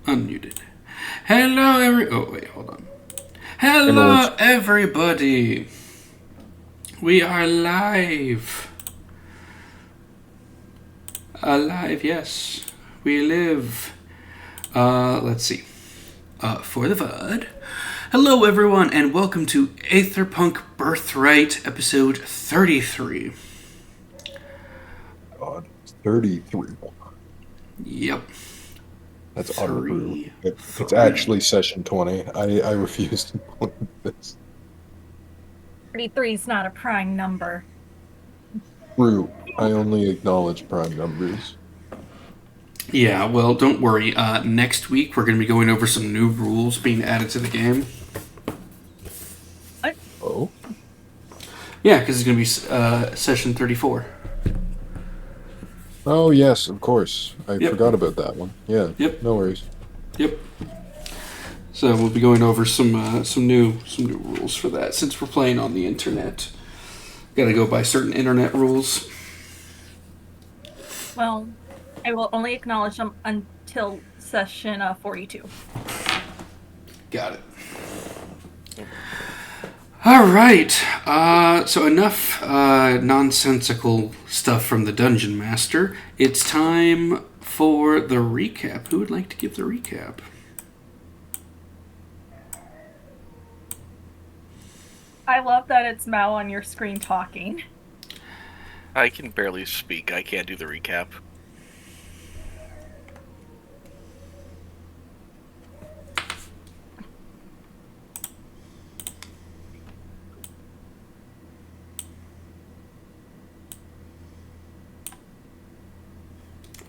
Unmuted. Hello, Oh, wait, hold on. In other words, Hello, everybody. We are live. Alive, yes. We live. Let's see. For the VOD. Hello, everyone, and welcome to Aetherpunk Birthright, episode 33. God, it's 33. Yep. That's untrue. It's Three. actually session 20. I refuse to believe this. 33 is not a prime number. True. I only acknowledge prime numbers. Yeah, well, don't worry. Next week, we're going to be going over some new rules being added to the game. Oh? Yeah, because it's going to be session 34. Oh, yes, of course. I Yep. forgot about that one. Yeah. Yep. No worries. Yep. So we'll be going over some new rules for that since we're playing on the internet. Got to go by certain internet rules. Well, I will only acknowledge them until session 42. Got it. All right. So enough nonsensical stuff from the Dungeon Master. It's time for the recap. Who would like to give the recap? I love that it's Mal on your screen talking. I can barely speak. I can't do the recap.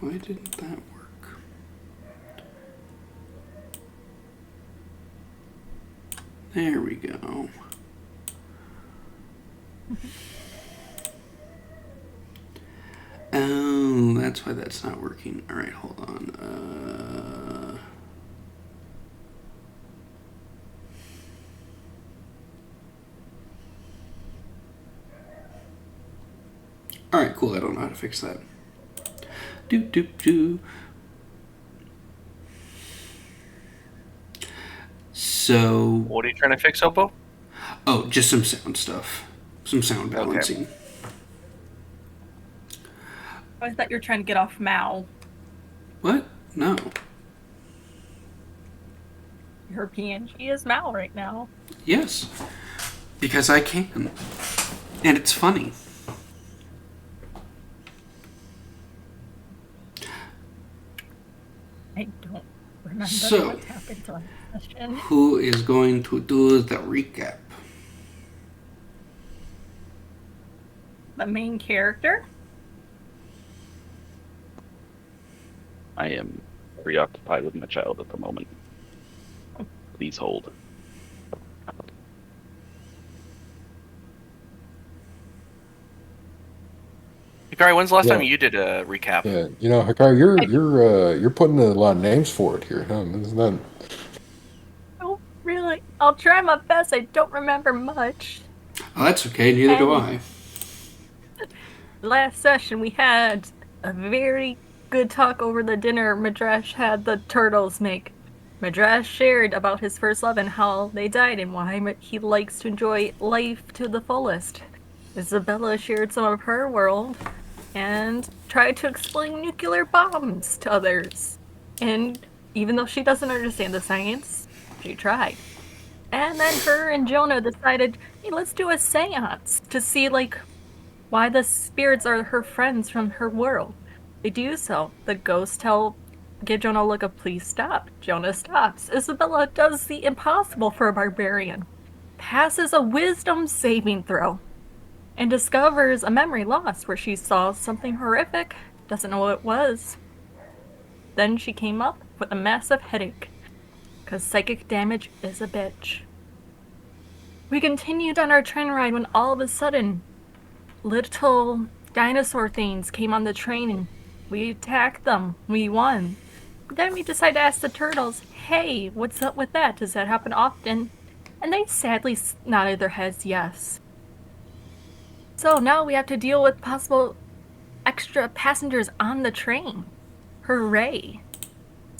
Why didn't that work? There we go. Oh, that's why that's not working. All right, hold on. All right, cool. I don't know how to fix that. Do. So. What are you trying to fix, Obo? Oh, just some sound stuff. Some sound balancing. Okay. I thought you were trying to get off Mal. What? No. Her PNG is Mal right now. Yes. Because I can. And it's funny. I don't remember So, what happened on the session. Who is going to do the recap? The main character? I am preoccupied with my child at the moment. Please hold. Hikari, when's the last Yeah. time you did a recap? Yeah, Hikari, you're putting a lot of names for it here, huh? Isn't that... Oh, really? I'll try my best. I don't remember much. Oh, that's okay. Neither do I. Last session, we had a very good talk over the dinner Madresh had the turtles make. Madresh shared about his first love and how they died and why he likes to enjoy life to the fullest. Isabella shared some of her world and tried to explain nuclear bombs to others. And even though she doesn't understand the science, she tried. And then her and Jonah decided, hey, let's do a seance to see, why the spirits are her friends from her world. They do so. The ghosts give Jonah a look of please stop. Jonah stops. Isabella does the impossible for a barbarian. Passes a wisdom saving throw. And discovers a memory loss where she saw something horrific. Doesn't know what it was. Then she came up with a massive headache. Because psychic damage is a bitch. We continued on our train ride when all of a sudden little dinosaur things came on the train and we attacked them. We won. Then we decided to ask the turtles, hey, what's up with that? Does that happen often? And they sadly nodded their heads yes. So now we have to deal with possible extra passengers on the train. Hooray.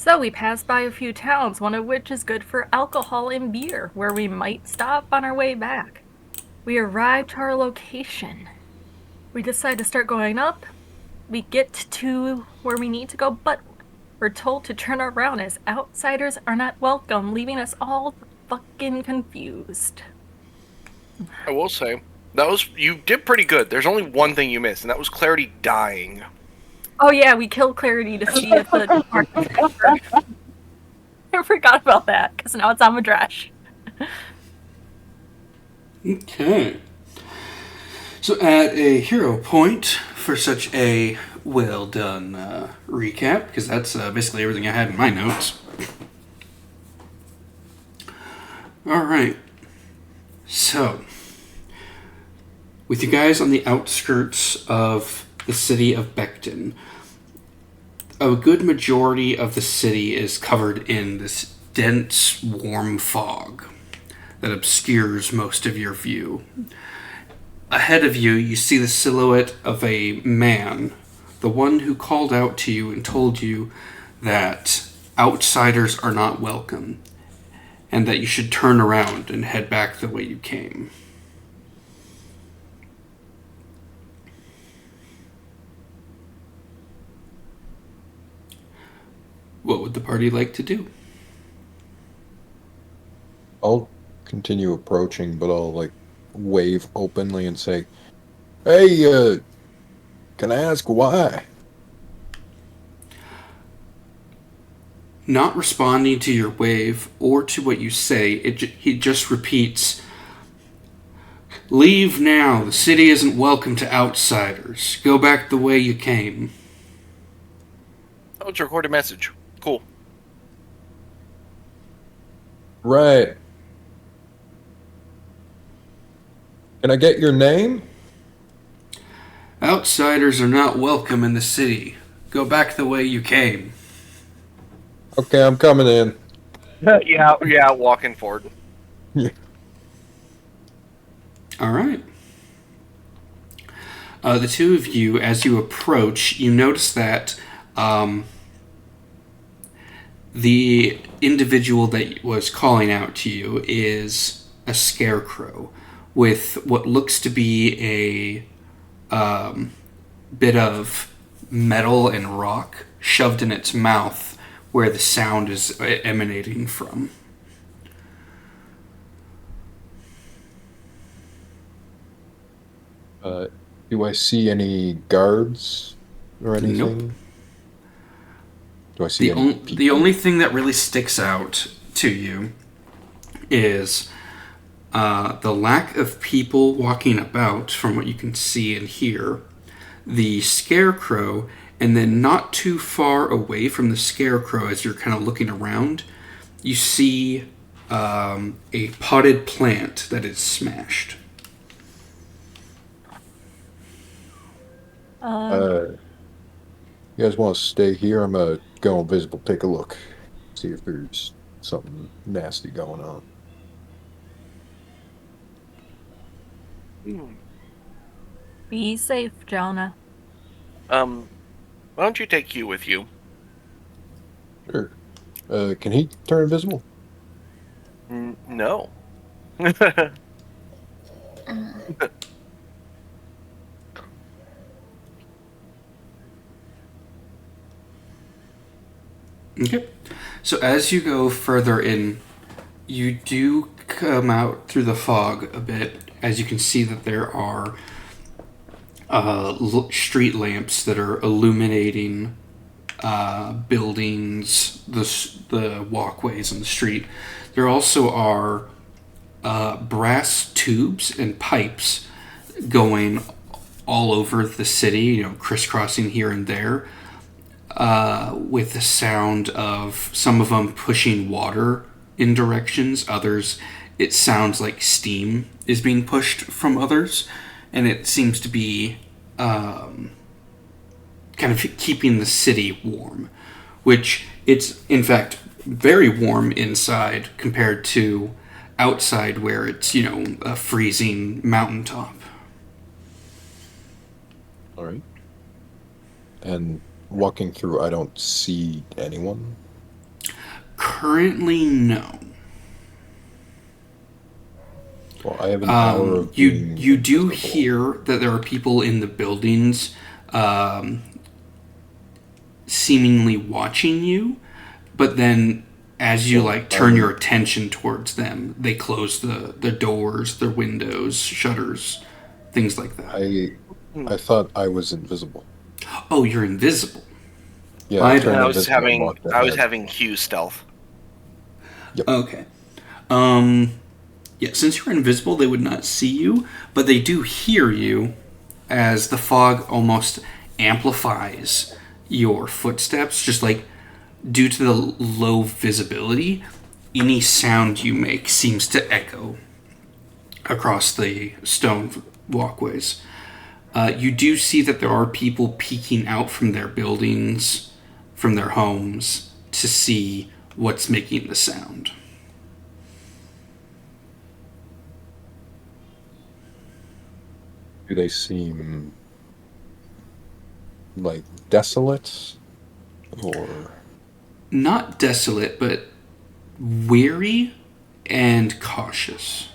So we passed by a few towns, one of which is good for alcohol and beer, where we might stop on our way back. We arrived to our location. We decide to start going up. We get to where we need to go, but we're told to turn around as outsiders are not welcome, leaving us all fucking confused. I will say, you did pretty good. There's only one thing you missed, and that was Clarity dying. Oh yeah, we killed Clarity to see if the I forgot about that, because now it's on Madrash. Okay. So add a hero point for such a well done recap, because that's basically everything I had in my notes. Alright. So, with you guys on the outskirts of the city of Becton, a good majority of the city is covered in this dense, warm fog that obscures most of your view. Ahead of you, you see the silhouette of a man, the one who called out to you and told you that outsiders are not welcome, and that you should turn around and head back the way you came. What would the party like to do? I'll continue approaching, but I'll like wave openly and say, "Hey, can I ask why?" Not responding to your wave or to what you say, he just repeats, "Leave now. The city isn't welcome to outsiders. Go back the way you came." Oh, it's a recorded message. Cool. Right. Can I get your name? Outsiders are not welcome in the city. Go back the way you came. Okay, I'm coming in. yeah, walking forward. Yeah. All right. The two of you, as you approach, you notice that the individual that was calling out to you is a scarecrow with what looks to be a bit of metal and rock shoved in its mouth where the sound is emanating from. Do I see any guards or anything? Nope. Do I see any people? The only thing that really sticks out to you is the lack of people walking about from what you can see and hear, the scarecrow, and then not too far away from the scarecrow as you're kind of looking around, you see a potted plant that is smashed. You guys want to stay here? I'm gonna go invisible, take a look, see if there's something nasty going on. Be safe, Jonah. Why don't you take Q with you? Sure. Can he turn invisible? No. Okay. So as you go further in, you do come out through the fog a bit, as you can see that there are street lamps that are illuminating buildings, the walkways on the street. There also are brass tubes and pipes going all over the city, crisscrossing here and there, with the sound of some of them pushing water in directions. Others, it sounds like steam is being pushed from others, and it seems to be kind of keeping the city warm, which it's in fact very warm inside compared to outside where it's, a freezing mountaintop. All right. And walking through, I don't see anyone. Currently, no. Well, I have an hour of being You do invisible. hear that there are people in the buildings seemingly watching you, but then as you turn your attention towards them, they close the doors, their windows, shutters, things like that. I thought I was invisible. Oh, you're invisible. Yeah, My I bad. turned I was invisible and having walked I was ahead. having Hugh stealth. Okay. Yeah, since you're invisible, they would not see you, but they do hear you as the fog almost amplifies your footsteps, just like due to the low visibility, any sound you make seems to echo across the stone walkways. You do see that there are people peeking out from their buildings, from their homes, to see what's making the sound. Do they seem like desolate? Or Not desolate, but weary and cautious.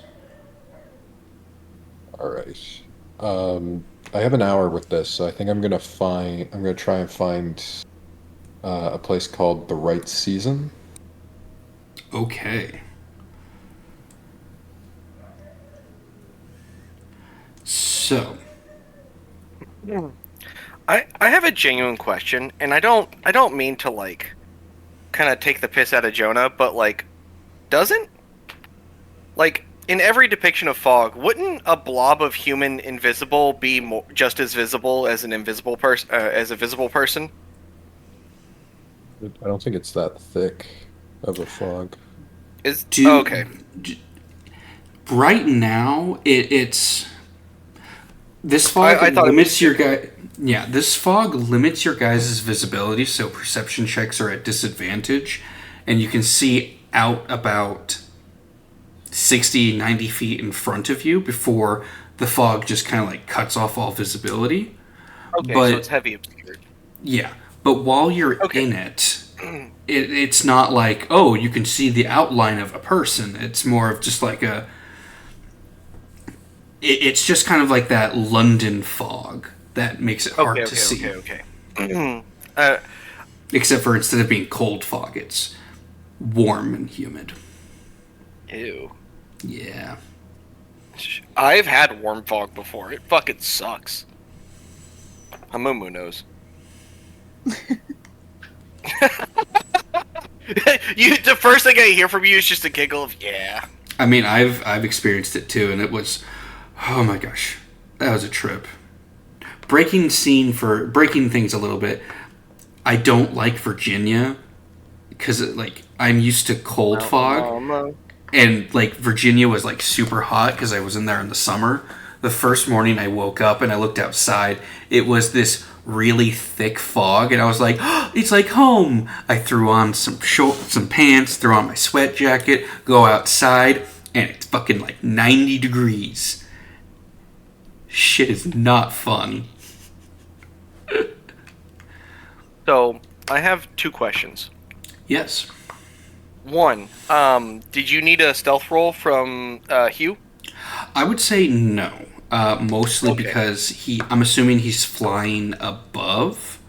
alright. I have an hour with this, so I think I'm gonna try and find a place called The Right Season. Okay. So, I have a genuine question, and I don't mean to like kind of take the piss out of Jonah, but like, doesn't like in every depiction of fog, wouldn't a blob of human invisible be just as visible as an invisible person as a visible person? I don't think it's that thick of a fog. Okay. Right now, it's this fog I thought it limits was your guy. Yeah, this fog limits your guys' visibility, so perception checks are at disadvantage, and you can see out about 60, 90 feet in front of you before the fog just kind of like cuts off all visibility. Okay, But so it's heavy obscured. yeah, but while you're in it, it's not like, oh, you can see the outline of a person. It's more of just like it's just kind of like that London fog that makes it hard to see. Okay. Except for instead of being cold fog, it's warm and humid. Ew. Yeah. I've had warm fog before. It fucking sucks. Amumu knows. The first thing I hear from you is just a giggle of yeah. I mean, I've experienced it too, and it was, oh my gosh, that was a trip. Breaking things a little bit. I don't like Virginia because like I'm used to cold fog, and like Virginia was like super hot because I was in there in the summer. The first morning I woke up and I looked outside, it was this really thick fog, and I was like, oh, it's like home. I threw on some pants, threw on my sweat jacket, go outside, and it's fucking like 90 degrees. Shit is not fun. So I have two questions. Yes. One, did you need a stealth roll from Hugh? I would say no. Mostly Okay. because I'm assuming he's flying above.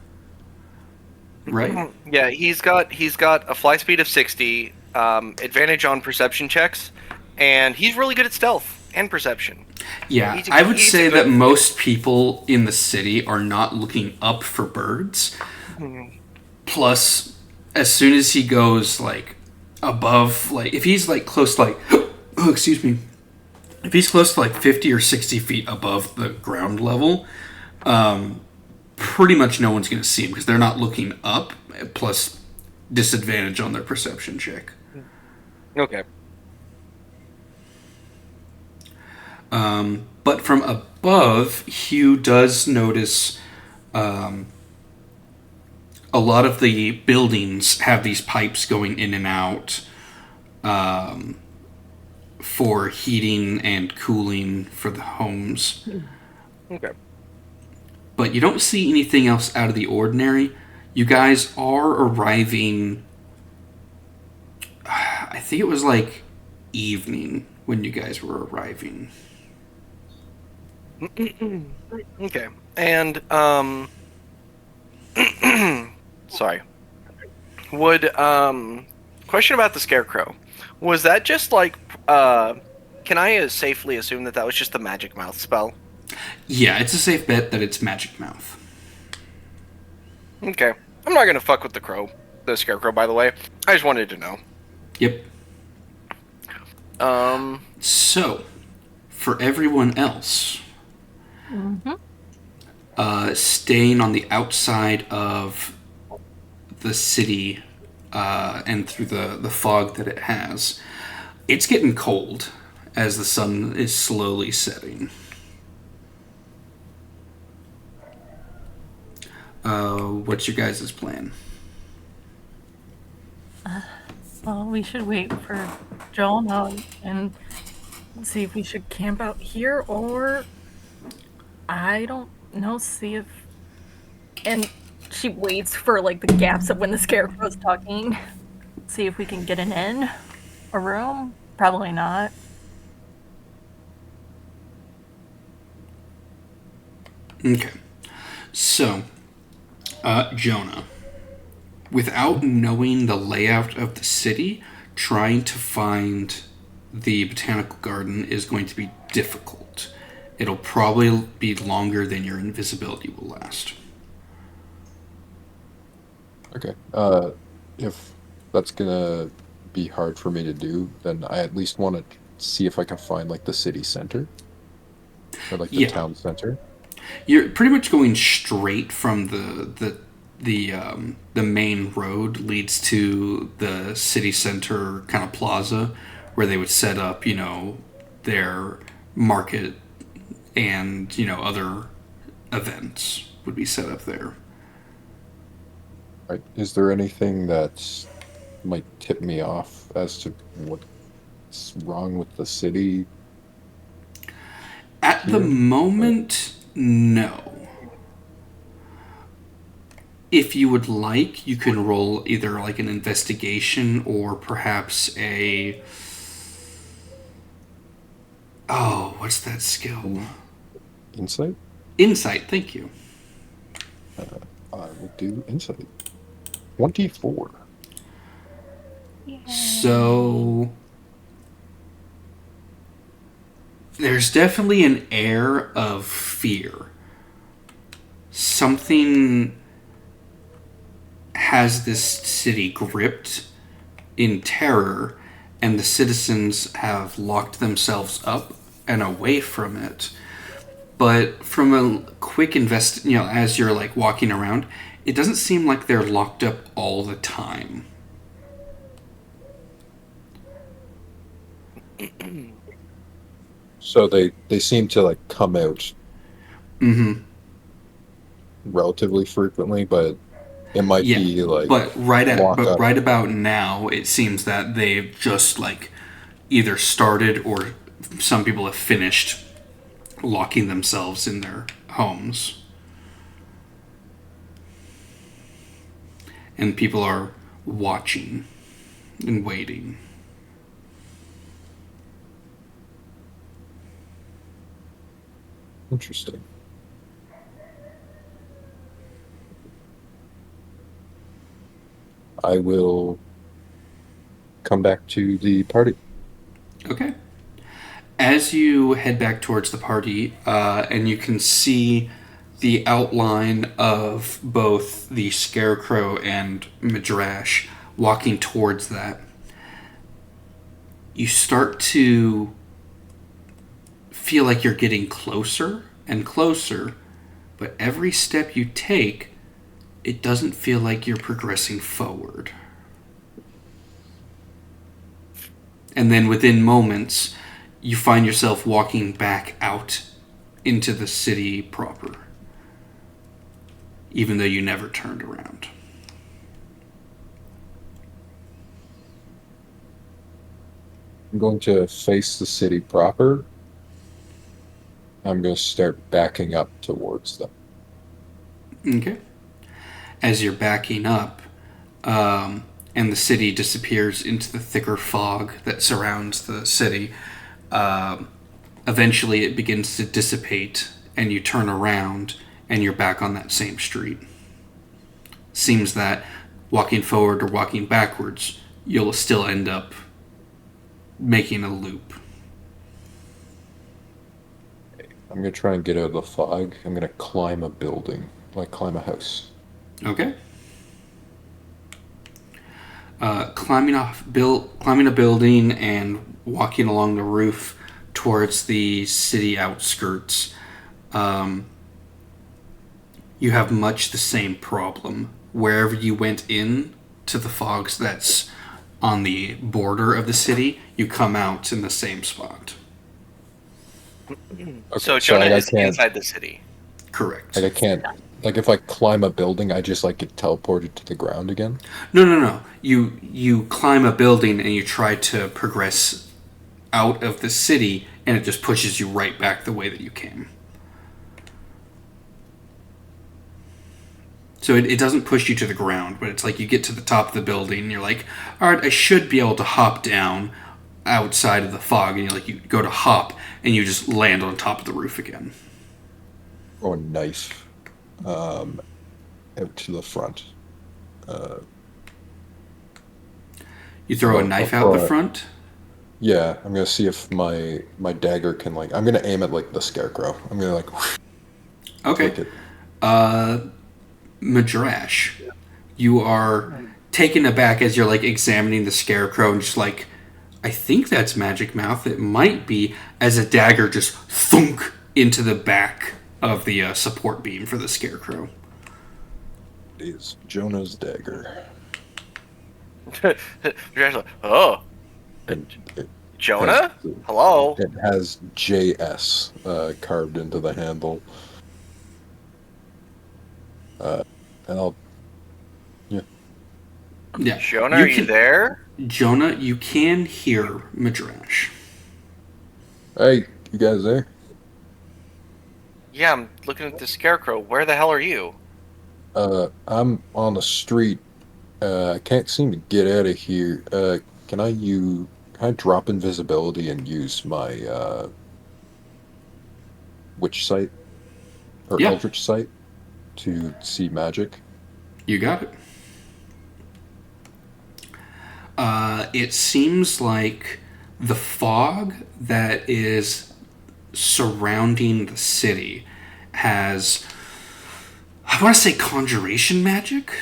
Right? Yeah, he's got a fly speed of 60, advantage on perception checks, and he's really good at stealth and perception. Yeah, He's a- I would he's a say good- that most people in the city are not looking up for birds. Plus, as soon as he goes like above, like if he's like close to like, oh, excuse me, if he's close to like 50 or 60 feet above the ground level, pretty much no one's going to see him because they're not looking up. Plus, disadvantage on their perception check. Okay. But from above, Hugh does notice a lot of the buildings have these pipes going in and out for heating and cooling for the homes. Okay. But you don't see anything else out of the ordinary. You guys are arriving I think it was like evening when you guys were arriving. Okay. And sorry. Would question about the scarecrow. Was that just like can I safely assume that that was just the magic mouth spell? Yeah, it's a safe bet that it's magic mouth. Okay. I'm not gonna fuck with the scarecrow, by the way. I just wanted to know. Yep. So, for everyone else, staying on the outside of the city and through the fog that it has, it's getting cold as the sun is slowly setting. What's your guys' plan? Well, we should wait for Jonah and see if we should camp out here, or I don't know, see if... And she waits for, like, the gaps of when the scarecrow's talking. See if we can get an inn? A room? Probably not. Okay. So, Jonah, without knowing the layout of the city, trying to find the botanical garden is going to be difficult. It'll probably be longer than your invisibility will last. Okay. If that's gonna be hard for me to do, then I at least want to see if I can find like the city center or like the Yeah. town center. You're pretty much going straight from the main road leads to the city center kind of plaza where they would set up, their market and, other events would be set up there. Right. Is there anything that might tip me off as to what's wrong with the city? At the moment, no. If you would like, you can roll either like an investigation or perhaps a... Oh, what's that skill? Insight? Insight, thank you. I will do insight. 24. So... There's definitely an air of fear. Something has this city gripped in terror, and the citizens have locked themselves up and away from it. But from a quick as you're like walking around, it doesn't seem like they're locked up all the time. So they seem to like come out Mm-hmm. relatively frequently, but it might be like but locked up. right about now, it seems that they've just like either started or some people have finished locking themselves in their homes, and people are watching and waiting. Interesting. I will come back to the party. Okay. As you head back towards the party, and you can see the outline of both the Scarecrow and Midrash walking towards that, you start to feel like you're getting closer and closer, but every step you take, it doesn't feel like you're progressing forward. And then within moments, you find yourself walking back out into the city proper, even though you never turned around. I'm going to face the city proper. I'm going to start backing up towards them. Okay. As you're backing up, and the city disappears into the thicker fog that surrounds the city. Eventually, it begins to dissipate, and you turn around, and you're back on that same street. Seems that walking forward or walking backwards, you'll still end up making a loop. I'm gonna try and get out of the fog. I'm gonna climb a building, like climb a house. Okay. Climbing a building and walking along the roof towards the city outskirts. You have much the same problem. Wherever you went in to the fogs that's on the border of the city, you come out in the same spot. Okay, So Jonah like, I is can't, inside the city. Correct. like I can't, like if I climb a building, I just like get teleported to the ground again. No. You climb a building and you try to progress out of the city, and it just pushes you right back the way that you came. So it doesn't push you to the ground, but it's like you get to the top of the building and you're like, all right, I should be able to hop down outside of the fog. And you go to hop and you just land on top of the roof again. Or knife, out to the front. You throw a Well, knife I'll out throw the it. front. Yeah, I'm gonna see if my dagger can like. I'm gonna aim at like the scarecrow. I'm gonna like Okay. flick it. Madrash, you are taken aback as you're like examining the scarecrow and just like, I think that's magic mouth. It might be, as a dagger just thunk into the back of the support beam for the scarecrow. It is Jonah's dagger. Oh, And it Jonah? has, Hello? it has JS carved into the handle. And I'll. Yeah. Jonah, are you there? Jonah, you can hear Madrash. Hey, you guys there? Yeah, I'm looking at the scarecrow. Where the hell are you? I'm on the street. I can't seem to get out of here. Can I drop invisibility and use my witch sight or Yeah. eldritch sight to see magic? You got it. It seems like the fog that is surrounding the city has, I want to say, conjuration magic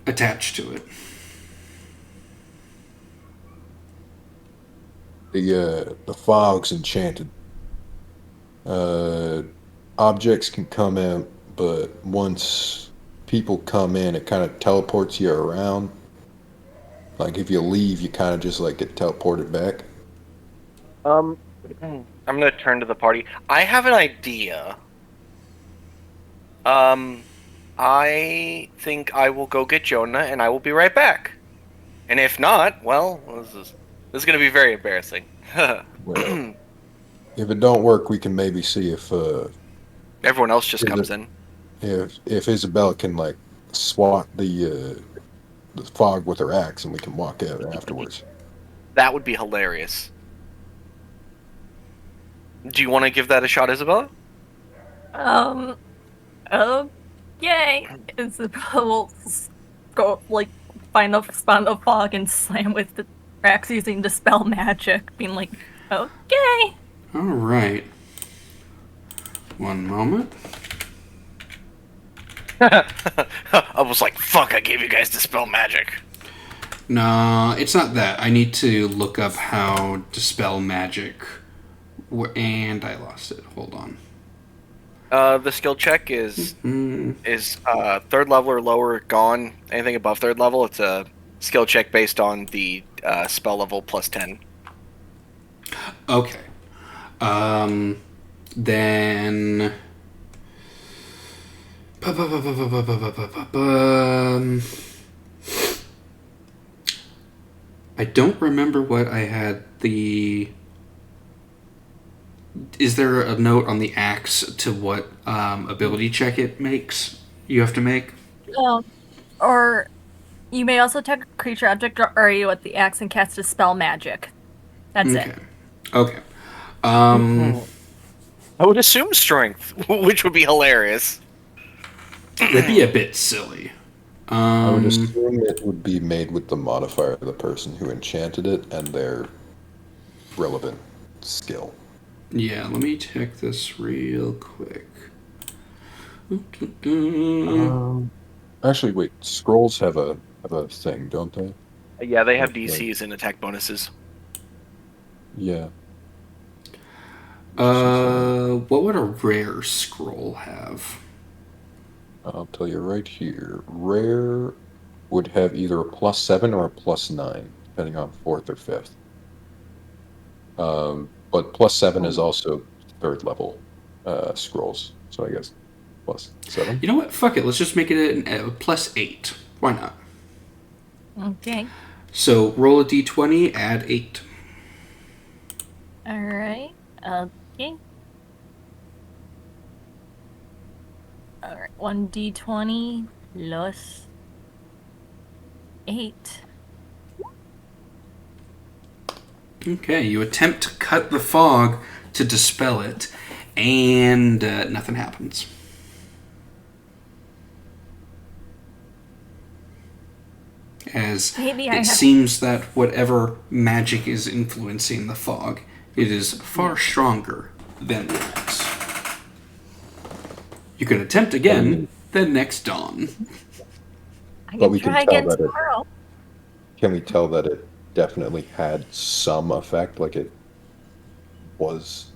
attached to it. The fog's enchanted. Objects can come in, but once people come in, it kind of teleports you around. Like if you leave, you kind of just like get teleported back. I'm gonna turn to the party. I have an idea. I think I will go get Jonah, and I will be right back. And if not, well, this is gonna be very embarrassing. Well, if it don't work, we can maybe see if Everyone else just Is comes it- in. if Isabel can like swat the fog with her axe, and we can walk out afterwards. That would be hilarious. Do you want to give that a shot, Isabella? Okay. Isabel will go, like, find a spot of fog and slam with the axe using Dispel Magic, being like, okay. All right. One moment. I was like, fuck, I gave you guys Dispel Magic. No, it's not that. I need to look up how Dispel Magic... And I lost it. Hold on. The skill check is third level or lower gone. Anything above third level, it's a skill check based on the spell level plus 10. Okay. Then... I don't remember what I had the... Is there a note on the axe to what ability check it makes? You have to make? Or You may also attack a creature, object, or area with the axe and cast a spell magic. That's Okay. it. Okay. I would assume strength, which would be hilarious. That'd be a bit silly. I would assume it would be made with the modifier of the person who enchanted it and their relevant skill. Yeah, let me check this real quick. Actually, wait. Scrolls have a thing, don't they? Yeah, they have Okay. DCs and attack bonuses. Yeah. What would a rare scroll have? I'll tell you right here. Rare would have either a +7 or a +9, depending on 4th or 5th. But +7 is also 3rd level scrolls, so I guess +7. You know what? Fuck it. Let's just make it a +8. Why not? Okay. So roll a d20, add 8. Alright. Okay. Alright. 1d20 plus 8. Okay, you attempt to cut the fog to dispel it, and nothing happens. As Maybe I it have- seems that whatever magic is influencing the fog, it is far stronger than the next. You can attempt again the next dawn. I But can we can try tell again that it- tomorrow. Can we tell that it definitely had some effect, like it was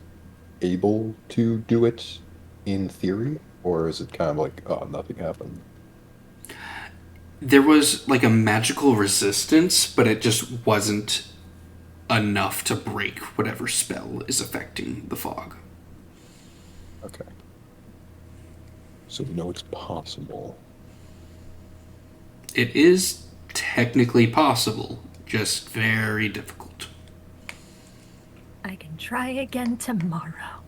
able to do it in theory? Or is it kind of like, oh, nothing happened? There was like a magical resistance, but it just wasn't enough to break whatever spell is affecting the fog. Okay. So we know it's possible. It is technically possible, just very difficult. I can try again tomorrow.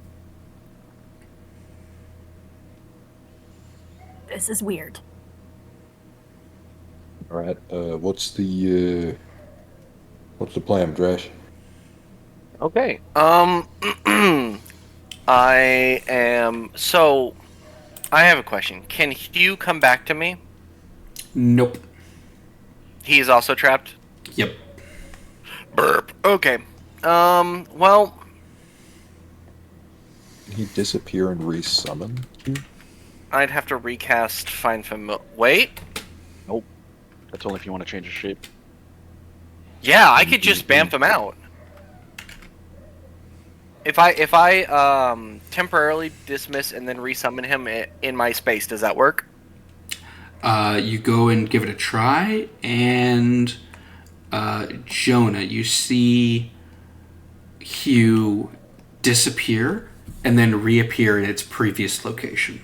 This is weird. All right. What's the plan, Dresh? Okay. I am. So, I have a question. Can Hugh come back to me? Nope. He is also trapped? Yep. Burp. Okay. Well, Did he disappear and resummon you? I'd have to recast Find Familiar. Wait. That's only if you want to change his shape. Yeah, I could just bamf him out. If I temporarily dismiss and then resummon him in my space, does that work? You go and give it a try, and Jonah, you see Hugh disappear and then reappear in its previous location.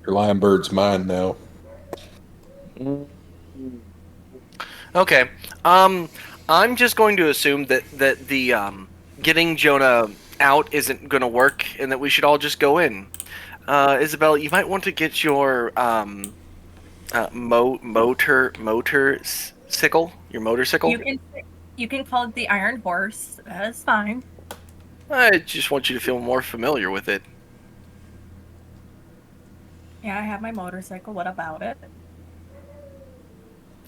Your lion bird's mine now. Okay. I'm just going to assume that the getting Jonah out isn't going to work, and that we should all just go in. Isabel, you might want to get your motorcycle. Your motorcycle. You can call it the Iron Horse. That's fine. I just want you to feel more familiar with it. Yeah, I have my motorcycle. What about it?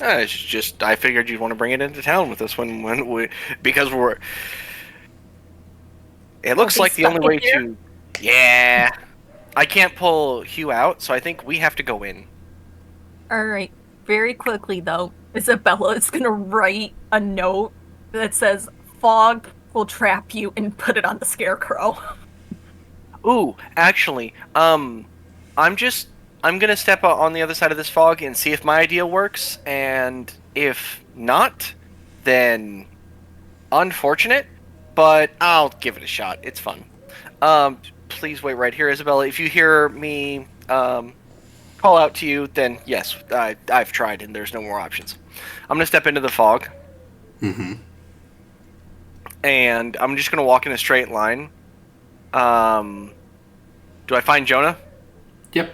It's just I figured you'd want to bring it into town with us when we because we're. It looks be like the only stuck way in here? to. Yeah, I can't pull Hugh out, so I think we have to go in. Alright, very quickly though, Isabella is gonna write a note that says, "Fog will trap you," and put it on the scarecrow. Ooh, actually, I'm gonna step out on the other side of this fog and see if my idea works, and if not, then unfortunate, but I'll give it a shot. It's fun. Please wait right here, Isabella. If you hear me call out to you, then yes, I've tried and there's no more options. I'm gonna step into the fog. Mm-hmm. and I'm just gonna walk in a straight line. Do I find Jonah? Yep.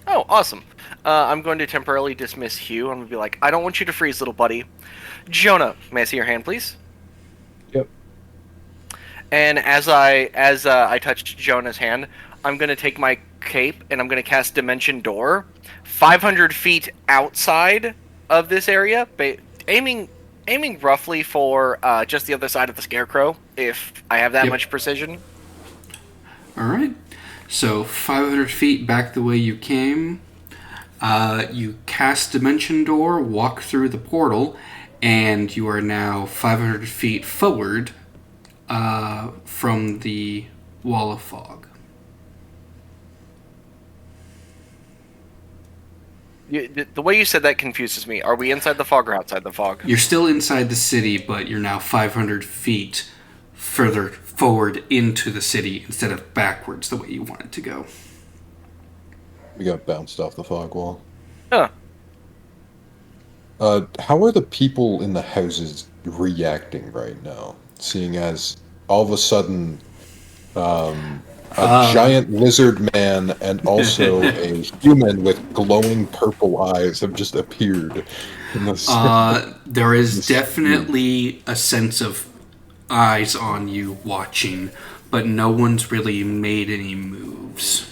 Oh, awesome. I'm going to temporarily dismiss Hugh. I'm going to be like, I don't want you to freeze, little buddy. Jonah, may I see your hand, please? Yep. And as I touched Jonah's hand, I'm going to take my cape and I'm going to cast Dimension Door 500 feet outside of this area, aiming roughly for just the other side of the Scarecrow, if I have that much precision. All right. So 500 feet back the way you came. You cast Dimension Door, walk through the portal, and you are now 500 feet forward from the wall of fog. The way you said that confuses me. Are we inside the fog or outside the fog? You're still inside the city, but you're now 500 feet further forward into the city instead of backwards the way you wanted to go. We got bounced off the fog wall. Huh. How are the people in the houses reacting right now? Seeing as all of a sudden a giant lizard man and also a human with glowing purple eyes have just appeared in the There is definitely a sense of eyes on you watching, but no one's really made any moves.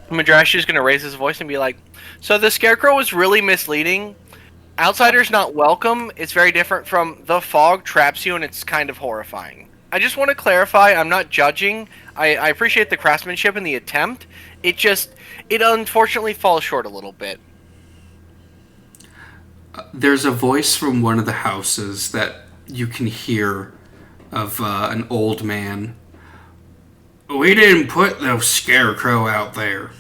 Madrash is going to raise his voice and be like, so the Scarecrow is really misleading. Outsiders not welcome. It's very different from the fog traps you and it's kind of horrifying. I just want to clarify, I'm not judging. I appreciate the craftsmanship and the attempt. It unfortunately falls short a little bit. There's a voice from one of the houses that you can hear of an old man. We didn't put the Scarecrow out there.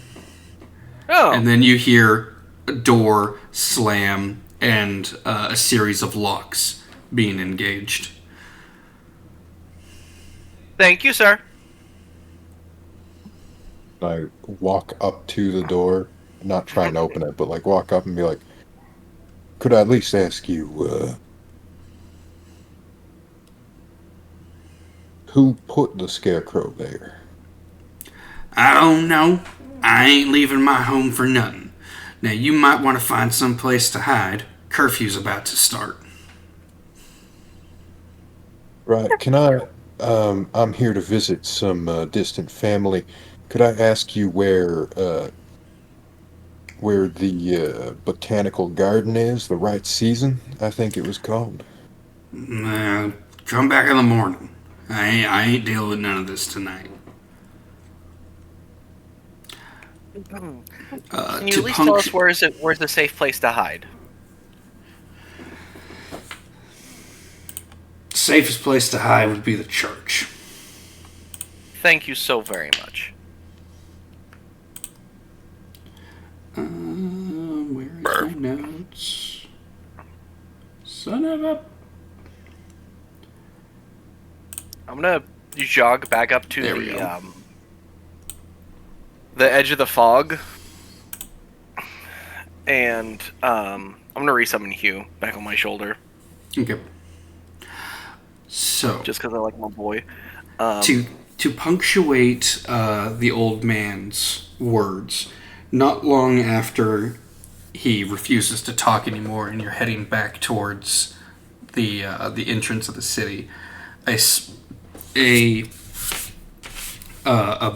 Oh. And then you hear a door slam and a series of locks being engaged. Thank you, sir. I walk up to the door, not trying to open it, but like walk up and be like, could I at least ask you, who put the Scarecrow there? I don't know. I ain't leaving my home for nothing. Now, you might want to find some place to hide. Curfew's about to start. Right, can I, I'm here to visit some distant family. Could I ask you where the botanical garden is, the right season, I think it was called? Come back in the morning. I ain't dealing with none of this tonight. Can you at least tell us where's the safe place to hide? Safest place to hide would be the church. Thank you so very much. Where's my notes? Son of a... I'm gonna jog back up to the edge of the fog, and I'm gonna resummon Hugh back on my shoulder. Okay. So just because I like my boy. To punctuate the old man's words, not long after he refuses to talk anymore, and you're heading back towards the entrance of the city, a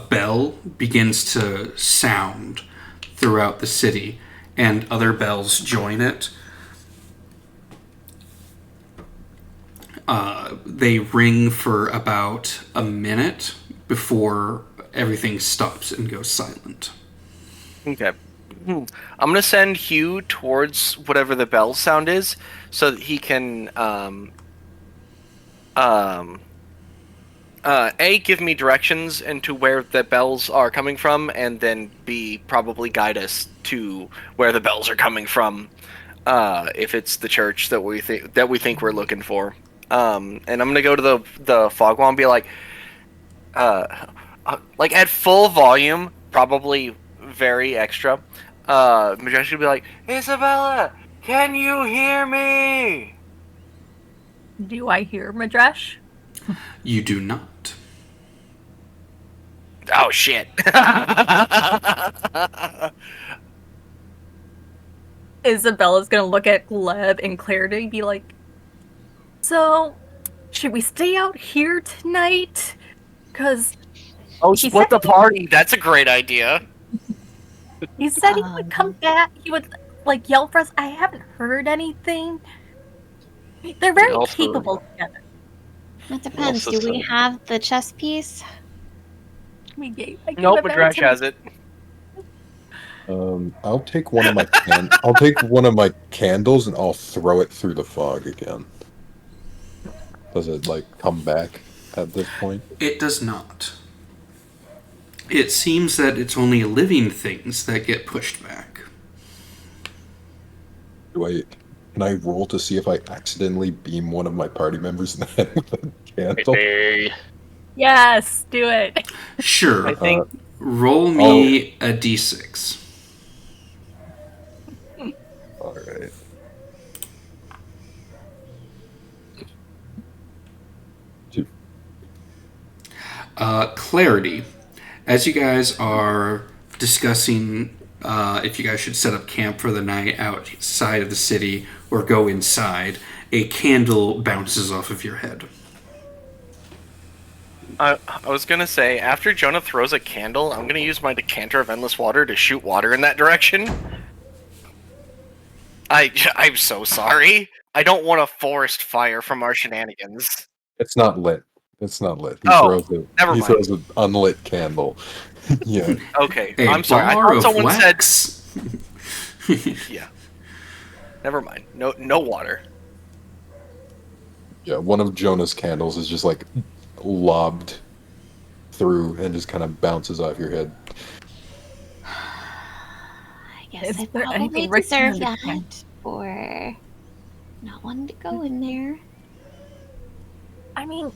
bell begins to sound throughout the city, and other bells join it. They ring for about a minute before everything stops and goes silent. Okay. I'm gonna send Hugh towards whatever the bell sound is, so that he can A, give me directions into where the bells are coming from, and then B, probably guide us to where the bells are coming from, if it's the church that we think we're looking for. And I'm gonna go to the fog wall and be like at full volume, probably very extra. Majestic will be like, Isabella, Can you hear me? Do I hear Madresh? You do not. Oh shit. Isabella's gonna look at Gleb and Clarity and be like, so, should we stay out here tonight? Because Oh, He split said the party. That's a great idea. he said he would come back, he would, like, yell for us. I haven't heard anything. They're very also- capable together. It depends. Also Do we said- have the chess piece? I gave Nope, it back Madresh to him. has it. I'll take one of my I'll take one of my candles and I'll throw it through the fog again. Does it like come back at this point? It does not. It seems that it's only living things that get pushed back. Can I roll to see if I accidentally beam one of my party members in the head with a candle? Hey. Yes, do it. Sure. I think Roll me a d6. All right. Two. Clarity. As you guys are discussing if you guys should set up camp for the night outside of the city or go inside, a candle bounces off of your head. I was gonna say, after Jonah throws a candle, I'm gonna use my decanter of endless water to shoot water in that direction. I'm so sorry. I don't want a forest fire from our shenanigans. It's not lit. It's not lit. He Oh, throws never he mind. throws an unlit candle. Yeah. Okay, A I'm sorry. I bar thought of someone wax. said yeah. Never mind. No water. Yeah, one of Jonah's candles is just like lobbed through and just kind of bounces off your head. I guess Is I there probably anything Rick deserve can understand? that for not wanting to go in there. I mean,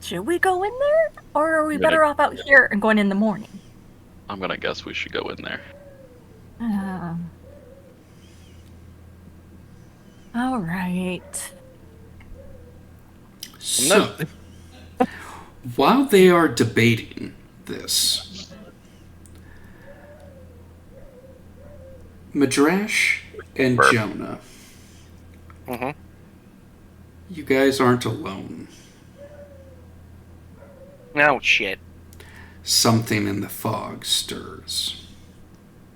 should we go in there? Or are we I'm gonna- better off out here and going in the morning? I'm gonna guess we should go in there. All right. So, while they are debating this, Madrash and Burp. Jonah, Mm-hmm. you guys aren't alone. Oh shit. Something in the fog stirs,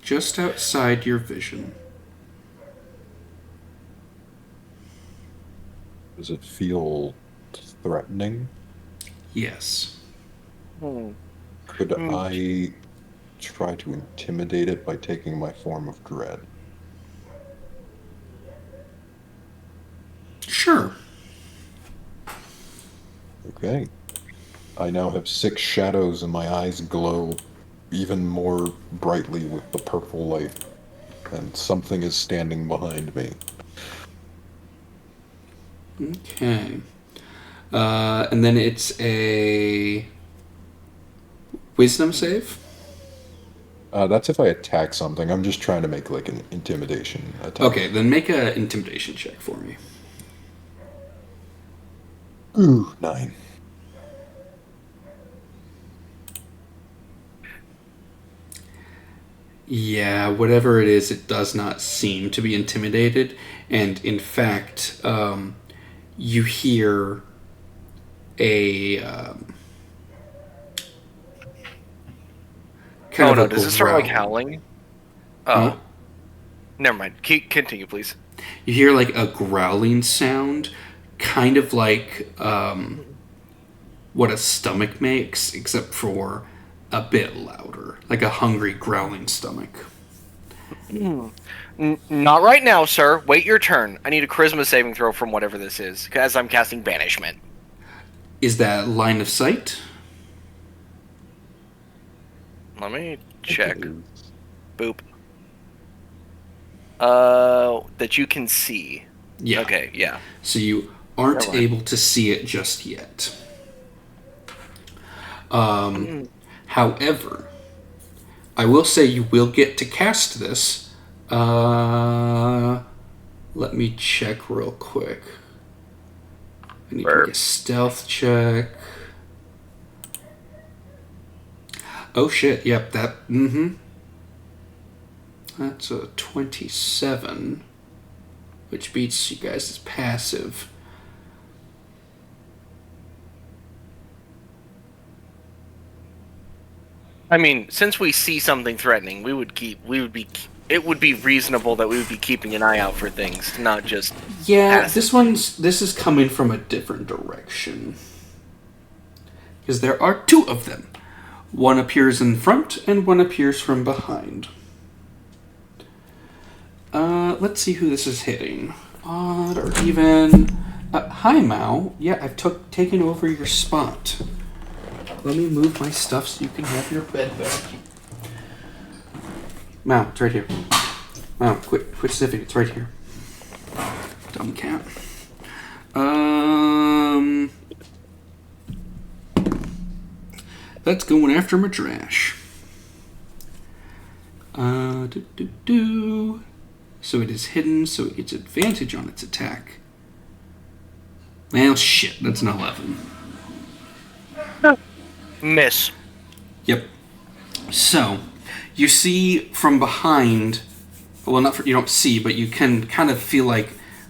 just outside your vision. Does it feel threatening? Yes. Could I try to intimidate it by taking my form of dread? Sure. Okay. I now have 6 shadows and my eyes glow even more brightly with the purple light. And something is standing behind me. Okay. And then it's a wisdom save. That's if I attack something. I'm just trying to make like an intimidation attack. Okay, then make a intimidation check for me. Ooh, 9. Yeah, whatever it is, it does not seem to be intimidated. And in fact, you hear a kind Oh of no, a does it start like growl. howling? Oh. Huh? Never mind. Continue, please. You hear like a growling sound, kind of like what a stomach makes, except for a bit louder, like a hungry growling stomach. Not right now, sir. Wait your turn. I need a charisma saving throw from whatever this is, as I'm casting banishment. Is that line of sight? Let me check. It is. Boop. That you can see. Yeah. Okay, yeah. So you aren't Never mind. able to see it just yet. However, I will say you will get to cast this. Let me check real quick. I need to make a stealth check. Oh shit, yep, that's a 27, which beats you guys' passive. I mean, since we see something threatening, it would be reasonable that we would be keeping an eye out for things, not just... Yeah, this is coming from a different direction. Because there are two of them. One appears in front, and one appears from behind. Let's see who this is hitting. Odd or even... hi, Mao. Yeah, I've taken over your spot. Let me move my stuff so you can have your bed back. Mao, it's right here. Mao, quit sniffing. It's right here. Dumb cat. That's going after Madrash. So it is hidden, so it gets advantage on its attack. Well, shit, that's an 11. Miss. Yep. So, you see from behind, well, you don't see, but you can kind of feel like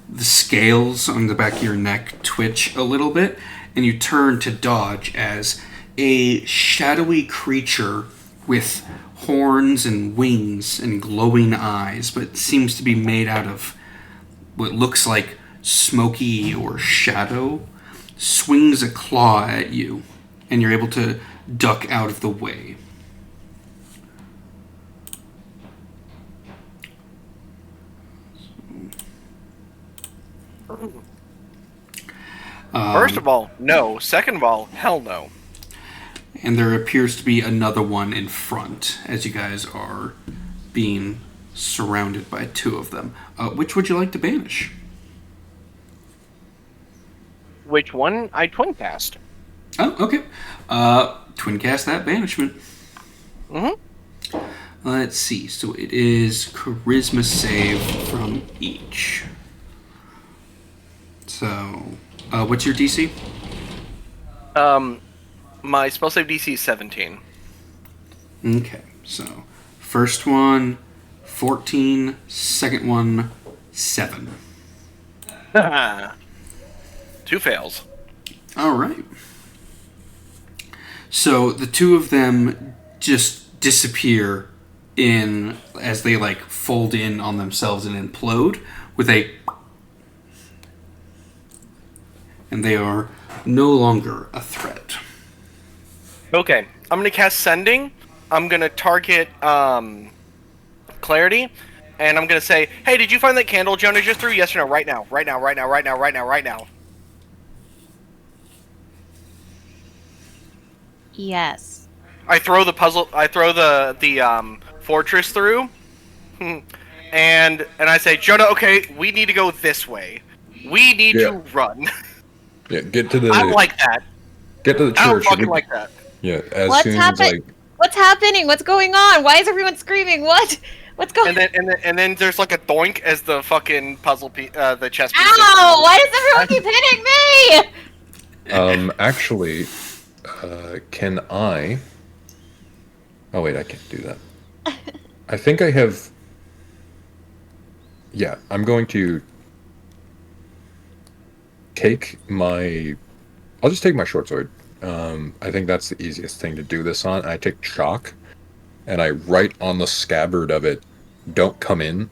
the scales on the back of your neck twitch a little bit, and you turn to dodge as a shadowy creature with horns and wings and glowing eyes, but seems to be made out of what looks like smoky or shadow, swings a claw at you, and you're able to duck out of the way. First of all, no. Second of all, hell no. And there appears to be another one in front as you guys are being surrounded by two of them. Which would you like to banish? Which one? I twin cast. Oh, okay. Twin cast that banishment. Mm-hmm. Let's see. So it is charisma save from each. So, what's your DC? My spell save DC is 17. Okay, so first one, 14, second one, 7. 2 fails. All right. So the two of them just disappear as they like fold in on themselves and implode and they are no longer a threat. Okay, I'm gonna cast Sending. I'm gonna target Clarity, and I'm gonna say, "Hey, did you find that candle Jonah just threw? Yes or no? Right now, right now, right now, right now, right now, right now." Yes. I throw the puzzle. I throw the fortress through, and I say, "Jonah, okay, we need to go this way. We need to run." Yeah, get to the. I like that. Get to the I don't church. fucking like that. Yeah, as soon as like. What's happening? What's going on? Why is everyone screaming? What's going on? And then there's like a doink as the fucking puzzle piece, the chess piece. Ow! Why does everyone keep hitting me? Actually, can I? Oh wait, I can't do that. I think I have. Yeah, I'm going to take my. I'll just take my short sword. I think that's the easiest thing to do this on. I take chalk, and I write on the scabbard of it, "Don't come in."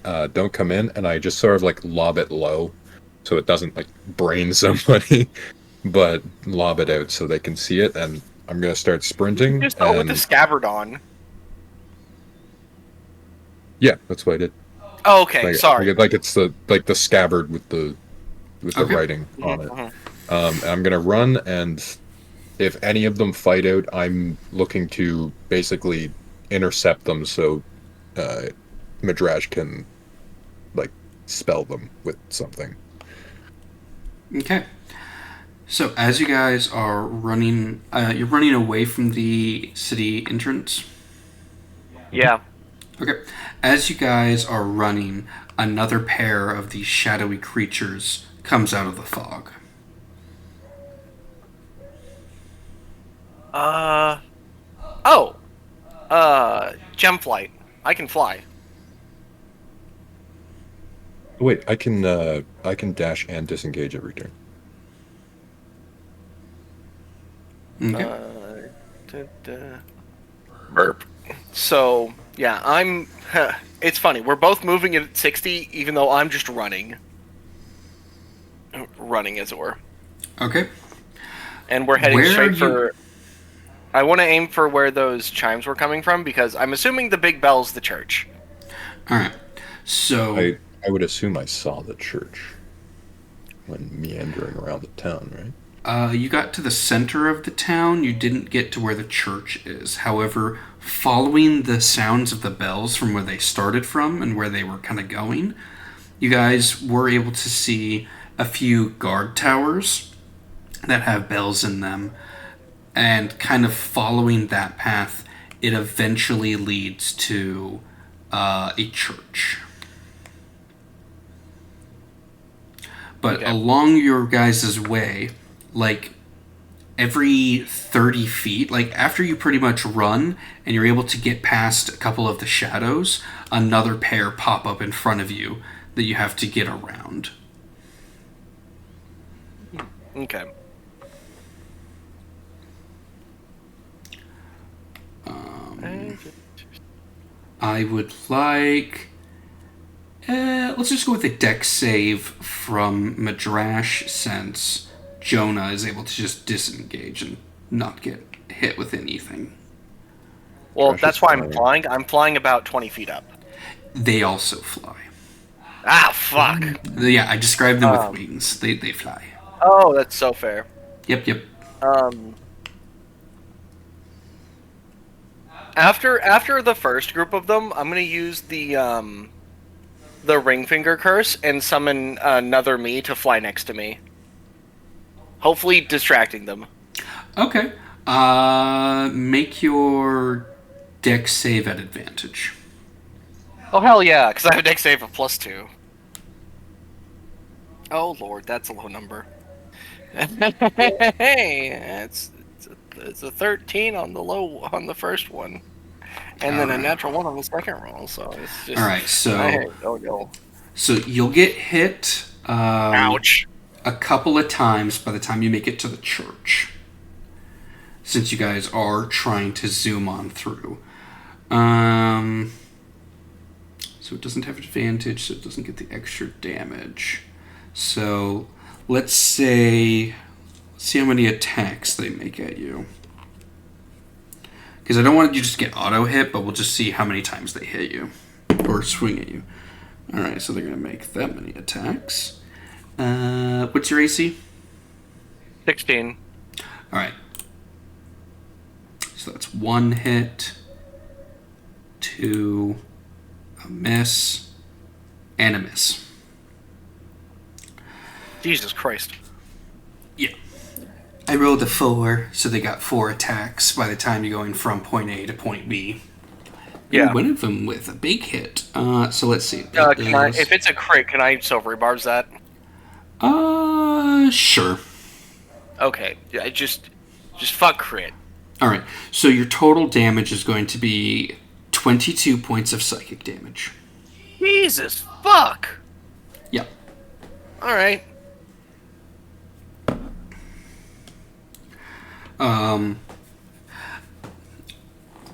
Don't come in, and I just sort of like lob it low, so it doesn't like brain somebody, but lob it out so they can see it. And I'm gonna start sprinting. Just go with the scabbard on. Yeah, that's what I did. Oh, okay, like, sorry. Like it's the scabbard with the Okay. writing on it. Mhm. And I'm gonna run, and if any of them fight out, I'm looking to basically intercept them so Midrash can like spell them with something. Okay. So as you guys are running, you're running away from the city entrance. Yeah. Okay. As you guys are running, another pair of these shadowy creatures comes out of the fog. Gem flight. I can fly. Wait, I can dash and disengage every turn. Okay. Burp. So, yeah, I'm... It's funny. We're both moving at 60, even though I'm just running. Running, as it were. Okay. And we're heading Where straight are for... I want to aim for where those chimes were coming from, because I'm assuming the big bell's the church. Alright. So... I would assume I saw the church when meandering around the town, right? You got to the center of the town. You didn't get to where the church is. However, following the sounds of the bells from where they started from and where they were kind of going, you guys were able to see a few guard towers that have bells in them. And kind of following that path, it eventually leads to a church. But along your guys' way, like every 30 feet, like after you pretty much run and you're able to get past a couple of the shadows, another pair pop up in front of you that you have to get around. Okay. I would like... let's just go with a dex save from Madrash, since Jonah is able to just disengage and not get hit with anything. Well, Gosh, that's why I'm flying. I'm flying about 20 feet up. They also fly. Ah, fuck. Yeah, I described them with wings. They fly. Oh, that's so fair. Yep. After the first group of them, I'm gonna use the ring finger curse and summon another me to fly next to me. Hopefully distracting them. Okay. Make your dex save at advantage. Oh, hell yeah, because I have a dex save of +2. Oh, Lord, that's a low number. Hey, it's a 13 on the first one. And then a natural 1 on the second roll, so it's just... Alright, so... no. So you'll get hit... Ouch. A couple of times by the time you make it to the church. Since you guys are trying to zoom on through. So it doesn't have advantage, so it doesn't get the extra damage. So let's see how many attacks they make at you. Because I don't want you to just get auto hit, but we'll just see how many times they hit you. Or swing at you. Alright, so they're going to make that many attacks. What's your AC? 16. Alright. So that's 1 hit, 2, a miss, and a miss. Jesus Christ. Yeah. I rolled a 4, so they got 4 attacks by the time you're going from point A to point B. Yeah. One of them with a big hit. So let's see. If it's a crit, can I silvery bars that? Sure. Okay. Yeah, just fuck crit. Alright, so your total damage is going to be 22 points of psychic damage. Jesus fuck! Yep. Alright.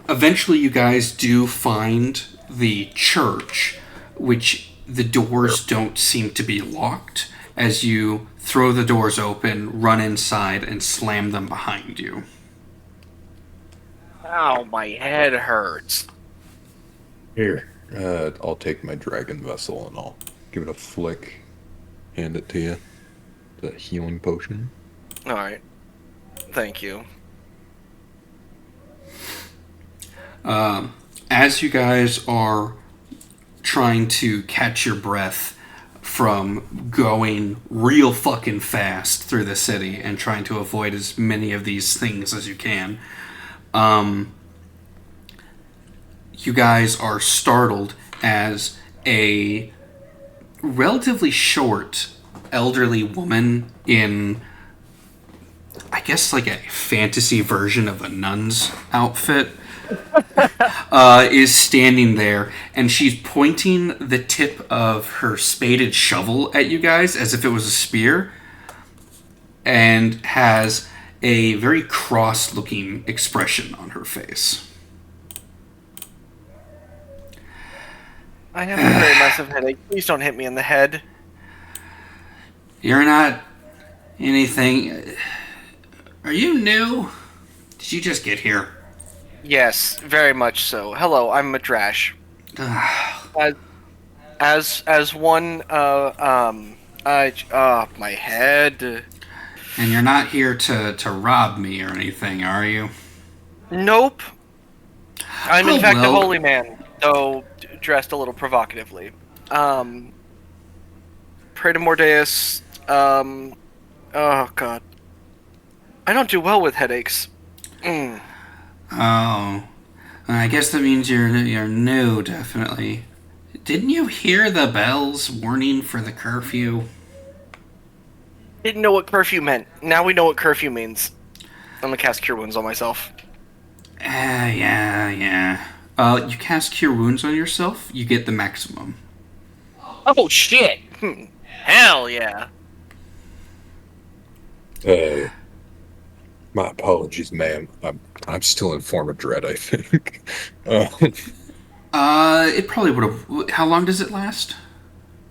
Eventually you guys do find the church, which the doors don't seem to be locked, as you throw the doors open, run inside, and slam them behind you. Ow, my head hurts. Here. I'll take my dragon vessel and I'll give it a flick. Hand it to you. The healing potion. Alright. Thank you. As you guys are trying to catch your breath from going real fucking fast through the city and trying to avoid as many of these things as you can, you guys are startled as a relatively short, elderly woman in, I guess, like a fantasy version of a nun's outfit is standing there, and she's pointing the tip of her spaded shovel at you guys as if it was a spear, and has a very cross-looking expression on her face. I have a very massive headache. Please don't hit me in the head. You're not anything. Are you new? Did you just get here? Yes, very much so. Hello, I'm Madrash. as one my head. And you're not here to rob me or anything, are you? Nope. I'm in fact well. a holy man, though dressed a little provocatively. Pray to Mordeus. Oh god. I don't do well with headaches. Oh. I guess that means you're new, definitely. Didn't you hear the bells warning for the curfew? Didn't know what curfew meant. Now we know what curfew means. I'm gonna cast Cure Wounds on myself. Yeah. You cast Cure Wounds on yourself, you get the maximum. Oh shit! Hell yeah! My apologies, ma'am. I'm still in form of dread, I think. It probably would have... How long does it last?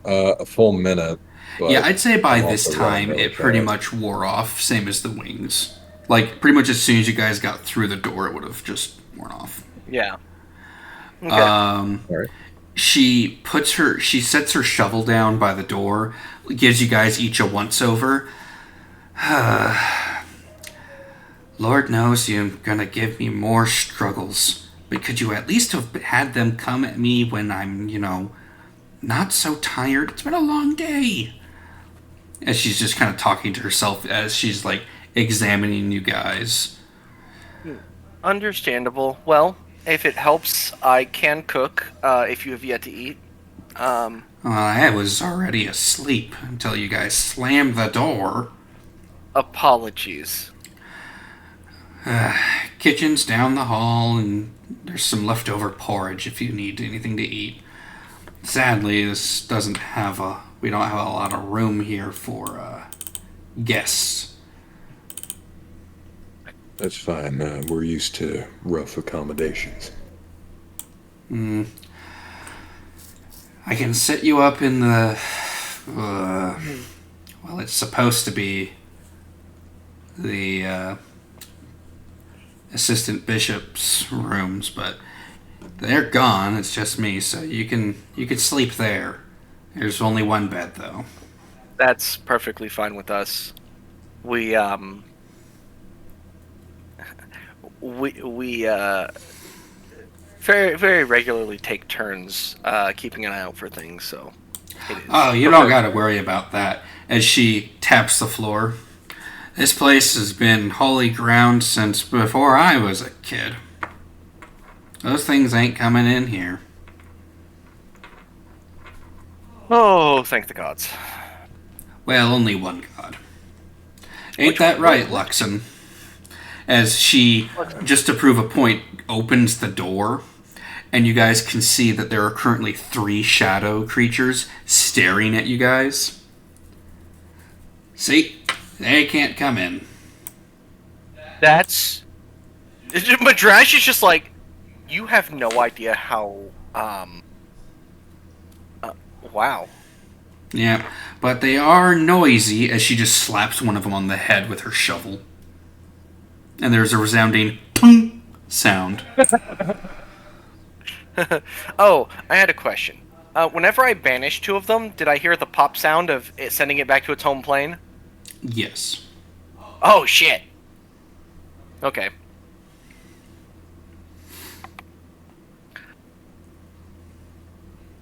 A full minute. But yeah, I'd say by I'm this also time, running it pretty really much wore off, same as the wings. Like, pretty much as soon as you guys got through the door, it would have just worn off. Yeah. Okay. All right. She sets her shovel down by the door, gives you guys each a once-over. Lord knows you're gonna give me more struggles, but could you at least have had them come at me when I'm, not so tired? It's been a long day. As she's just kind of talking to herself as she's, like, examining you guys. Understandable. Well, if it helps, I can cook, if you have yet to eat. I was already asleep until you guys slammed the door. Apologies. Kitchen's down the hall, and there's some leftover porridge if you need anything to eat. Sadly, this doesn't have we don't have a lot of room here for guests. That's fine. We're used to rough accommodations. I can set you up in the... well, it's supposed to be the assistant bishop's rooms, but they're gone. It's just me, so you can sleep there. There's only one bed, though. That's perfectly fine with us. We very, very regularly take turns keeping an eye out for things, so it is. Oh, you don't gotta worry about that. As she taps the floor. This place has been holy ground since before I was a kid. Those things ain't coming in here. Oh, thank the gods. Well, only one god. Ain't that right, Luxon? As she, just to prove a point, opens the door, and you guys can see that there are currently 3 shadow creatures staring at you guys. See? They can't come in. That's... Madrash is just like, you have no idea how, wow. Yeah, but they are noisy, as she just slaps one of them on the head with her shovel. And there's a resounding tung sound. Oh, I had a question. Whenever I banished 2 of them, did I hear the pop sound of it sending it back to its home plane? Yes. Oh, shit. Okay.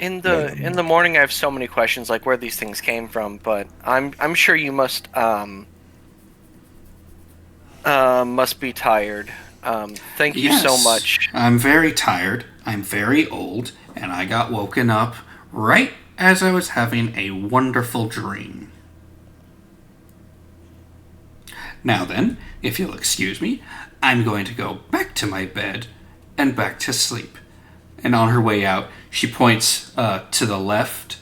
In the morning, I have so many questions, like where these things came from, but I'm sure you must be tired. Thank you so much. I'm very tired, I'm very old, and I got woken up right as I was having a wonderful dream. Now then, if you'll excuse me, I'm going to go back to my bed and back to sleep. And on her way out, she points to the left.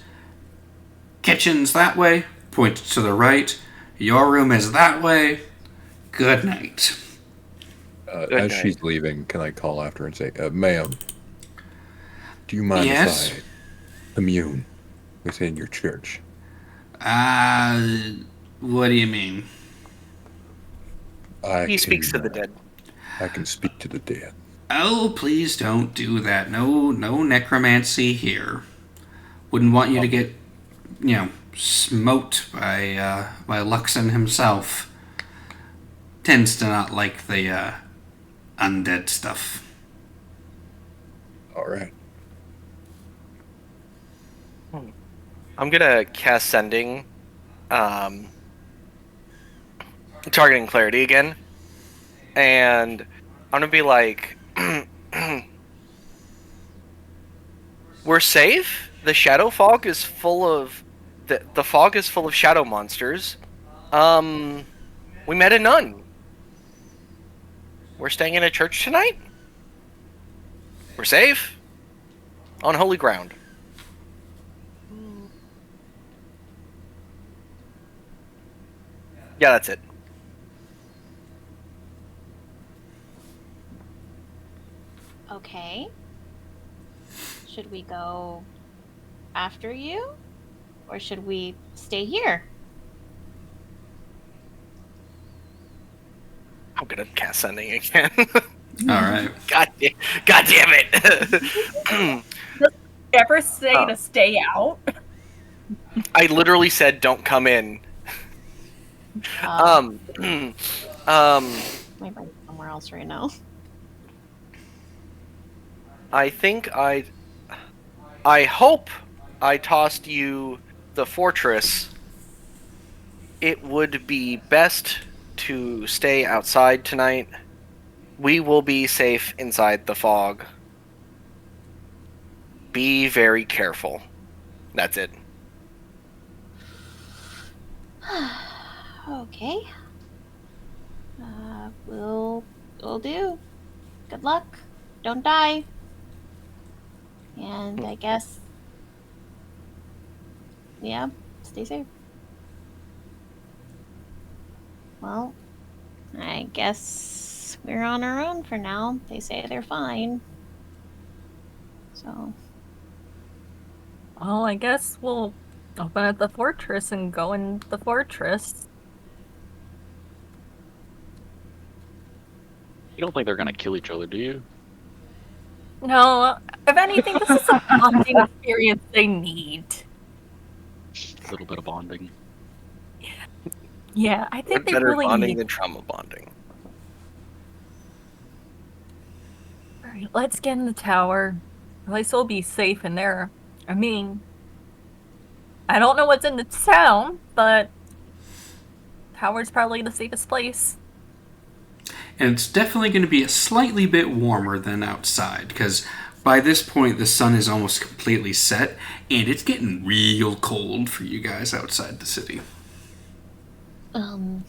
Kitchen's that way. Points to the right. Your room is that way. Good night. As she's leaving, can I call after and say, ma'am, do you mind Yes? if I commune within your church? What do you mean? He speaks to the dead. I can speak to the dead. Oh, please don't do that. No necromancy here. Wouldn't want you to get, smoked by Luxon himself. Tends to not like the undead stuff. All right. I'm gonna cast Sending, targeting Clarity again, and I'm gonna be like, we're safe. The shadow fog is full of the fog is full of shadow monsters. We met a nun. We're staying in a church tonight. We're safe. On holy ground. Yeah, that's it. Okay. Should we go after you? Or should we stay here? I'm gonna cast Sending again. Alright. God damn it! Ever say to stay out? I literally said, "Don't come in." My brain's somewhere else right now. I think I hope I tossed you the fortress. It would be best to stay outside tonight. We will be safe inside the fog. Be very careful. That's it. Okay. We'll do. Good luck. Don't die. And I guess, yeah, stay safe. Well, I guess we're on our own for now. They say they're fine. So. Well, I guess we'll open up the fortress and go in the fortress. You don't think they're gonna kill each other, do you? No, if anything, this is a bonding experience they need. A little bit of bonding. Yeah, I think What they better really bonding need. than trauma bonding? Alright, let's get in the tower. At least we'll be safe in there. I mean, I don't know what's in the town, but tower's probably the safest place. And it's definitely going to be a slightly bit warmer than outside, because by this point the sun is almost completely set, and it's getting real cold for you guys outside the city. Oh,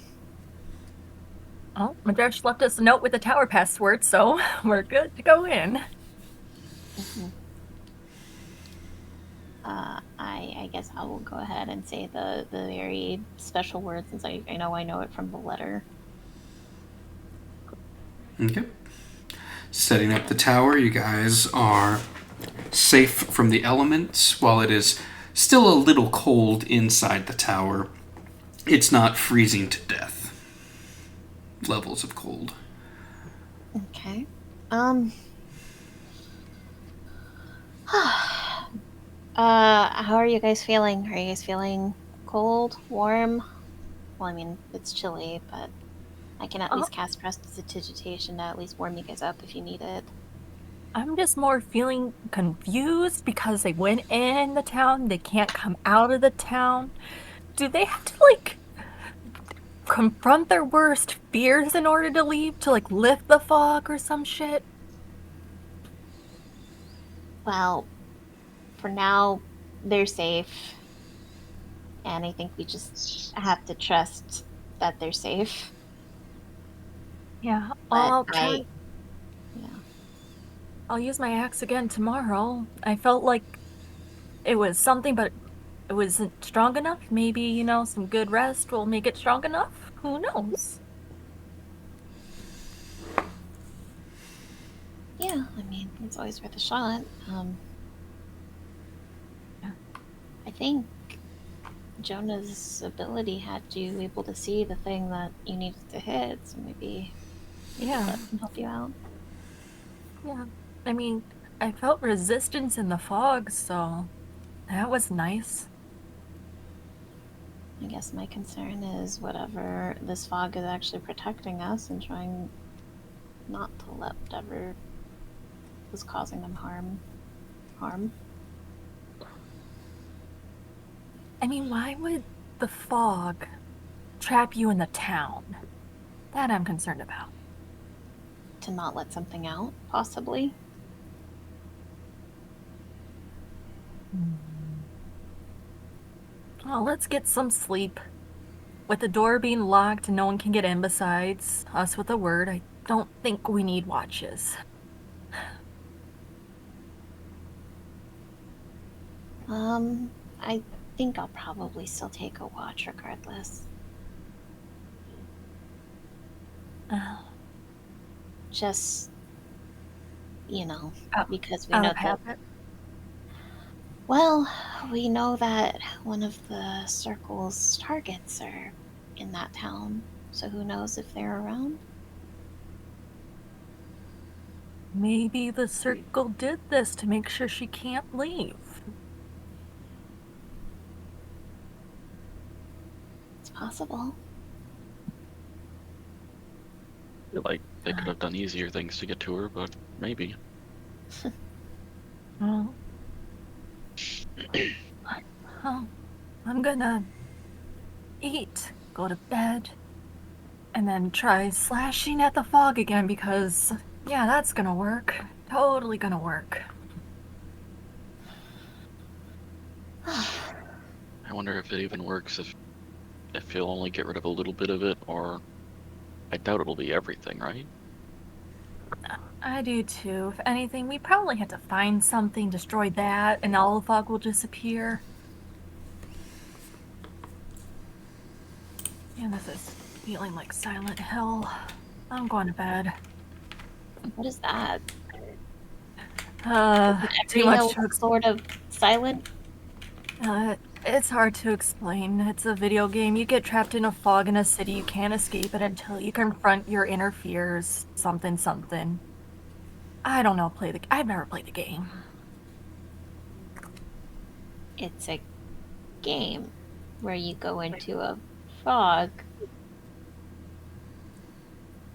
Madresh left us a note with the tower password, so we're good to go in. Mm-hmm. I guess I will go ahead and say the very special word, since I know it from the letter. Okay. Setting up the tower, you guys are safe from the elements. While it is still a little cold inside the tower, it's not freezing to death. Levels of cold. Okay. How are you guys feeling? Are you guys feeling cold, warm? Well, I mean, it's chilly, but I can at least cast Prestidigitation to at least warm you guys up if you need it. I'm just more feeling confused because they went in the town, they can't come out of the town. Do they have to, confront their worst fears in order to leave? To, like, lift the fog or some shit? Well, for now, they're safe. And I think we just have to trust that they're safe. Yeah, But yeah. I'll use my axe again tomorrow. I felt like it was something, but it wasn't strong enough. Maybe, you know, some good rest will make it strong enough. Who knows? Yeah, I mean, it's always worth a shot. I think Jonah's ability had you able to see the thing that you needed to hit, so maybe Yeah. that can help you out. Yeah. I mean, I felt resistance in the fog, so that was nice. I guess my concern is whatever this fog is actually protecting us and trying not to let whatever was causing them harm. I mean, why would the fog trap you in the town? That I'm concerned about. To not let something out, possibly. Well, let's get some sleep. With the door being locked and no one can get in besides us with a word, I don't think we need watches. I think I'll probably still take a watch regardless. Just, you know, because we know that. Habit. Well, we know that one of the circle's targets are in that town, so who knows if they're around? Maybe the circle did this to make sure she can't leave. It's possible. I feel like they could have done easier things to get to her, but maybe. Well, I'm gonna eat, go to bed, and then try slashing at the fog again because, yeah, that's gonna work. Totally gonna work. I wonder if it even works if you'll only get rid of a little bit of it, or I doubt it'll be everything, right? I do too. If anything, we probably have to find something, destroy that, and all the fog will disappear. And this is feeling like Silent Hill. I'm going to bed. What is that? Too much to sort of silent. It's hard to explain. It's a video game. You get trapped in a fog in a city. You can't escape it until you confront your inner fears. Something. I don't know. I've never played the game. It's a game where you go into a fog.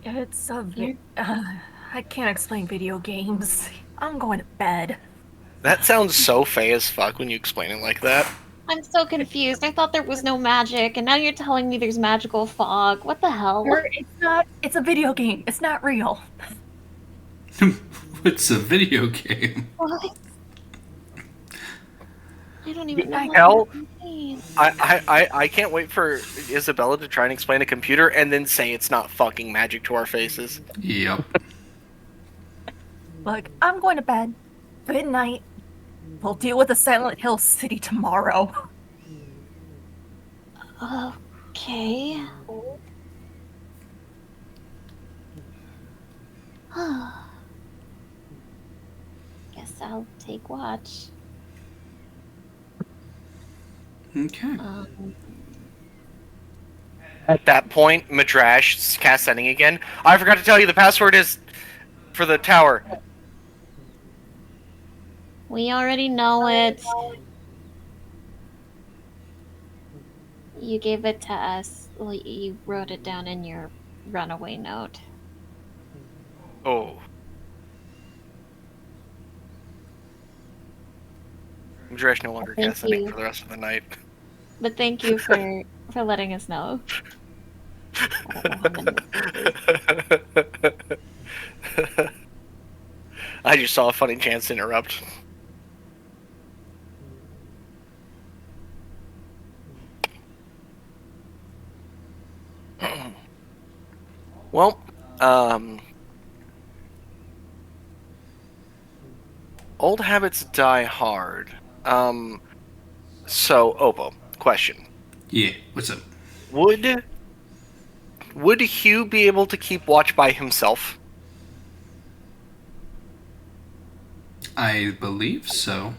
It's I can't explain video games. I'm going to bed. That sounds so fey as fuck when you explain it like that. I'm so confused. I thought there was no magic, and now you're telling me there's magical fog. What the hell? It's not. It's a video game. It's not real. It's a video game. What? I don't even know Hell, what that means. I can't wait for Isabella to try and explain a computer and then say it's not fucking magic to our faces. Yep. Look, I'm going to bed. Good night. We'll deal with the Silent Hill City tomorrow. Okay. Guess I'll take watch. Okay. At that point, Madrash cast sending again. I forgot to tell you the password is for the tower. We already know it. You gave it to us. Well, you wrote it down in your runaway note. Oh. Madrash no longer Thank cast sending you. for the rest of the night. But thank you for letting us know. I just saw a funny chance to interrupt. Well, old habits die hard. So, Obo, question. Yeah, what's up? Would Hugh be able to keep watch by himself? I believe so.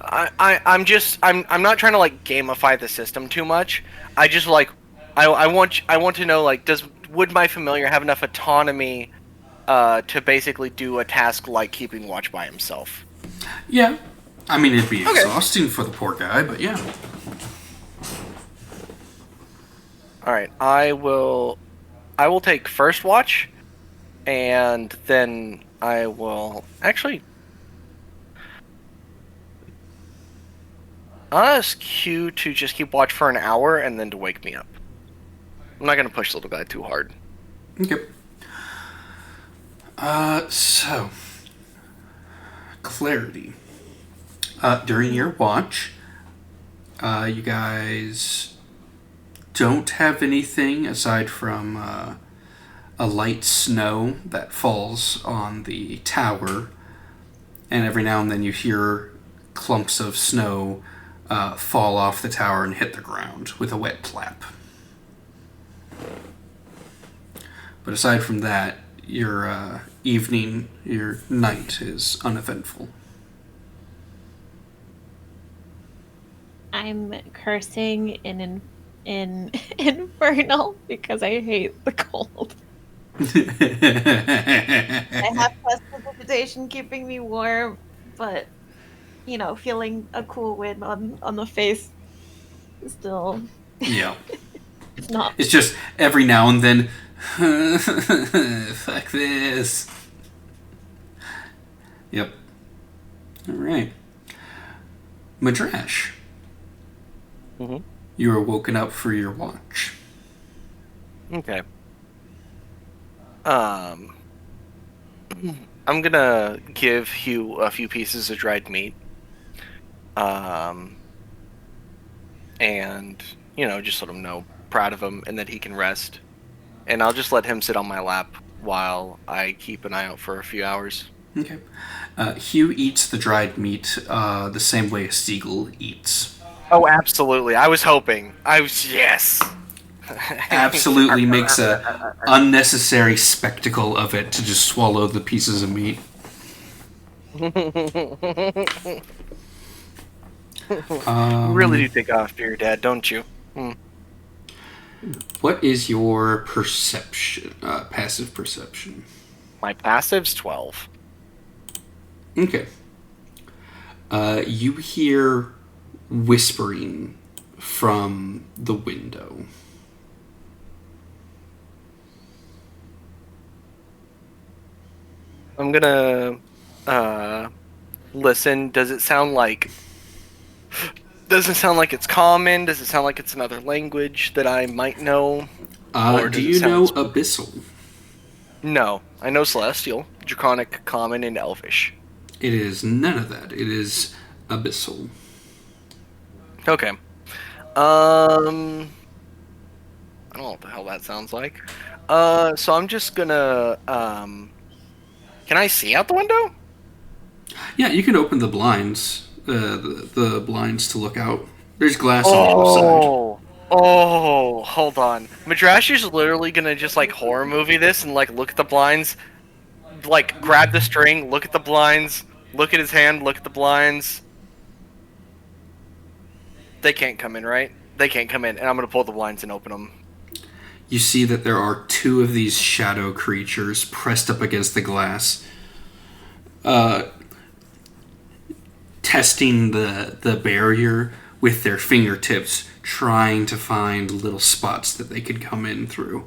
I'm not trying to like gamify the system too much. I just like I want to know like would my familiar have enough autonomy to basically do a task like keeping watch by himself? Yeah. I mean, it'd be exhausting for the poor guy, but yeah. All right, I will take first watch, and then I will actually I'll ask Q to just keep watch for an hour and then to wake me up. I'm not gonna push the little guy too hard. Okay. So clarity. During your watch, you guys don't have anything aside from a light snow that falls on the tower, and every now and then you hear clumps of snow fall off the tower and hit the ground with a wet plap. But aside from that, your your night is uneventful. I'm cursing in infernal because I hate the cold. I have prestidigitation keeping me warm, but feeling a cool wind on the face is still Yeah. it's not. It's just every now and then, fuck this. Yep. All right. Madrash. Mm-hmm. You are woken up for your watch. Okay. I'm gonna give Hugh a few pieces of dried meat. And just let him know proud of him and that he can rest. And I'll just let him sit on my lap while I keep an eye out for a few hours. Okay. Hugh eats the dried meat the same way a seagull eats. Oh, absolutely. I was hoping. Yes. Absolutely makes a unnecessary spectacle of it to just swallow the pieces of meat. Really do take off to your dad, don't you? What is your perception? Passive perception. My passive's 12. Okay. You hear whispering from the window. I'm gonna listen. Does it sound like it's common? Does it sound like it's another language that I might know? Do you know Abyssal? No, I know Celestial, Draconic, Common, and Elvish. It is none of that. It is Abyssal. Okay. I don't know what the hell that sounds like. So I'm just gonna can I see out the window? Yeah, you can open the blinds. The blinds to look out. There's glass on the other side. Oh, hold on. Madrash is literally gonna just like horror movie this and like look at the blinds, like grab the string, look at the blinds, look at his hand, look at the blinds. They can't come in, right? They can't come in, and I'm gonna pull the blinds and open them. You see that there are two of these shadow creatures pressed up against the glass, testing the barrier with their fingertips, trying to find little spots that they could come in through.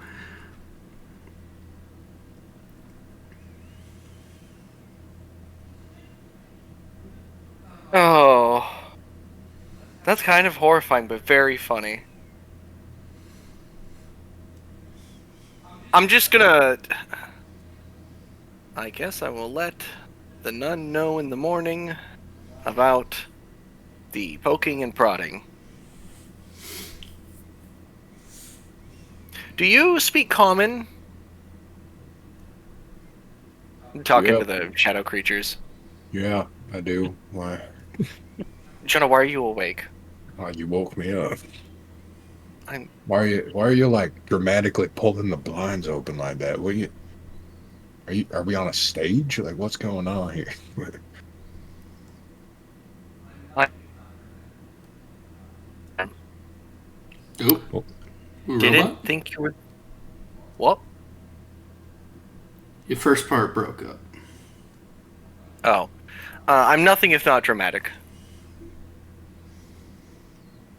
Oh, that's kind of horrifying, but very funny. I'm just gonna. I guess I will let the nun know in the morning about the poking and prodding. Do you speak common? I'm talking to the shadow creatures. Yeah, I do. Why? Jonah, why are you awake? Oh, you woke me up. I'm. Why are you like dramatically pulling the blinds open like that? Are we on a stage? Like, what's going on here? Oh, Didn't robot? think you were. What? Your first part broke up. Oh. I'm nothing if not dramatic.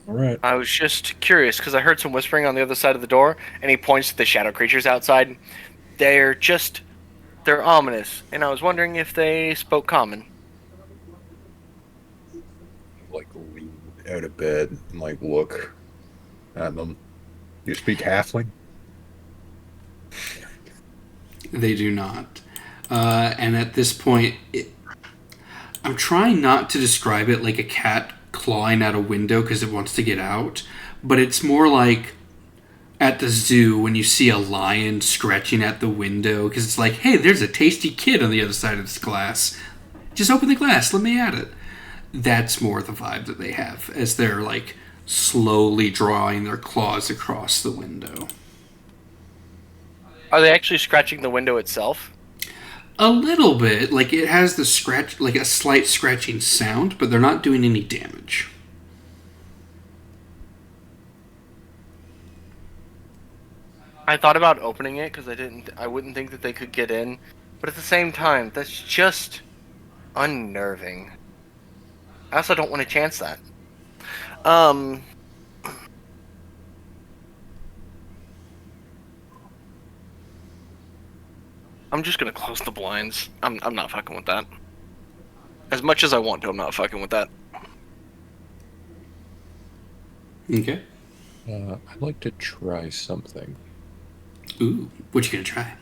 All right. I was just curious because I heard some whispering on the other side of the door, and he points to the shadow creatures outside. They're ominous, and I was wondering if they spoke common. Like, lean out of bed and like look at them. You speak halfling? They do not. And at this point, I'm trying not to describe it like a cat clawing at a window because it wants to get out, but it's more like at the zoo when you see a lion scratching at the window because it's like, hey, there's a tasty kid on the other side of this glass. Just open the glass, let me at it. That's more the vibe that they have as they're like slowly drawing their claws across the window. Are they actually scratching the window itself? A little bit, like it has the scratch, like a slight scratching sound, but they're not doing any damage. I thought about opening it because I wouldn't think that they could get in, but at the same time, that's just unnerving. I also don't want to chance that. I'm just gonna close the blinds. I'm not fucking with that. As much as I want to, I'm not fucking with that. Okay. I'd like to try something. Ooh, what you gonna try?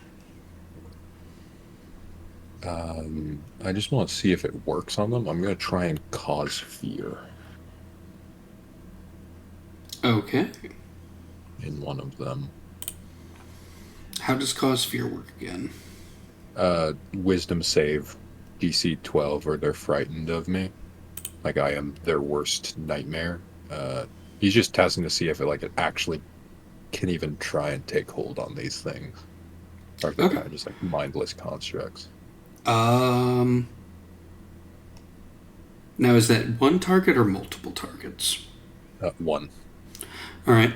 I just want to see if it works on them. I'm gonna try and cause fear Okay. in one of them. How does cause fear work again? Wisdom save, DC 12, or they're frightened of me. Like I am their worst nightmare. He's just testing to see if it actually can even try and take hold on these things. Or if they're kind of just like mindless constructs. Now is that one target or multiple targets? One. All right.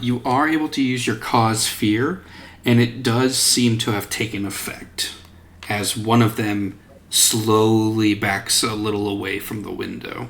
You are able to use your cause fear, and it does seem to have taken effect, as one of them slowly backs a little away from the window.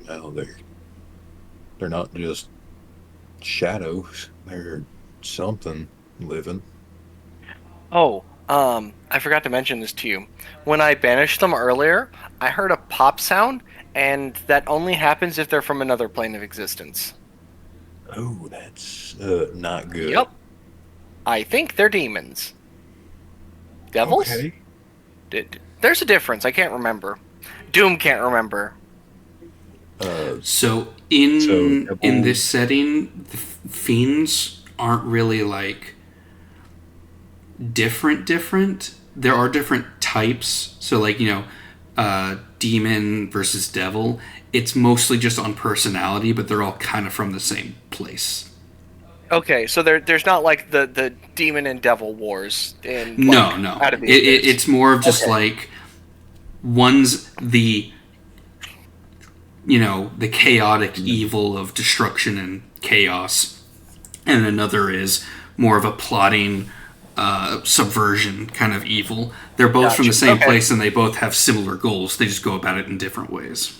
Well, they're not just shadows. They're something living. Oh, I forgot to mention this to you. When I banished them earlier, I heard a pop sound, and that only happens if they're from another plane of existence. Oh, that's not good. Yep. I think they're demons. Devils? Okay. There's a difference. I can't remember. Doom can't remember. So in this setting, the fiends aren't really like different. There are different types. So like, demon versus devil. It's mostly just on personality, but they're all kind of from the same place. Okay, so there's not like the demon and devil wars in No. out of the abyss. It's more of just like one's the the chaotic evil of destruction and chaos, and another is more of a plotting subversion kind of evil. They're both from the Gotcha. same Okay. place, and they both have similar goals. They just go about it in different ways.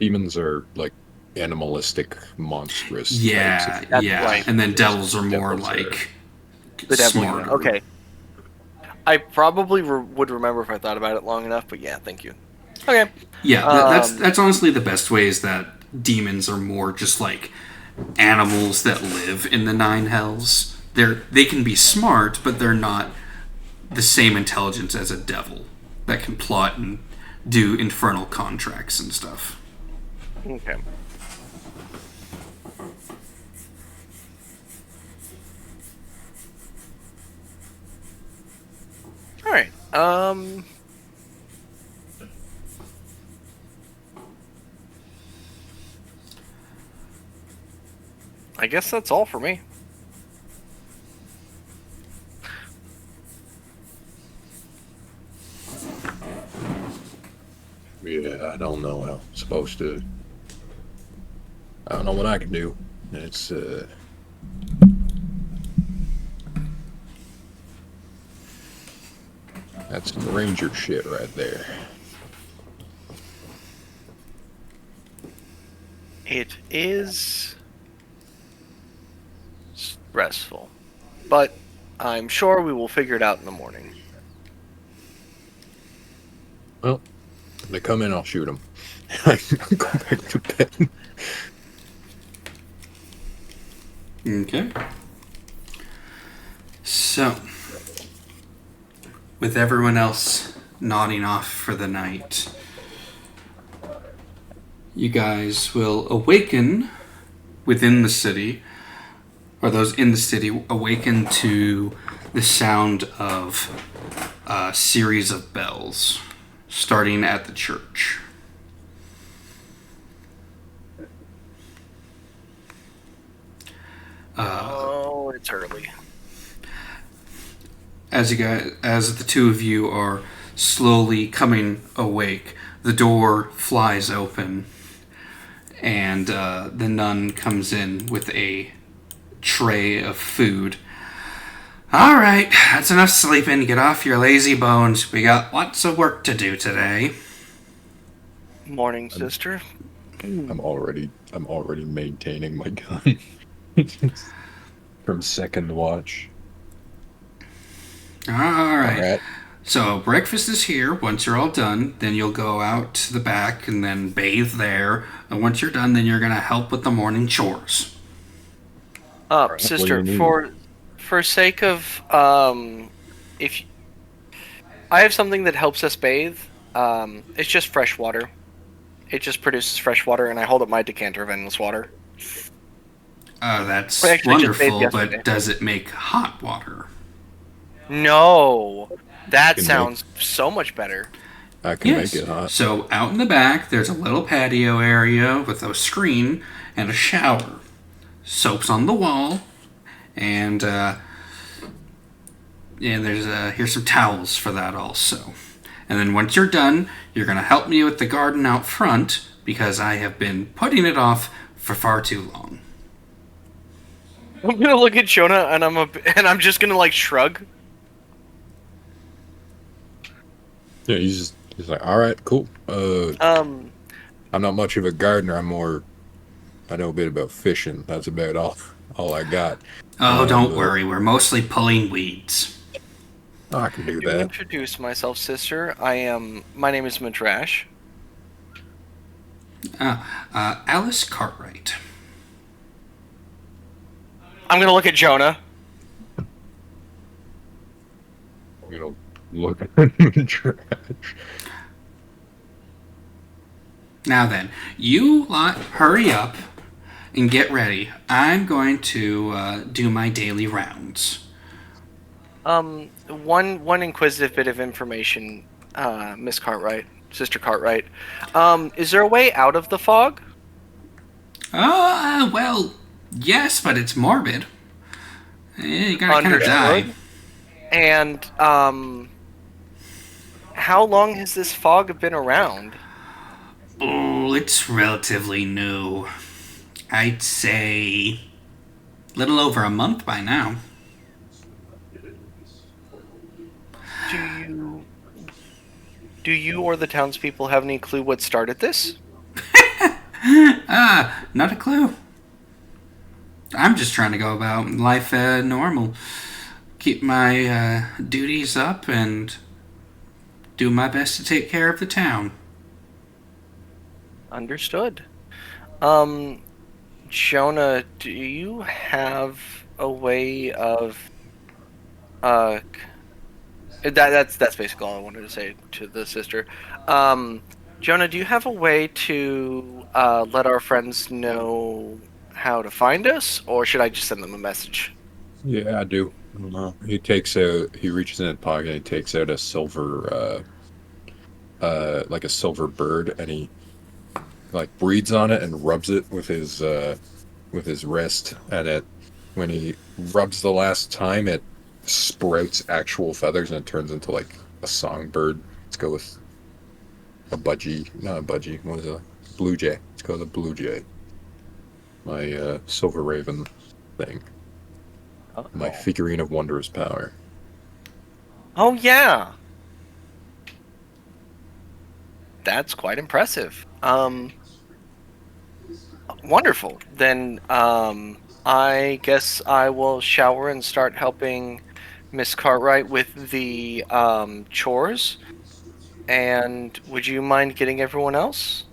Demons are like animalistic, monstrous. Yeah, types of That's yeah. right. And then devils are more Devils are- like The devil. smarter. Okay. I probably would remember if I thought about it long enough, but yeah, thank you. Okay. Yeah, that's honestly the best way, is that demons are more just like animals that live in the nine hells. They can be smart, but they're not the same intelligence as a devil that can plot and do infernal contracts and stuff. Okay. All right. I guess that's all for me. Yeah, I don't know how I'm supposed to. I don't know what I can do. It's that's some ranger shit right there. It is stressful, but I'm sure we will figure it out in the morning. Well, if they come in, I'll shoot them. I'll go back to bed. Okay. So, with everyone else nodding off for the night, you guys will awaken within the city, or those in the city awaken to the sound of a series of bells, starting at the church. Oh, it's early. As the two of you are slowly coming awake, the door flies open, and the nun comes in with a tray of food. All right, that's enough sleeping. Get off your lazy bones. We got lots of work to do today. Morning, sister. I'm already maintaining my gun from second watch. All right. Alright. So breakfast is here. Once you're all done, then you'll go out to the back and then bathe there. And once you're done, then you're gonna help with the morning chores. what do Sister, you need? for sake of if I have something that helps us bathe, it's just fresh water. It just produces fresh water, and I hold up my decanter of endless water. That's We actually just bathed wonderful, yesterday. but does it make hot water? No, that Can sounds so much better. I can make it hot. So out in the back, there's a little patio area with a screen and a shower. Soap's on the wall, and here's some towels for that also. And then once you're done, you're gonna help me with the garden out front because I have been putting it off for far too long. I'm gonna look at Jonah, and I'm just gonna like shrug. Yeah, he's like, all right, cool. I'm not much of a gardener. I know a bit about fishing. That's about all I got. Oh, don't worry, we're mostly pulling weeds. I can do To that. introduce myself, sister, my name is Madrash. Alice Cartwright. I'm gonna look at Jonah. You know, look at the trash. Now then, you lot hurry up and get ready. I'm going to do my daily rounds. One inquisitive bit of information, Miss Cartwright, Sister Cartwright. Is there a way out of the fog? Well, yes, but it's morbid. You gotta kind of die. Understood. And how long has this fog been around? Oh, it's relatively new. I'd say little over a month by now. do you or the townspeople have any clue what started this? Not a clue. I'm just trying to go about life normal. Keep my duties up and do my best to take care of the town. Understood. Jonah, do you have a way of that's basically all I wanted to say to the sister. Jonah, do you have a way to let our friends know how to find us, or should I just send them a message? Yeah, I do. I don't know. He reaches in his pocket and he takes out a silver, like a silver bird, and he like breathes on it and rubs it with his wrist, and when he rubs the last time, it sprouts actual feathers and it turns into like a songbird. Let's go with a budgie, not a budgie. What is it? Blue jay. Let's go with a blue jay. My silver raven thing. Uh-oh. My figurine of wondrous power. Oh yeah, that's quite impressive. Wonderful. Then I guess I will shower and start helping Miss Cartwright with the chores. And would you mind getting everyone else?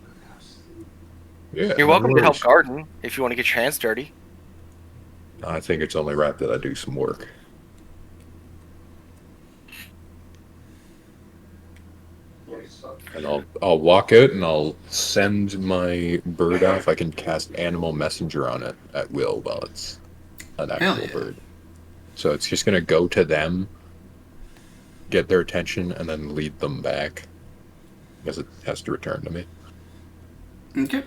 Yeah, You're no welcome to help worries. garden if you want to get your hands dirty. I think it's only right that I do some work. And I'll walk out and I'll send my bird off. I can cast animal messenger on it at will while it's an actual yeah. bird. So it's just gonna go to them, get their attention, and then lead them back. Because it has to return to me. Okay.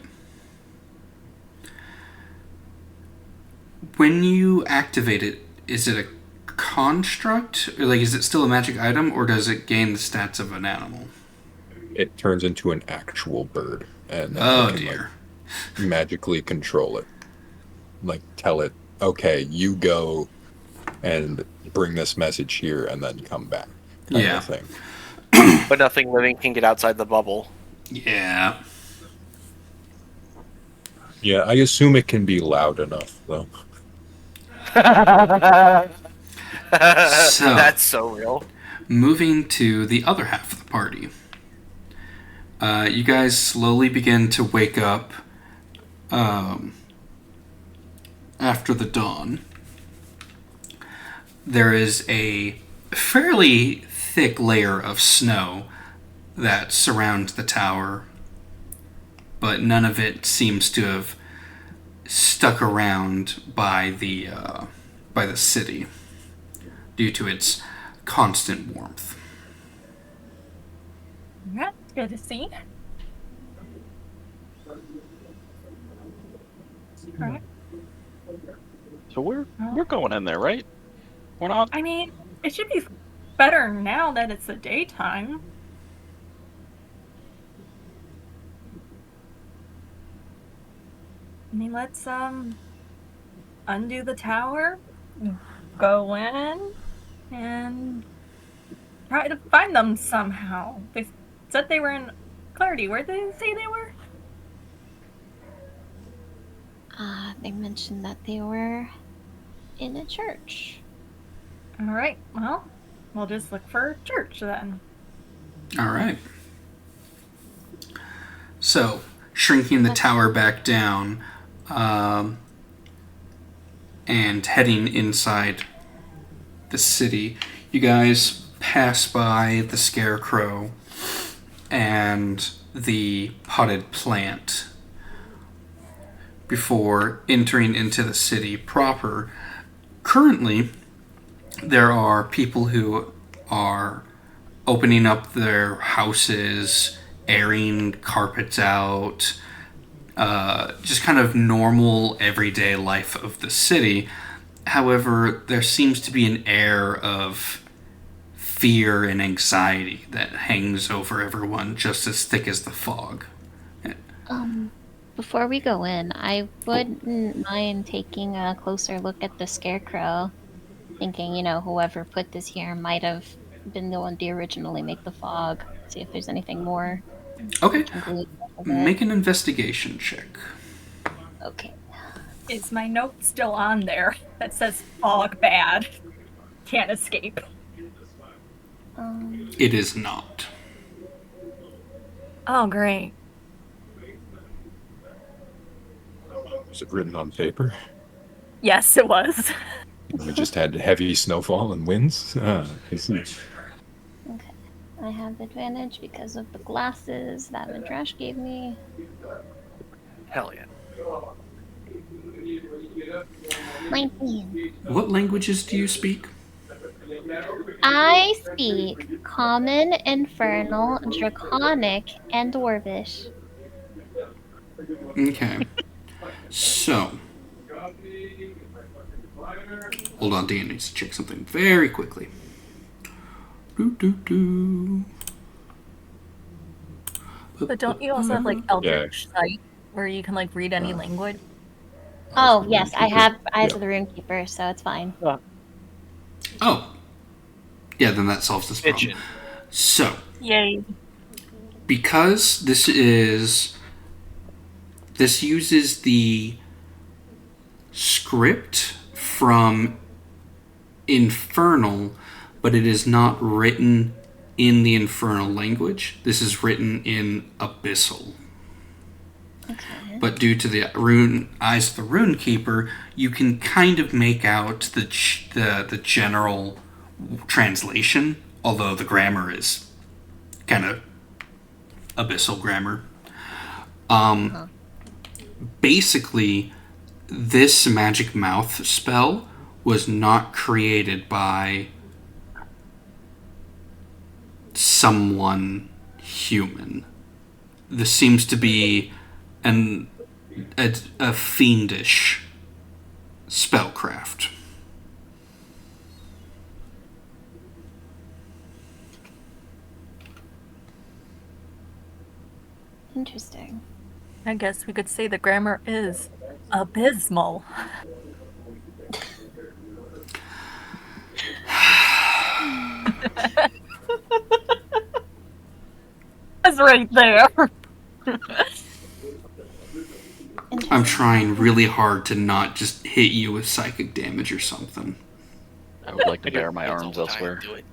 When you activate it, is it a construct? Or like, is it still a magic item, or does it gain the stats of an animal? It turns into an actual bird, and Oh I can dear. like magically control it. Like tell it, okay, you go and bring this message here, and then come back. Kind Yeah. of thing. But nothing living can get outside the bubble. Yeah. Yeah, I assume it can be loud enough, though. That's so real. Moving to the other half of the party. You guys slowly begin to wake up after the dawn. There is a fairly thick layer of snow that surrounds the tower, but none of it seems to have stuck around by the city due to its constant warmth. That's good to see. Alright. So we're going in there, right? We're not. I mean, it should be better now that it's the daytime. I mean, let's undo the tower, go in, and try to find them somehow. They said they were in Clarity. Where did they say they were? They mentioned that they were in a church. Alright, well, we'll just look for a church then. All right. So, shrinking the tower back down and heading inside the city, you guys pass by the scarecrow and the potted plant before entering into the city proper. Currently, there are people who are opening up their houses, airing carpets out, just kind of normal everyday life of the city. However, there seems to be an air of fear and anxiety that hangs over everyone, just as thick as the fog. Before we go in, I wouldn't mind taking a closer look at the scarecrow. Thinking, whoever put this here might have been the one to originally make the fog. See if there's anything more. Okay, I can glean off of it. make an investigation check. Okay. Is my note still on there that says fog bad? Can't escape. It is not. Oh, great. Was it written on paper? Yes, it was. We just had heavy snowfall and winds. I see. Okay. I have advantage because of the glasses that Madrash gave me. Hell yeah. 19. What languages do you speak? I speak Common, Infernal, Draconic, and Dwarvish. Okay. So, hold on, Dan needs to check something very quickly. Doo-doo-doo. But don't you also have like Eldritch Sight, where you can like read any language? Oh, yes, I have Eyes of the Runekeeper, so it's fine. Oh. Yeah, then that solves this problem. Bitchin'. So, Yay. because this uses the script from Infernal, but it is not written in the Infernal language. This is written in Abyssal. Okay. But due to the Eyes of the Runekeeper, you can kind of make out the general translation, although the grammar is kind of Abyssal grammar. Basically, this magic mouth spell was not created by someone human. This seems to be a fiendish spellcraft. Interesting. I guess we could say the grammar is abysmal. That's right there. I'm trying really hard to not just hit you with psychic damage or something. I would like to I do bear my hands all arms the time, elsewhere. do it.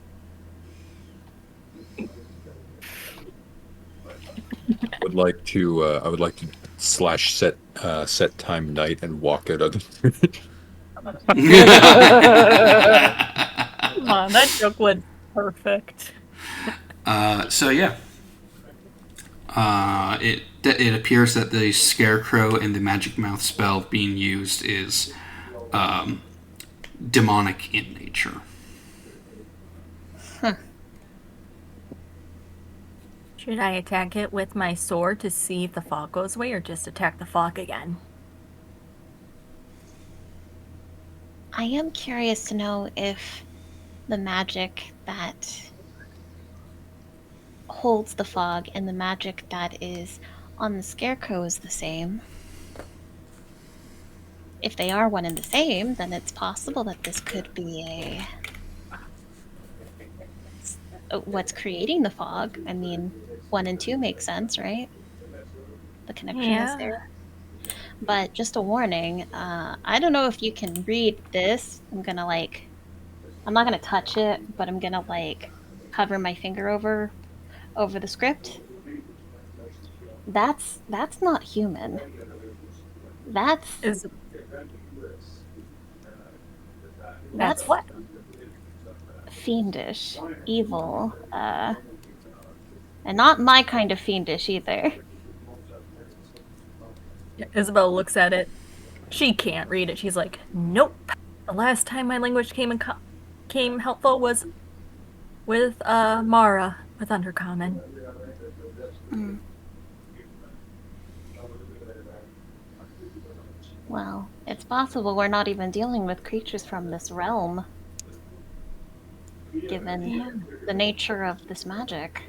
I would like to slash set time night and walk out of the Come on, that joke was perfect. So yeah. It appears that the scarecrow and the magic mouth spell being used is demonic in nature. Should I attack it with my sword to see if the fog goes away, or just attack the fog again? I am curious to know if the magic that holds the fog and the magic that is on the scarecrow is the same. If they are one and the same, then it's possible that this could be what's creating the fog. I mean, 1 and 2 makes sense, right? The connection is there. But just a warning, I don't know if you can read this. I'm not gonna touch it, but I'm gonna hover my finger over the script. That's not human. That's what? fiendish, evil, and not my kind of fiendish either. Isabel looks at it. She can't read it. She's like, nope. The last time my language came helpful was with Mara with Undercommon. Well, it's possible we're not even dealing with creatures from this realm, given the nature of this magic.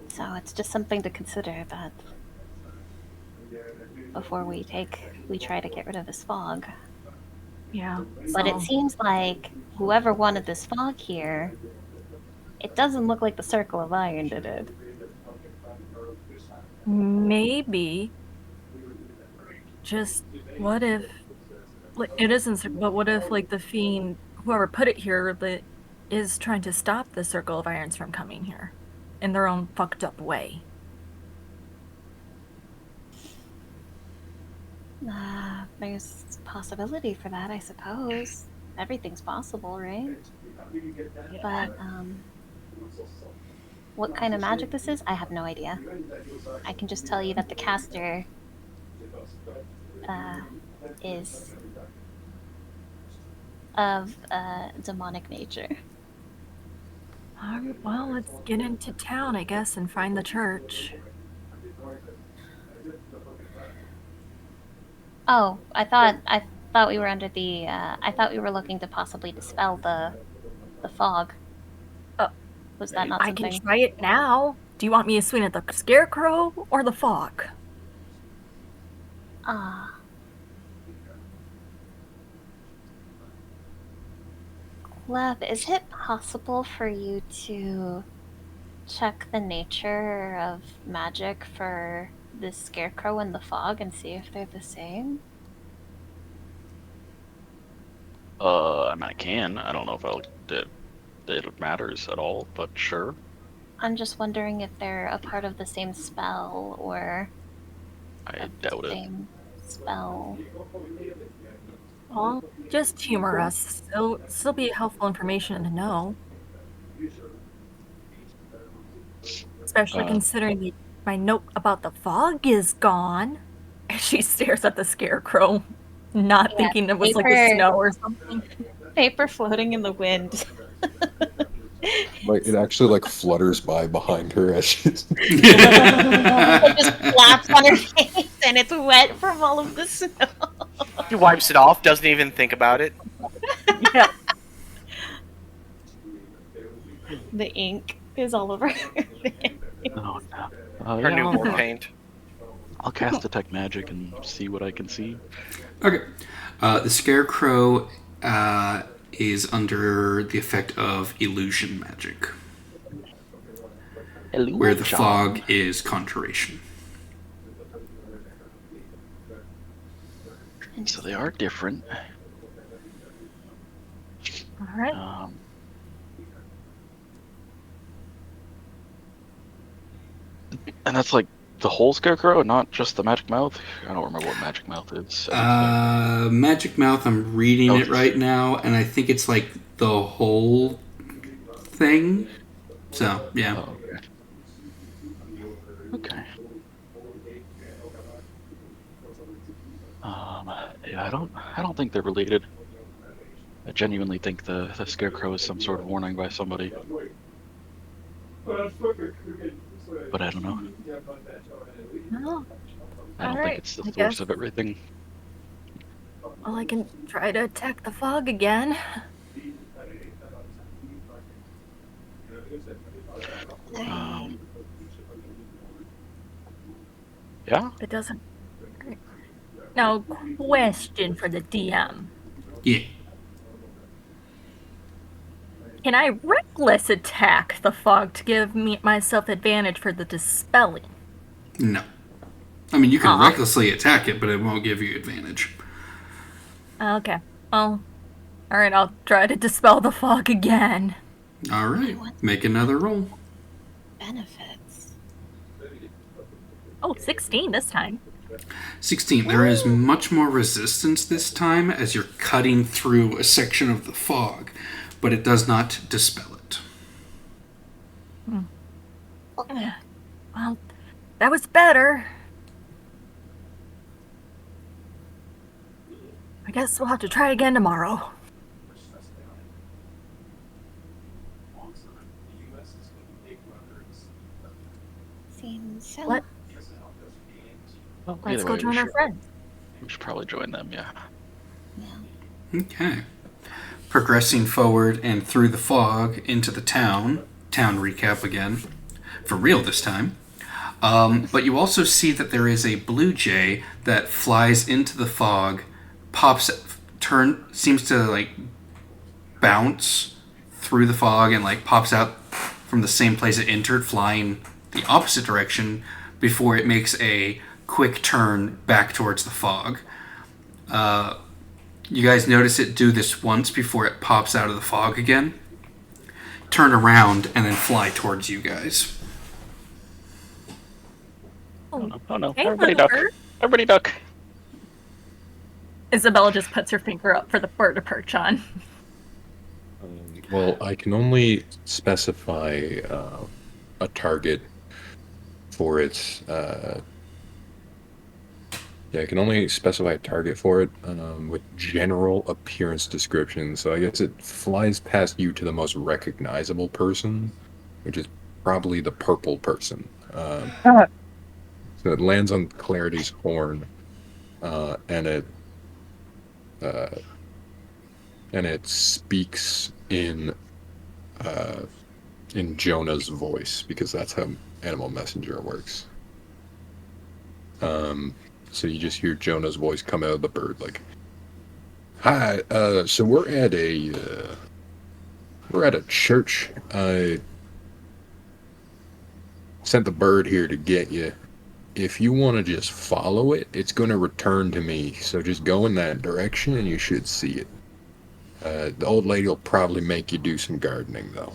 So it's just something to consider that before we try to get rid of this fog. Yeah. But it so- seems like whoever wanted this fog here, it doesn't look like the Circle of Iron did it. Maybe. Just what if, like, it isn't, but what if, like, the fiend, whoever put it here, is trying to stop the Circle of Irons from coming here in their own fucked up way? There's a possibility for that, I suppose. Everything's possible, right? But, what kind of magic this is, I have no idea. I can just tell you that the caster is of demonic nature. Alright, well, let's get into town, I guess, and find the church. Oh, I thought we were under the. I thought we were looking to possibly dispel the fog. Was that not I something? can try it now. Do you want me to swing at the scarecrow or the fog? Ah. Lev, is it possible for you to check the nature of magic for the scarecrow and the fog and see if they're the same? I mean, I can. I don't know if it matters at all, but sure. I'm just wondering if they're a part of the same spell or I the doubt it. same spell. Well, just humor us. It'll still be helpful information to know. Especially considering my note about the fog is gone. She stares at the scarecrow, not thinking it was like the paper- snow or something. Paper floating in the wind. Like it actually like flutters by behind her as she's It just flaps on her face and it's wet from all of the snow. He wipes it off, doesn't even think about it. Yeah. The ink is all over her face. Oh no. Her Yeah, new I'll, war paint. I'll cast Detect Magic and see what I can see. Okay. The scarecrow is under the effect of illusion magic, where the fog is conjuration. So they are different. Alright. And that's like the whole scarecrow, not just the magic mouth. I don't remember what magic mouth is. Magic Mouth, I'm reading Oh, it right now, and I think it's like the whole thing. So, yeah. Oh, okay. Okay. Yeah, I don't think they're related. I genuinely think the scarecrow is some sort of warning by somebody. But I don't know. No. I don't think it's the source of everything. Well, I can try to attack the fog again. Yeah? It doesn't. Now, question for the DM. Yeah. Can I reckless attack the fog to give myself advantage for the dispelling? No. I mean, you can Aw. recklessly attack it, but it won't give you advantage. Okay. Well, alright, I'll try to dispel the fog again. Alright. Make another roll. Benefits. Oh, 16 this time. 16. There is much more resistance this time as you're cutting through a section of the fog, but it does not dispel it. Well, that was better. I guess we'll have to try again tomorrow. Seems so. What? Well, Let's either go way, join our friends. we should probably join them, yeah. Okay. Progressing forward and through the fog into the town. Town recap again. For real this time. But you also see that there is a blue jay that flies into the fog, pops seems to like bounce through the fog and like pops out from the same place it entered, flying the opposite direction before it makes a quick turn back towards the fog. You guys notice it do this once before it pops out of the fog again, turn around, and then fly towards you guys. Oh no. Hey, Everybody duck. Bauldur. Everybody duck. Isabella just puts her finger up for the bird to perch on. Well, I can only specify a target for its. I can only specify a target for it with general appearance description. So I guess it flies past you to the most recognizable person, which is probably the purple person. So it lands on Clarity's horn, and it speaks in Jonah's voice, because that's how Animal Messenger works. So you just hear Jonah's voice come out of the bird, like, "Hi, so we're at a church. I sent the bird here to get you. If you want to just follow it, it's going to return to me. So just go in that direction and you should see it. The old lady will probably make you do some gardening, though."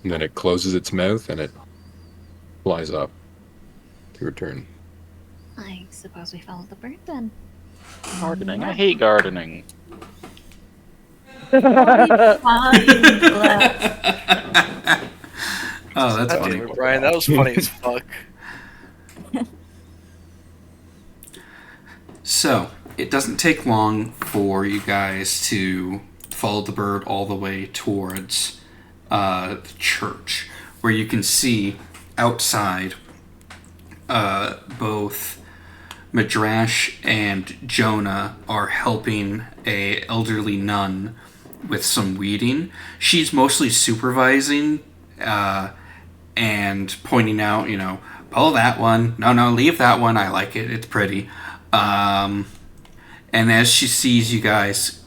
And then it closes its mouth and it flies up to return. I suppose we follow the bird then. Gardening. I hate gardening. Oh, that's God funny. damn it, Brian. That was funny as fuck. So, it doesn't take long for you guys to follow the bird all the way towards the church, where you can see outside both Madrash and Jonah are helping a elderly nun with some weeding. She's mostly supervising and pointing out, pull that one. No, leave that one. I like it. It's pretty. And as she sees you guys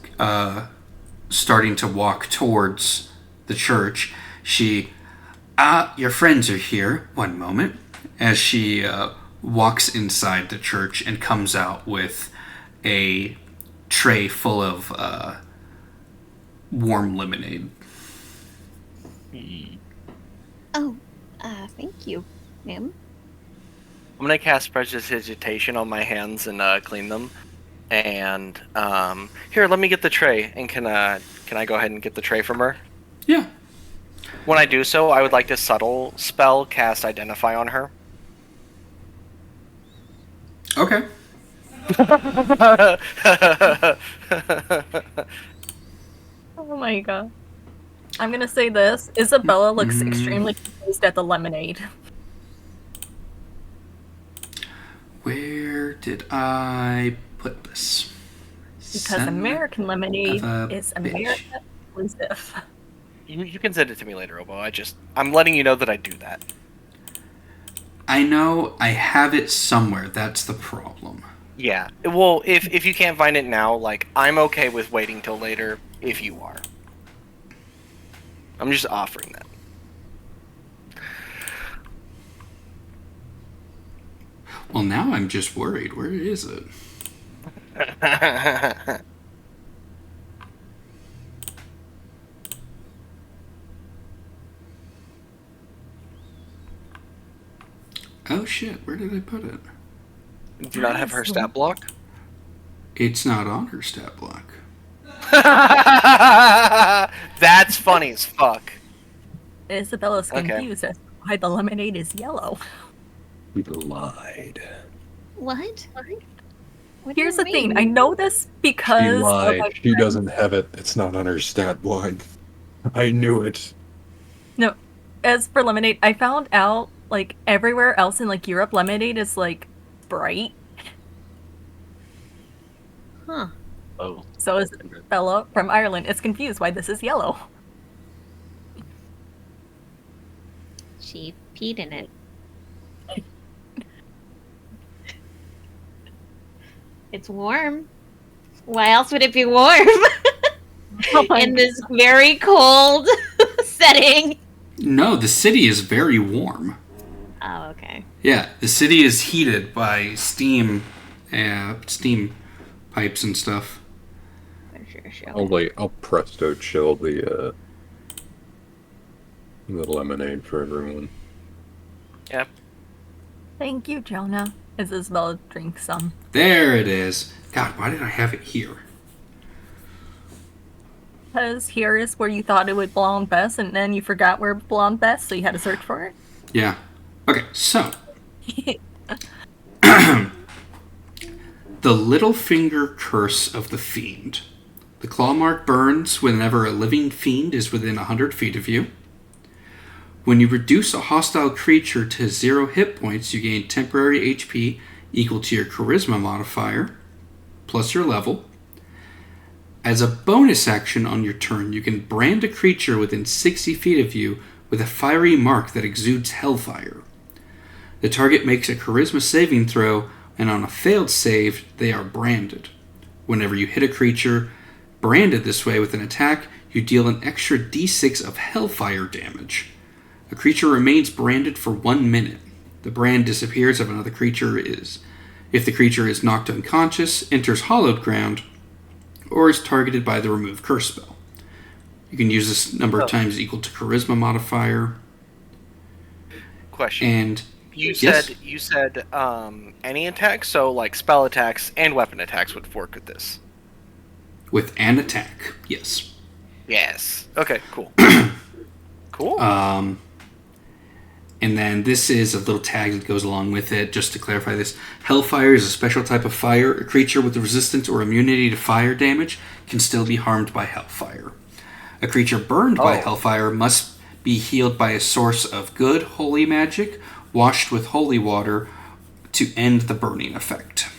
starting to walk towards the church, she, your friends are here. One moment. As she walks inside the church and comes out with a tray full of warm lemonade. Oh, thank you, ma'am. I'm gonna cast Prestidigitation on my hands and clean them. And here, let me get the tray. And can I go ahead and get the tray from her? Yeah. When I do so, I would like to subtle spell cast Identify on her. Okay. Oh my god. I'm gonna say this. Isabella looks extremely confused at the lemonade. Where did I put this? Because Son American lemonade of a is bitch. American exclusive. You can send it to me later, Obo. I'm letting you know that I do that. I know I have it somewhere. That's the problem. Yeah. Well, if you can't find it now, like, I'm okay with waiting till later if you are. I'm just offering that. Well, now I'm just worried. Where is it? Oh shit, where did I put it? Do you not have her stat block? It's not on her stat block. That's funny as fuck. Isabella's Okay. confused as to why the lemonade is yellow. We lied. What? What do Here's you the thing. mean? I know this She because of lied. my She friend. doesn't have it. It's not on her stat block. I knew it. No, as for lemonade, I found out like everywhere else in like Europe, lemonade is like bright. Huh. Oh. So Isabella from Ireland is confused why this is yellow. She peed in it. It's warm. Why else would it be warm Oh my in this very cold setting? No, the city is very warm. Oh, okay. Yeah, the city is heated by steam pipes and stuff. I'll presto chill the lemonade for everyone. Yep. Thank you, Jonah. As Isabella drinks some. There it is. God, why did I have it here? Because here is where you thought it would belong best, and then you forgot where it belonged best, so you had to search for it. Yeah. Okay, so. The Little Finger Curse of the Fiend. The claw mark burns whenever a living fiend is within 100 feet of you. When you reduce a hostile creature to 0 hit points, you gain temporary HP equal to your charisma modifier, plus your level. As a bonus action on your turn, you can brand a creature within 60 feet of you with a fiery mark that exudes hellfire. The target makes a charisma saving throw, and on a failed save, they are branded. Whenever you hit a creature branded this way with an attack, you deal an extra d6 of hellfire damage. A creature remains branded for 1 minute. The brand disappears if the creature is knocked unconscious, enters hallowed ground, or is targeted by the remove curse spell. You can use this number of times equal to charisma modifier. Question. And You yes? said any attacks, so like spell attacks and weapon attacks would work with this. With an attack, yes. Yes. Okay, cool. Cool. And then this is a little tag that goes along with it, just to clarify this. Hellfire is a special type of fire. A creature with resistance or immunity to fire damage can still be harmed by hellfire. A creature burned by hellfire must be healed by a source of good holy magic, washed with holy water to end the burning effect.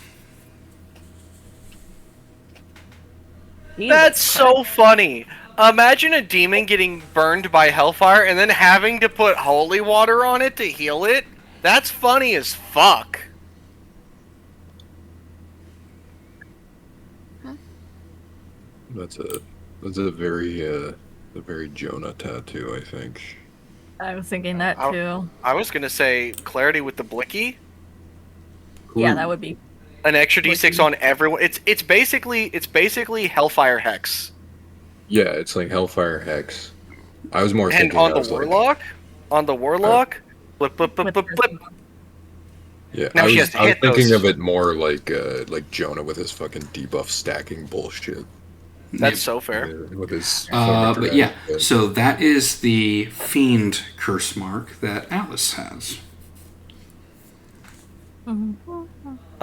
That's so funny. Imagine a demon getting burned by hellfire and then having to put holy water on it to heal it. That's funny as fuck. That's a very Jonah tattoo, I think. I was thinking that too. I was gonna say clarity with the blicky. Yeah, that would be An extra d6 on everyone. It's basically hellfire hex. Yeah, it's like Hellfire Hex. I was more And thinking on I was the warlock, blip, blip, blip, blip, blip. Yeah, Now I she was, has to I was hit thinking those. of it more like Jonah with his fucking debuff stacking bullshit. That's so fair. With his But yeah, so that is the Fiend curse mark that Alice has. Mm-hmm.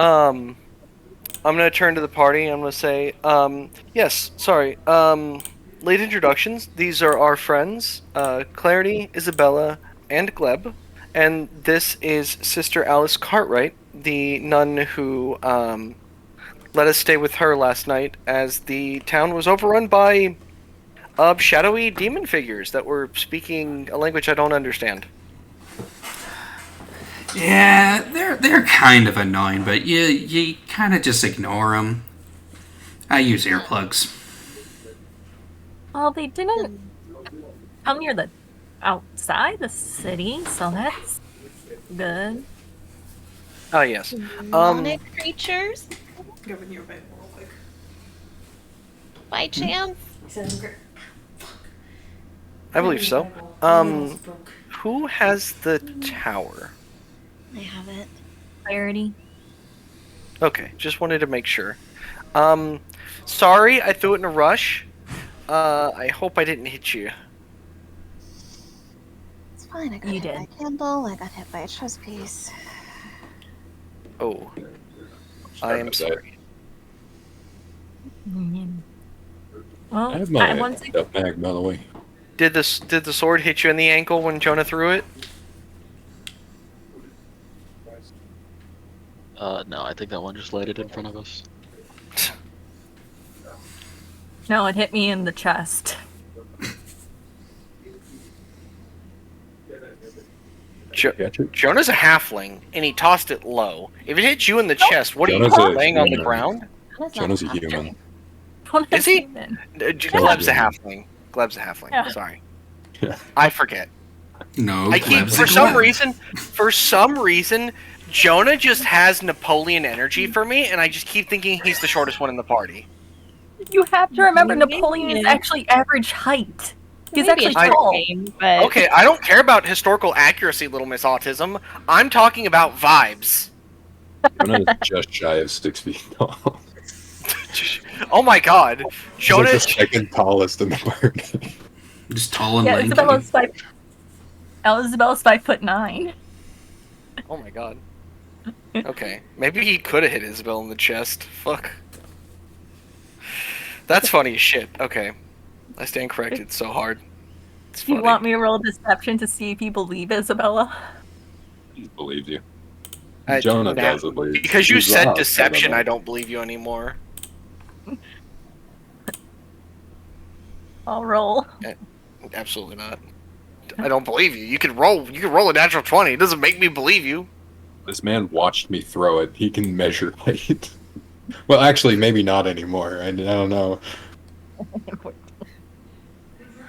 I'm gonna turn to the party. I'm gonna say, yes, sorry. Late introductions. These are our friends, Clarity, Isabella, and Gleb. And this is Sister Alice Cartwright, the nun who let us stay with her last night as the town was overrun by shadowy demon figures that were speaking a language I don't understand. Yeah, they're kind of annoying, but you kind of just ignore them. I use earplugs. Well, they didn't come near the outside the city, so that's good. Oh yes. Demonic creatures? Open your Bible real quick. By chance? I believe so. Who has the tower? I have it. Clarity. Okay, just wanted to make sure. Sorry, I threw it in a rush. I hope I didn't hit you. It's fine. I got You hit did. by a candle. I got hit by a trust piece. Oh, I am sorry. Mm-hmm. Well, I have my once up bag, by the way. Did the sword hit you in the ankle when Jonah threw it? No, I think that one just landed in front of us. No, it hit me in the chest. Jonah's a halfling, and he tossed it low. If it hit you in the chest, what are you Jonah's a laying on the human. ground? Jonah's Jonah's a not human. one Is he? human. Gleb's a halfling. Gleb's a halfling. Yeah. Sorry. Yeah. I forget. No, I keep Gleb's a for some Gleb. reason, Jonah just has Napoleon energy for me, and I just keep thinking he's the shortest one in the party. You have to remember Maybe. Napoleon is actually average height. He's Maybe actually a short tall. game, but Okay, I don't care about historical accuracy, Little Miss Autism. I'm talking about vibes. Jonah is just shy of 6 feet tall. Oh my god. He's Jonah like the second tallest in the party. Just tall and Yeah, lanky. Isabella's 5'9". Oh my god. Okay. Maybe he could have hit Isabel in the chest. Fuck. That's funny as shit. Okay. I stand corrected so hard. It's Do you funny. want me to roll deception to see if you believe Isabella? He believes you. I- Jonah nah, doesn't believe. Because you He's said loud, deception, know. I don't believe you anymore. I'll roll. Absolutely not. I don't believe you. You can roll a natural 20. It doesn't make me believe you. This man watched me throw it. He can measure height. Well, actually, maybe not anymore. I don't know.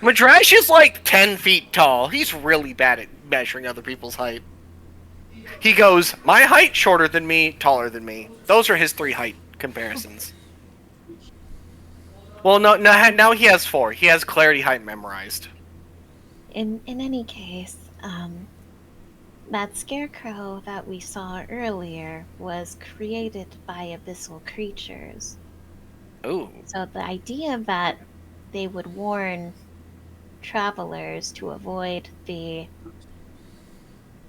Madrash is like 10 feet tall. He's really bad at measuring other people's height. He goes, my height shorter than me, taller than me. Those are his 3 height comparisons. Well, no, now he has 4. He has clarity height memorized. in any case, that scarecrow that we saw earlier was created by abyssal creatures. Ooh. So the idea that they would warn travelers to avoid the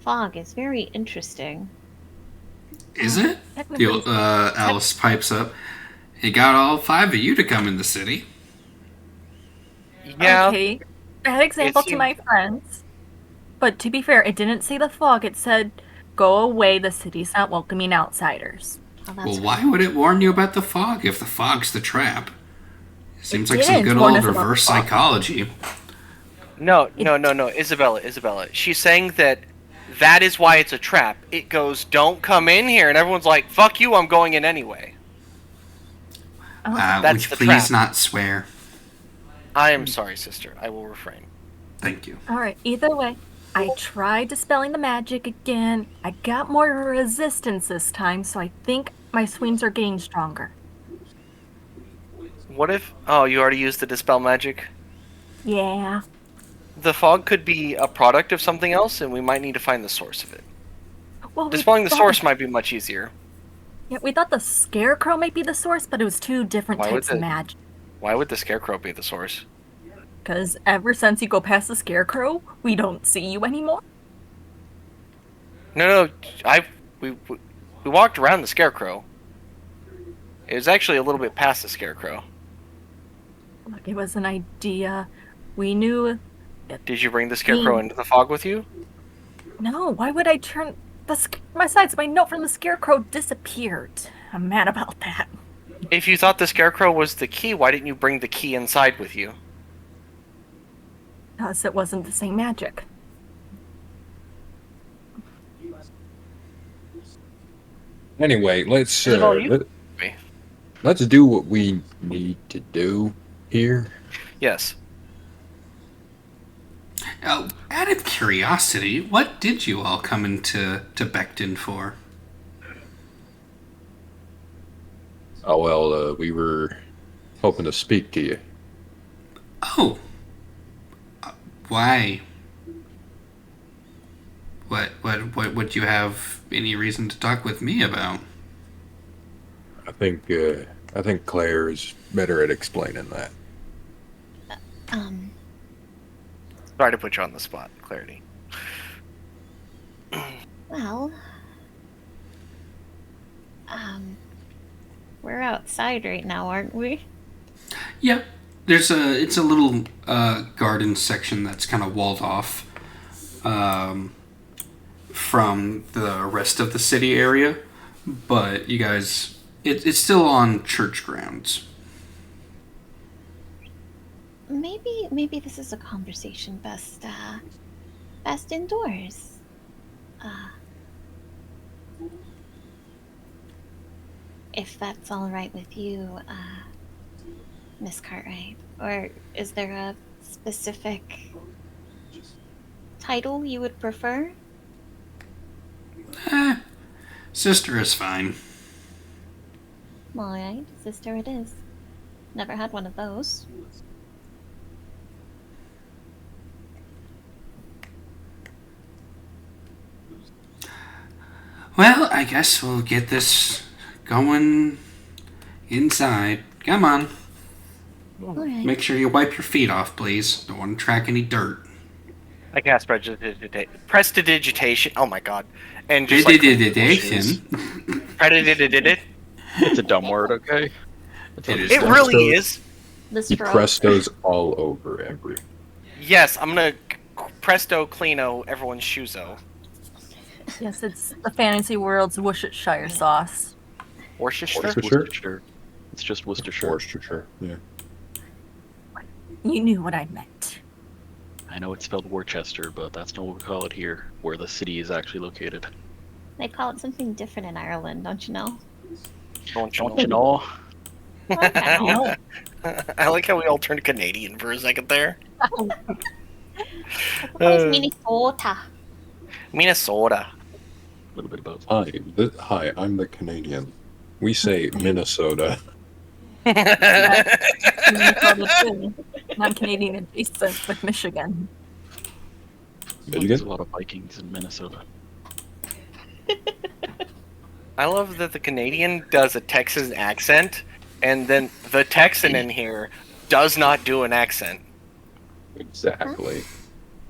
fog is very interesting. Is it? Technically, Alice pipes up. It got all 5 of you to come in the city. Yeah. okay. Bad example It to my friends. But to be fair, it didn't say the fog. It said, go away, the city's not welcoming outsiders. Oh, that's Well, why would it warn you about the fog if the fog's the trap? Seems It like some didn't good warn old us about the reverse fog. psychology. No. Isabella. She's saying that is why it's a trap. It goes, don't come in here, and everyone's like, fuck you, I'm going in anyway. Oh, That's Would you the please trap. not swear? I am sorry, sister. I will refrain. Thank you. Alright, either way, I tried dispelling the magic again. I got more resistance this time, so I think my swings are getting stronger. What if... Oh, you already used the Dispel magic? Yeah. The fog could be a product of something else, and we might need to find the source of it. Well, we Dispelling the thought source might be much easier. Yeah, we thought the scarecrow might be the source, but it was 2 different Why would types of the- magic. Why would the Scarecrow be the source? Because ever since you go past the scarecrow, we don't see you anymore. No, we walked around the Scarecrow. It was actually a little bit past the Scarecrow. Look, it was an idea. We knew. Did you bring the Scarecrow into the fog with you? No, why would I turn besides, my note from the scarecrow disappeared. I'm mad about that. If you thought the Scarecrow was the key, why didn't you bring the key inside with you? Because it wasn't the same magic. Anyway, let's Well, you- let's do what we need to do here. Yes. Oh, out of curiosity, what did you all come into Becton for? Oh well, we were hoping to speak to you. Oh. Why? What would you have any reason to talk with me about? I think Claire is better at explaining that. Sorry to put you on the spot, Clarity. Well, we're outside right now, aren't we? Yeah. It's a little garden section that's kind of walled off from the rest of the city area, but you guys, it's still on church grounds. Maybe this is a conversation best indoors. If that's all right with you, Miss Cartwright? Or is there a specific title you would prefer? Sister is fine. Alright, sister it is. Never had one of those. Well, I guess we'll get this going inside. Come on. Alright. Make sure you wipe your feet off, please. Don't want to track any dirt. I cast prestidigitation. Oh my god! And just like prestidigitation. It's a dumb word, okay? It really is. This He for all- prestos all over every. Yes, I'm gonna presto cleano everyone's shoeso. Yes, it's the fantasy world's Worcestershire sauce. Worcestershire. Worcestershire. It's just Worcestershire. Worcestershire, yeah. You knew what I meant. I know it's spelled Worcester, but that's not what we call it here, where the city is actually located. They call it something different in Ireland, don't you know? Don't You know? I don't know. I like how we all turned Canadian for a second there. I thought it was Minnesota. Minnesota. A little bit of both. Hi, I'm the Canadian. We say Minnesota. Minnesota too. Not Canadian adjacent with Michigan. Michigan? There's a lot of Vikings in Minnesota. I love that the Canadian does a Texan accent, and then the Texan in here does not do an accent. Exactly.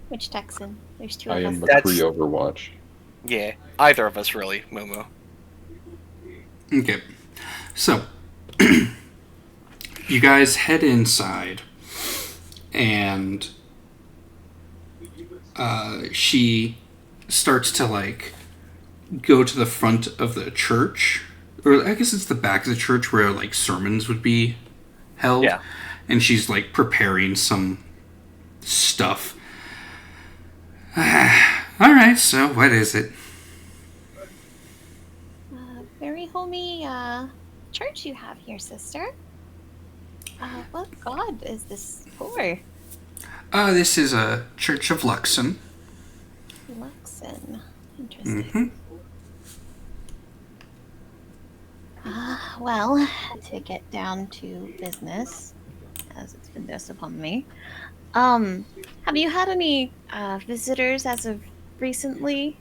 Which Texan? There's two I of am us. McCree Overwatch. Yeah, either of us really, Mumu. Okay. So, you guys head inside, and she starts to, like, go to the front of the church. Or I guess it's the back of the church where, like, sermons would be held. Yeah. And she's, like, preparing some stuff. Alright, so what is it? Very homey church you have here, sister. What god is this for? This is a Church of Luxon. Luxon. Interesting. Mm-hmm. Well, to get down to business, as it's been thrust upon me, have you had any visitors as of recently,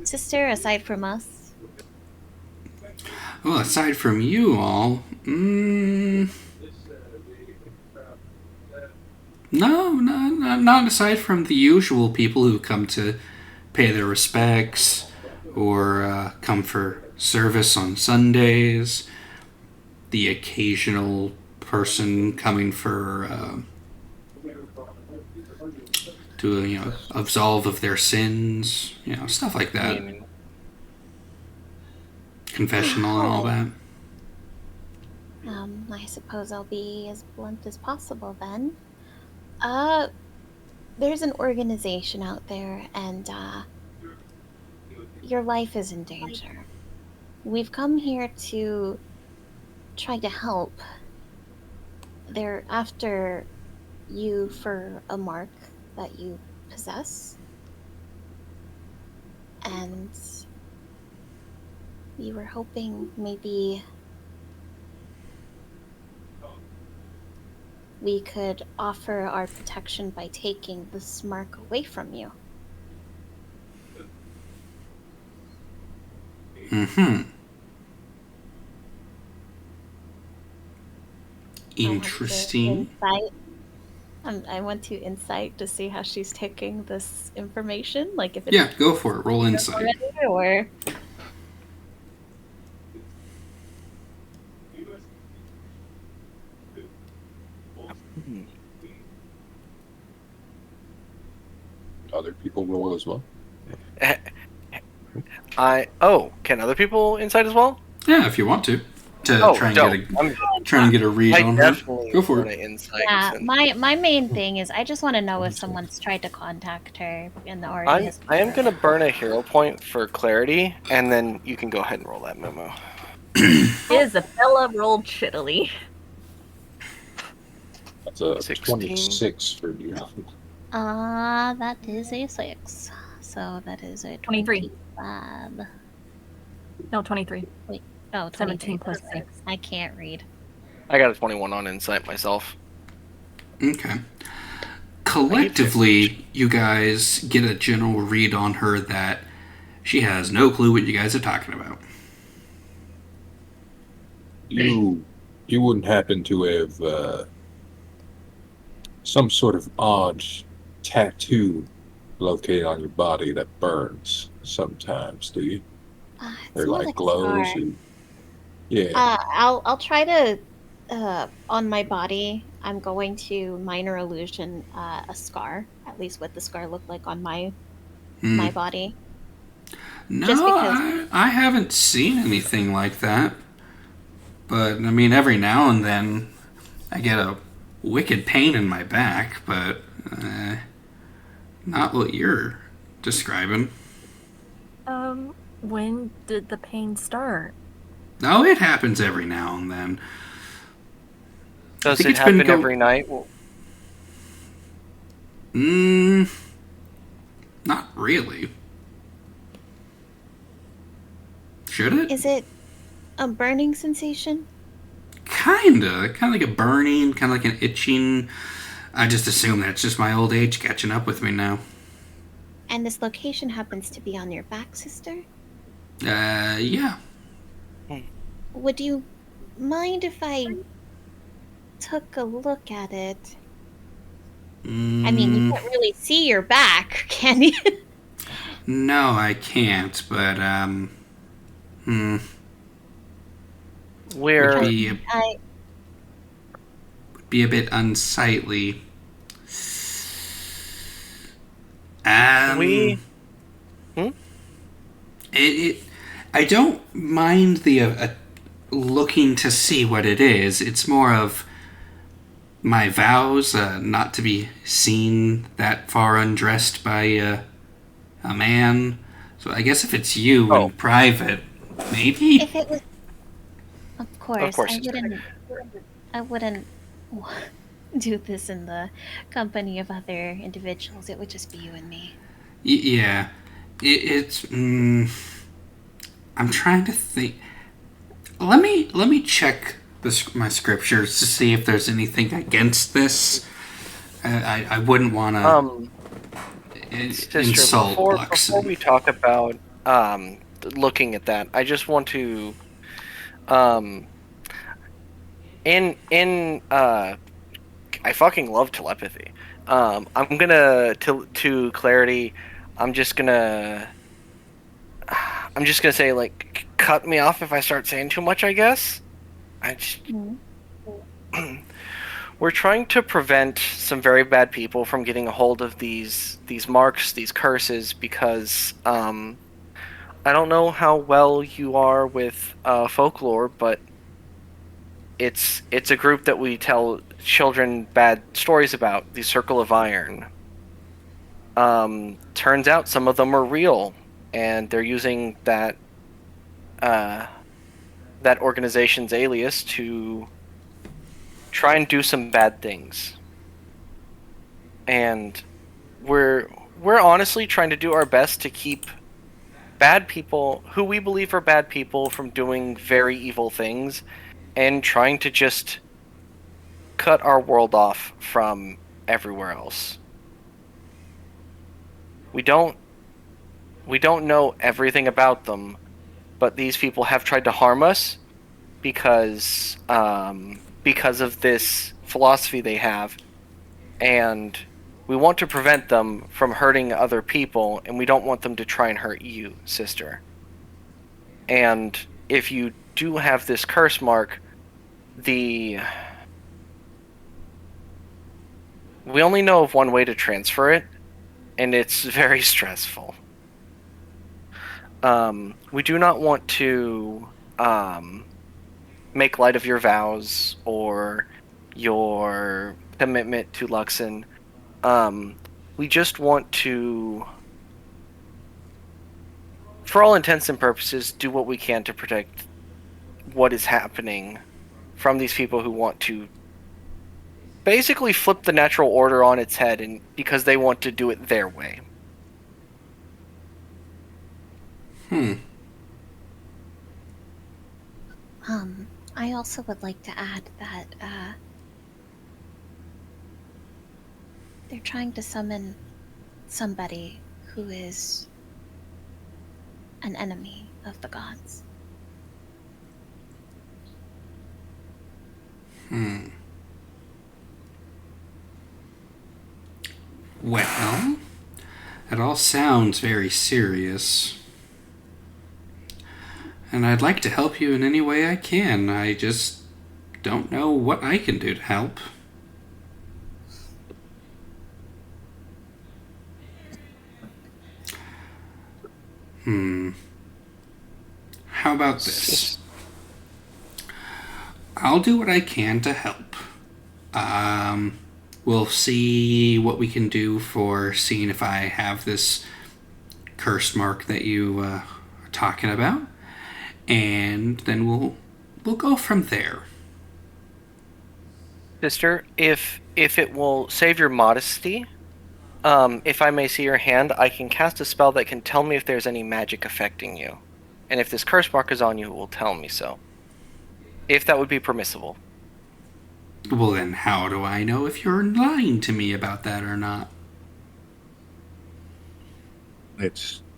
sister, aside from us? Well, aside from you all, no, not aside from the usual people who come to pay their respects or come for service on Sundays. The occasional person coming for to absolve of their sins, stuff like that. Confessional and all that. I suppose I'll be as blunt as possible then. There's an organization out there, and your life is in danger. We've come here to try to help. They're after you for a mark that you possess. And we were hoping maybe we could offer our protection by taking this mark away from you. Mm-hmm. Interesting. I went to insight to see how she's taking this information. Like if it's Yeah, go for it. Roll insight. or Other people roll as well. Can other people inside as well? Yeah, if you want to try and get a read I on her. definitely Go for wanna it. Insight yeah, since- my main thing is I just want to know if someone's tried to contact her in the already. I am gonna burn a hero point for clarity, and then you can go ahead and roll that memo. Isabella rolled shittily. It's a 16. 26 for you. That is a 6. So that is a 23. 25. No, 23. Wait, oh, 17 23. plus 6. I can't read. I got a 21 on insight myself. Okay. Collectively, you guys get a general read on her that she has no clue what you guys are talking about. You wouldn't happen to have some sort of odd tattoo located on your body that burns sometimes, do you? It's Or more like like a glows? scar. Yeah. I'll try to on my body. I'm going to minor illusion a scar. At least what the scar looked like on my body. No, Just because. I haven't seen anything like that. But, I mean, every now and then I get a wicked pain in my back, but not what you're describing. When did the pain start? Oh, it happens every now and then. Does think it it's been happen every night? Not really. Should it? Is it a burning sensation? Kinda like a burning, kind of like an itching. I just assume that's just my old age catching up with me now. And this location happens to be on your back, sister? Yeah. Would you mind if I took a look at it? I mean, you can't really see your back, can you? No, I can't, but, Where would be a bit unsightly. I don't mind the looking to see what it is. It's more of my vows not to be seen that far undressed by a man. So I guess if it's you in private, maybe. If it was, of course I wouldn't do this in the company of other individuals. It would just be you and me. Yeah, it's. I'm trying to think. Let me check my scriptures to see if there's anything against this. I wouldn't want to insult before we talk about looking at that, I just want to I fucking love telepathy. I'm gonna to clarity. I'm just gonna say, like, cut me off if I start saying too much, I guess. We're trying to prevent some very bad people from getting a hold of these marks, these curses, because I don't know how well you are with folklore, but it's a group that we tell children bad stories about, the Circle of Iron. Turns out some of them are real, and they're using that organization's alias to try and do some bad things. And we're honestly trying to do our best to keep bad people, who we believe are bad people, from doing very evil things, and trying to just cut our world off from everywhere else. We don't know everything about them, but these people have tried to harm us because of this philosophy they have, and we want to prevent them from hurting other people, and we don't want them to try and hurt you, sister. And if you do have this curse mark, we only know of one way to transfer it, and it's very stressful. We do not want to make light of your vows or your commitment to Luxon. We just want to, for all intents and purposes, do what we can to protect what is happening from these people who want to basically flipped the natural order on its head, and because they want to do it their way. I also would like to add that they're trying to summon somebody who is an enemy of the gods. Well, it all sounds very serious. And I'd like to help you in any way I can. I just don't know what I can do to help. How about this? I'll do what I can to help. We'll see what we can do for seeing if I have this curse mark that you are talking about. And then we'll go from there. Sister, if it will save your modesty, if I may see your hand, I can cast a spell that can tell me if there's any magic affecting you. And if this curse mark is on you, it will tell me so. If that would be permissible. Well, then how do I know if you're lying to me about that or not?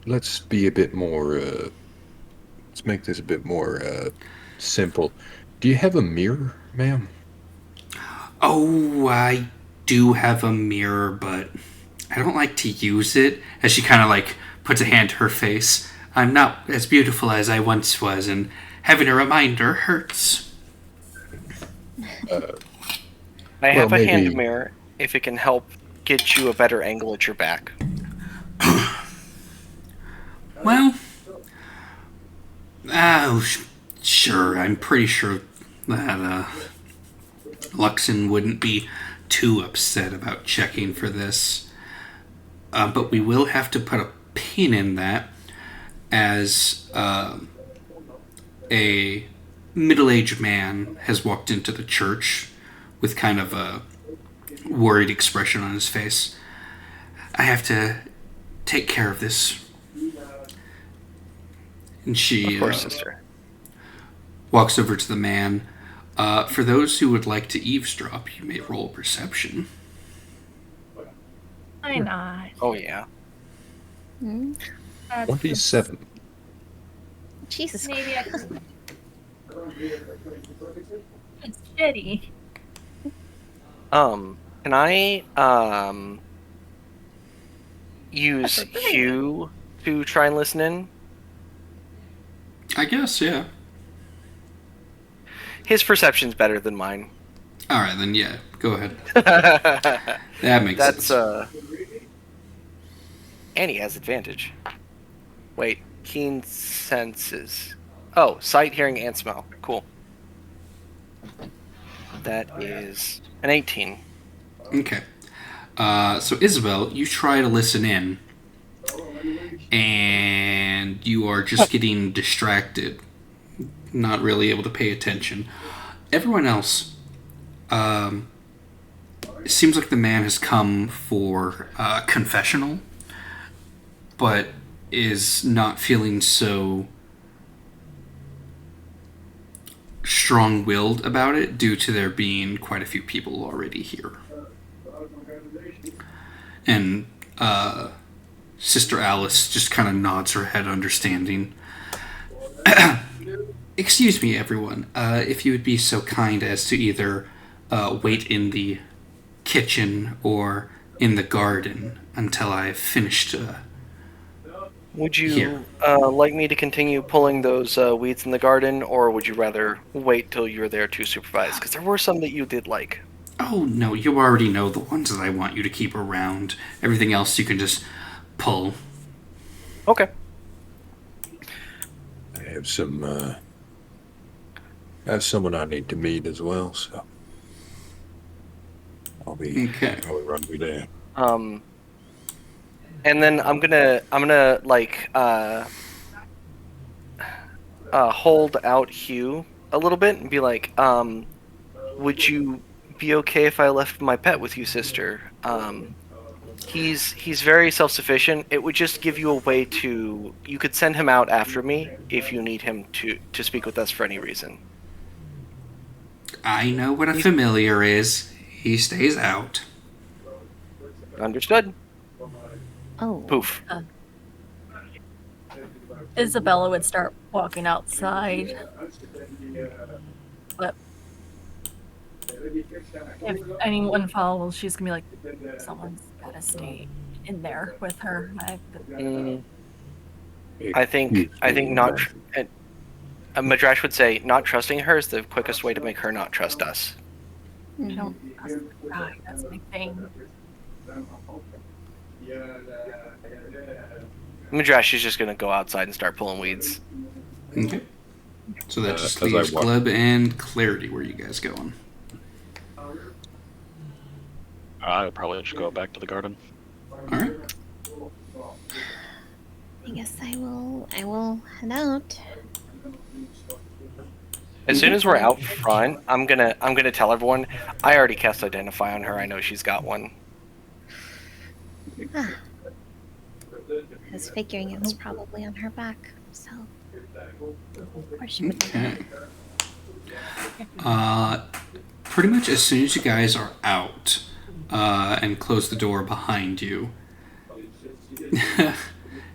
Let's be a bit more. Let's make this a bit more simple. Do you have a mirror, ma'am? Oh, I do have a mirror, but I don't like to use it. As she kind of like puts a hand to her face. I'm not as beautiful as I once was, and having a reminder hurts. I have Well, a hand maybe- mirror if it can help get you a better angle at your back. Well, oh, sure. I'm pretty sure that Luxon wouldn't be too upset about checking for this. But we will have to put a pin in that, as a middle-aged man has walked into the church with kind of a worried expression on his face. I have to take care of this. And she Of course, sister. walks over to the man. For those who would like to eavesdrop, you may roll perception. Why not? Oh, yeah. That's 27. Jesus maybe I Christ. could. It's shitty. Can I, use That's a thing. Hugh to try and listen in? I guess, yeah. His perception's better than mine. All right, then, yeah. Go ahead. That makes That's, sense. and he has advantage. Wait, keen senses. Oh, sight, hearing, and smell. Cool. That is an 18. Okay. So, Isabel, you try to listen in, and you are just getting distracted, not really able to pay attention. Everyone else, it seems like the man has come for confessional, but is not feeling so strong-willed about it due to there being quite a few people already here. And Sister Alice just kind of nods her head understanding. Excuse me, everyone. If you would be so kind as to either wait in the kitchen or in the garden until I've finished. Would you Here. like me to continue pulling those weeds in the garden, or would you rather wait till you're there to supervise? Because there were some that you did like. Oh, no, you already know the ones that I want you to keep around. Everything else you can just pull. Okay. I have some. I have someone I need to meet as well, so I'll be. Okay. I'll run me there. And then I'm gonna like hold out Hugh a little bit and be like, would you be okay if I left my pet with you, sister. He's very self-sufficient. It would just give you a way to... You could send him out after me if you need him to speak with us for any reason. I know what a familiar is. He stays out. Understood. Oh. Poof. Isabella would start walking outside. But if anyone follows, she's gonna be like, someone's gotta stay in there with her. I think not. Madrash would say not trusting her is the quickest way to make her not trust us. I don't trust the guy, that's my thing. Madrash is just gonna go outside and start pulling weeds. Okay. So that just as I leaves walk- Gleb and Clarity. Where are you guys going? I would probably just go back to the garden. Alright. I guess I will head out. As soon as we're out front, I'm gonna tell everyone I already cast Identify on her. I know she's got one. I was figuring it was probably on her back, so of course she would. Okay. Pretty much as soon as you guys are out and close the door behind you,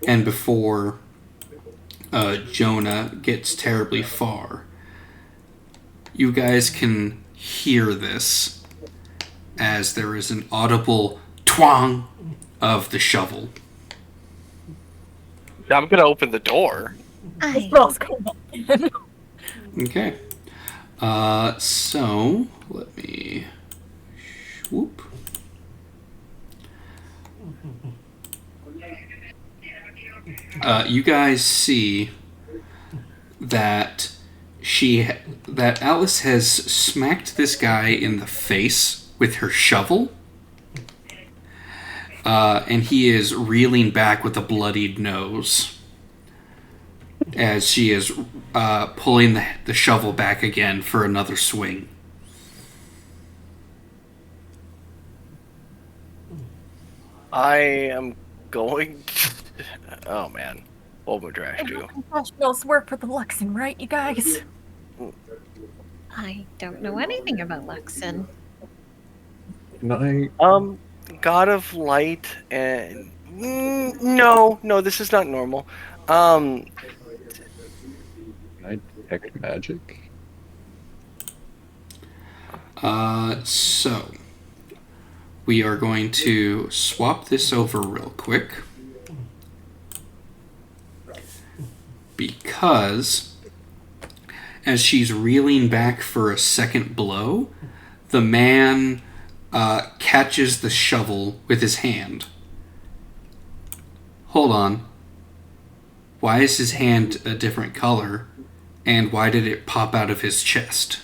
and before Jonah gets terribly far, you guys can hear this as there is an audible twang of the shovel. I'm gonna open the door. I Smells cool. Okay. So let me whoop. You guys see that that Alice has smacked this guy in the face with her shovel, and he is reeling back with a bloodied nose as she is pulling the shovel back again for another swing. I am going. Oh man, old Madrash too. Professionals work for the Luxon, right, you guys? I don't know anything about Luxon. Can I? God of Light and no, this is not normal. Can I detect magic? So we are going to swap this over real quick because as she's reeling back for a second blow, the man catches the shovel with his hand. Hold on. Why is his hand a different color? And why did it pop out of his chest?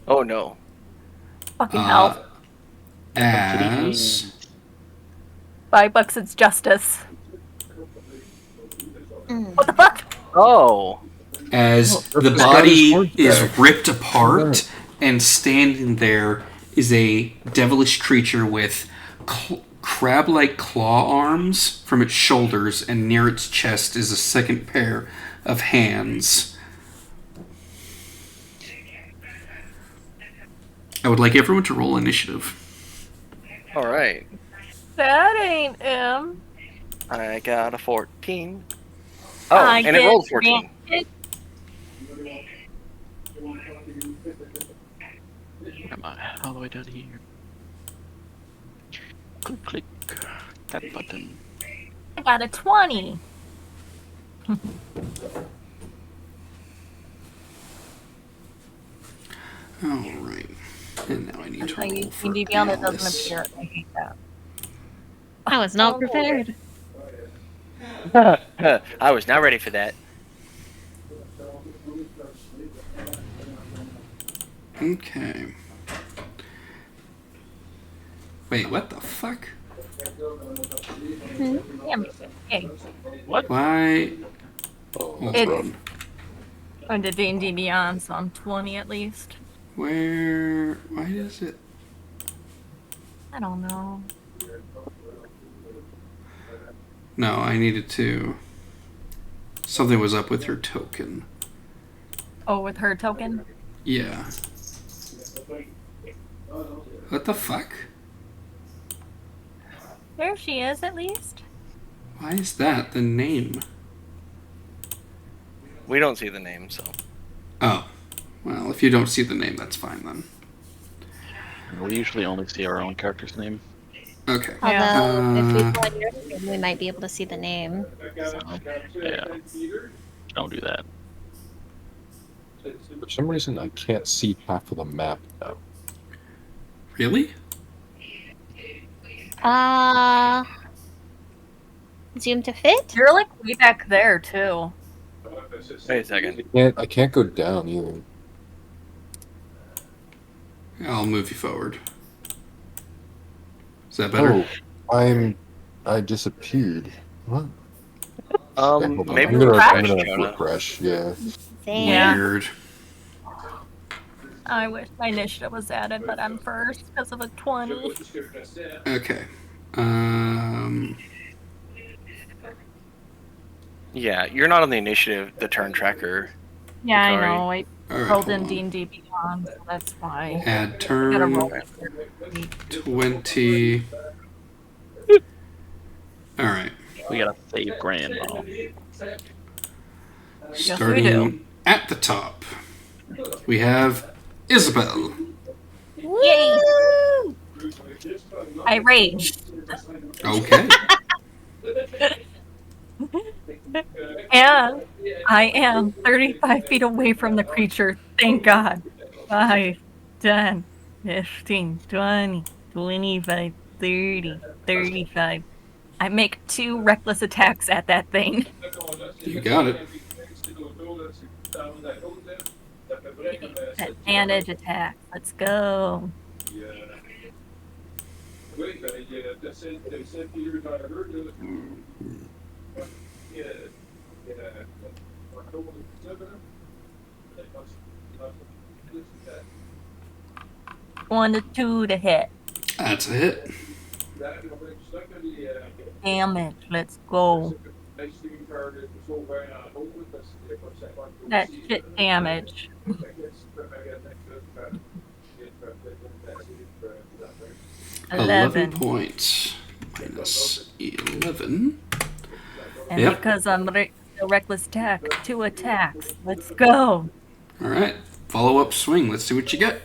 Oh no. Fucking hell. As $5 it's justice. Mm. What the fuck? Oh. as the This guy body is is horseback. ripped apart, and standing there is a devilish creature with crab-like claw arms from its shoulders, and near its chest is a second pair of hands. I would like everyone to roll initiative. All right. That ain't him. I got a 14. Oh, I and it get rolled 14. Where am I? All the way down here. Click, click. That button. I got a 20. Alright. And now I need to I roll use for D&D Beyond, it doesn't Alice. appear. I hate that. I was not prepared. I was not ready for that. Okay. Wait, what the fuck? Damn. Hey, Why? Hold It's- on. I did D&D Beyond, so I'm 20 at least. Where? Why is it? I don't know. No, I needed to. Something was up with her token. Oh, with her token? Yeah. What the fuck? There she is, at least. Why is that the name? We don't see the name, so. Oh. Well, if you don't see the name, that's fine then. We usually only see our own character's name. Okay. Although, if we Uh, pull on your name, we might be able to see the name. So. Yeah. Don't do that. For some reason, I can't see half of the map now. Really? Zoom to fit? You're like way back there, too. Wait a second. I can't go down either. I'll move you forward. Is that better? Oh, I disappeared. What? Okay, hold on. Maybe I'm gonna refresh, Jonah. refresh. Yeah. Same. Yeah. Weird. I wish my initiative was added, but I'm first because of a 20. Okay. Yeah, you're not on the initiative, the turn tracker. Yeah, I Hikari. know. I All right, rolled hold in on. D&D Beyond, so that's why. Add Gotta turn. roll. 20. All right. We gotta save Grandma. Starting at the top, we have Isabel. Yay! I raged. Okay. And I am 35 feet away from the creature. Thank God. 5, 10, 15, 20, 25, 30, 35. I make 2 reckless attacks at that thing. You got it. Advantage attack. Let's go. One to 2 to hit. That's a hit. Damage. Let's go. That's shit damage. 11 points. Minus 11. And Yep. because I'm a reckless attack, 2 attacks. Let's go. All right. Follow up swing. Let's see what you get.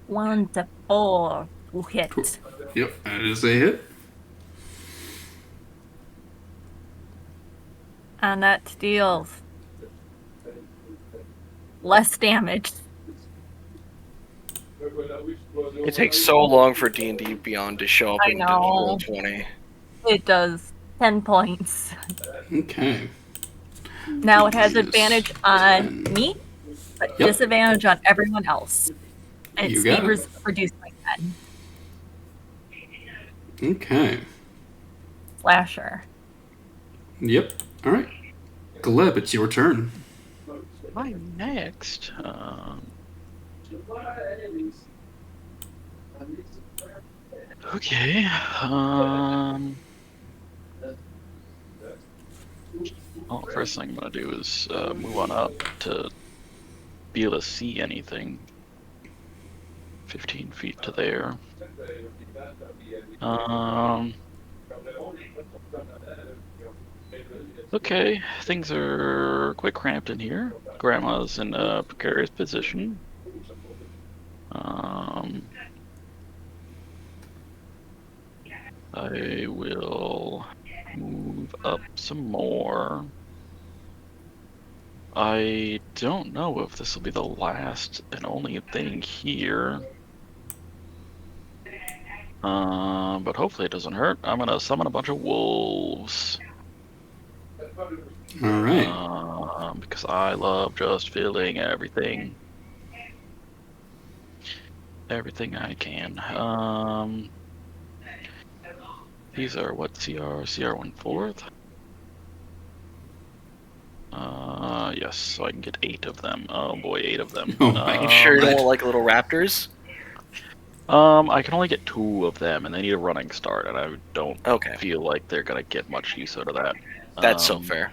One to 4 will hit. Cool. Yep, that is a hit. And that deals less damage. It takes so long for D&D Beyond to show up I in know. roll 20. It does 10 points. Okay. Now it has Minus advantage on 10. me, but Yep. disadvantage on everyone else. You It's got it. reduced by 10. Okay. Slasher. Yep. All right. Gleb, it's your turn. I'm next. Okay. Well, first thing I'm gonna do is move on up to be able to see anything. 15 feet to there. Okay, things are quite cramped in here. Grandma's in a precarious position. I will move up some more. I don't know if this will be the last and only thing here. But hopefully it doesn't hurt. I'm gonna summon a bunch of wolves. All right. Because I love just filling everything. Everything I can. These are what, CR 1/4? Yes, so I can get 8 of them. Oh boy, 8 of them. Oh my You sure you don't God. want like little raptors? I can only get 2 of them, and they need a running start, and I don't Okay, feel like they're gonna get much use out of that. that's so fair.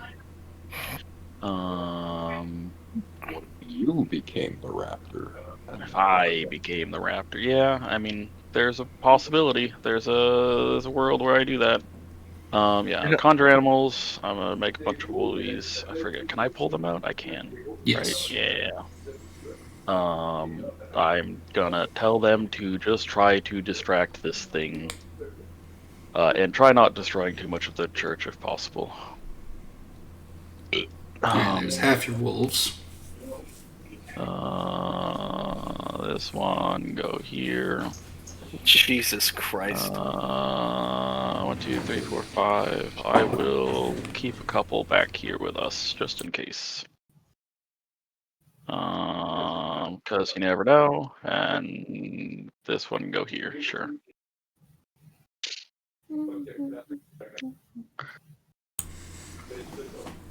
You became the raptor. If I became the raptor, yeah, I mean, there's a possibility. There's a world where I do that. Yeah, conjure animals. I'm gonna make a bunch of woolies. I forget. Can I pull them out? I can. Yes. Right? Yeah. I'm gonna tell them to just try to distract this thing, and try not destroying too much of the church if possible. And there's half your wolves. This one go here. Jesus Christ. 1, 2, 3, 4, 5. I will keep a couple back here with us just in case. Because you never know. And this one go here, sure.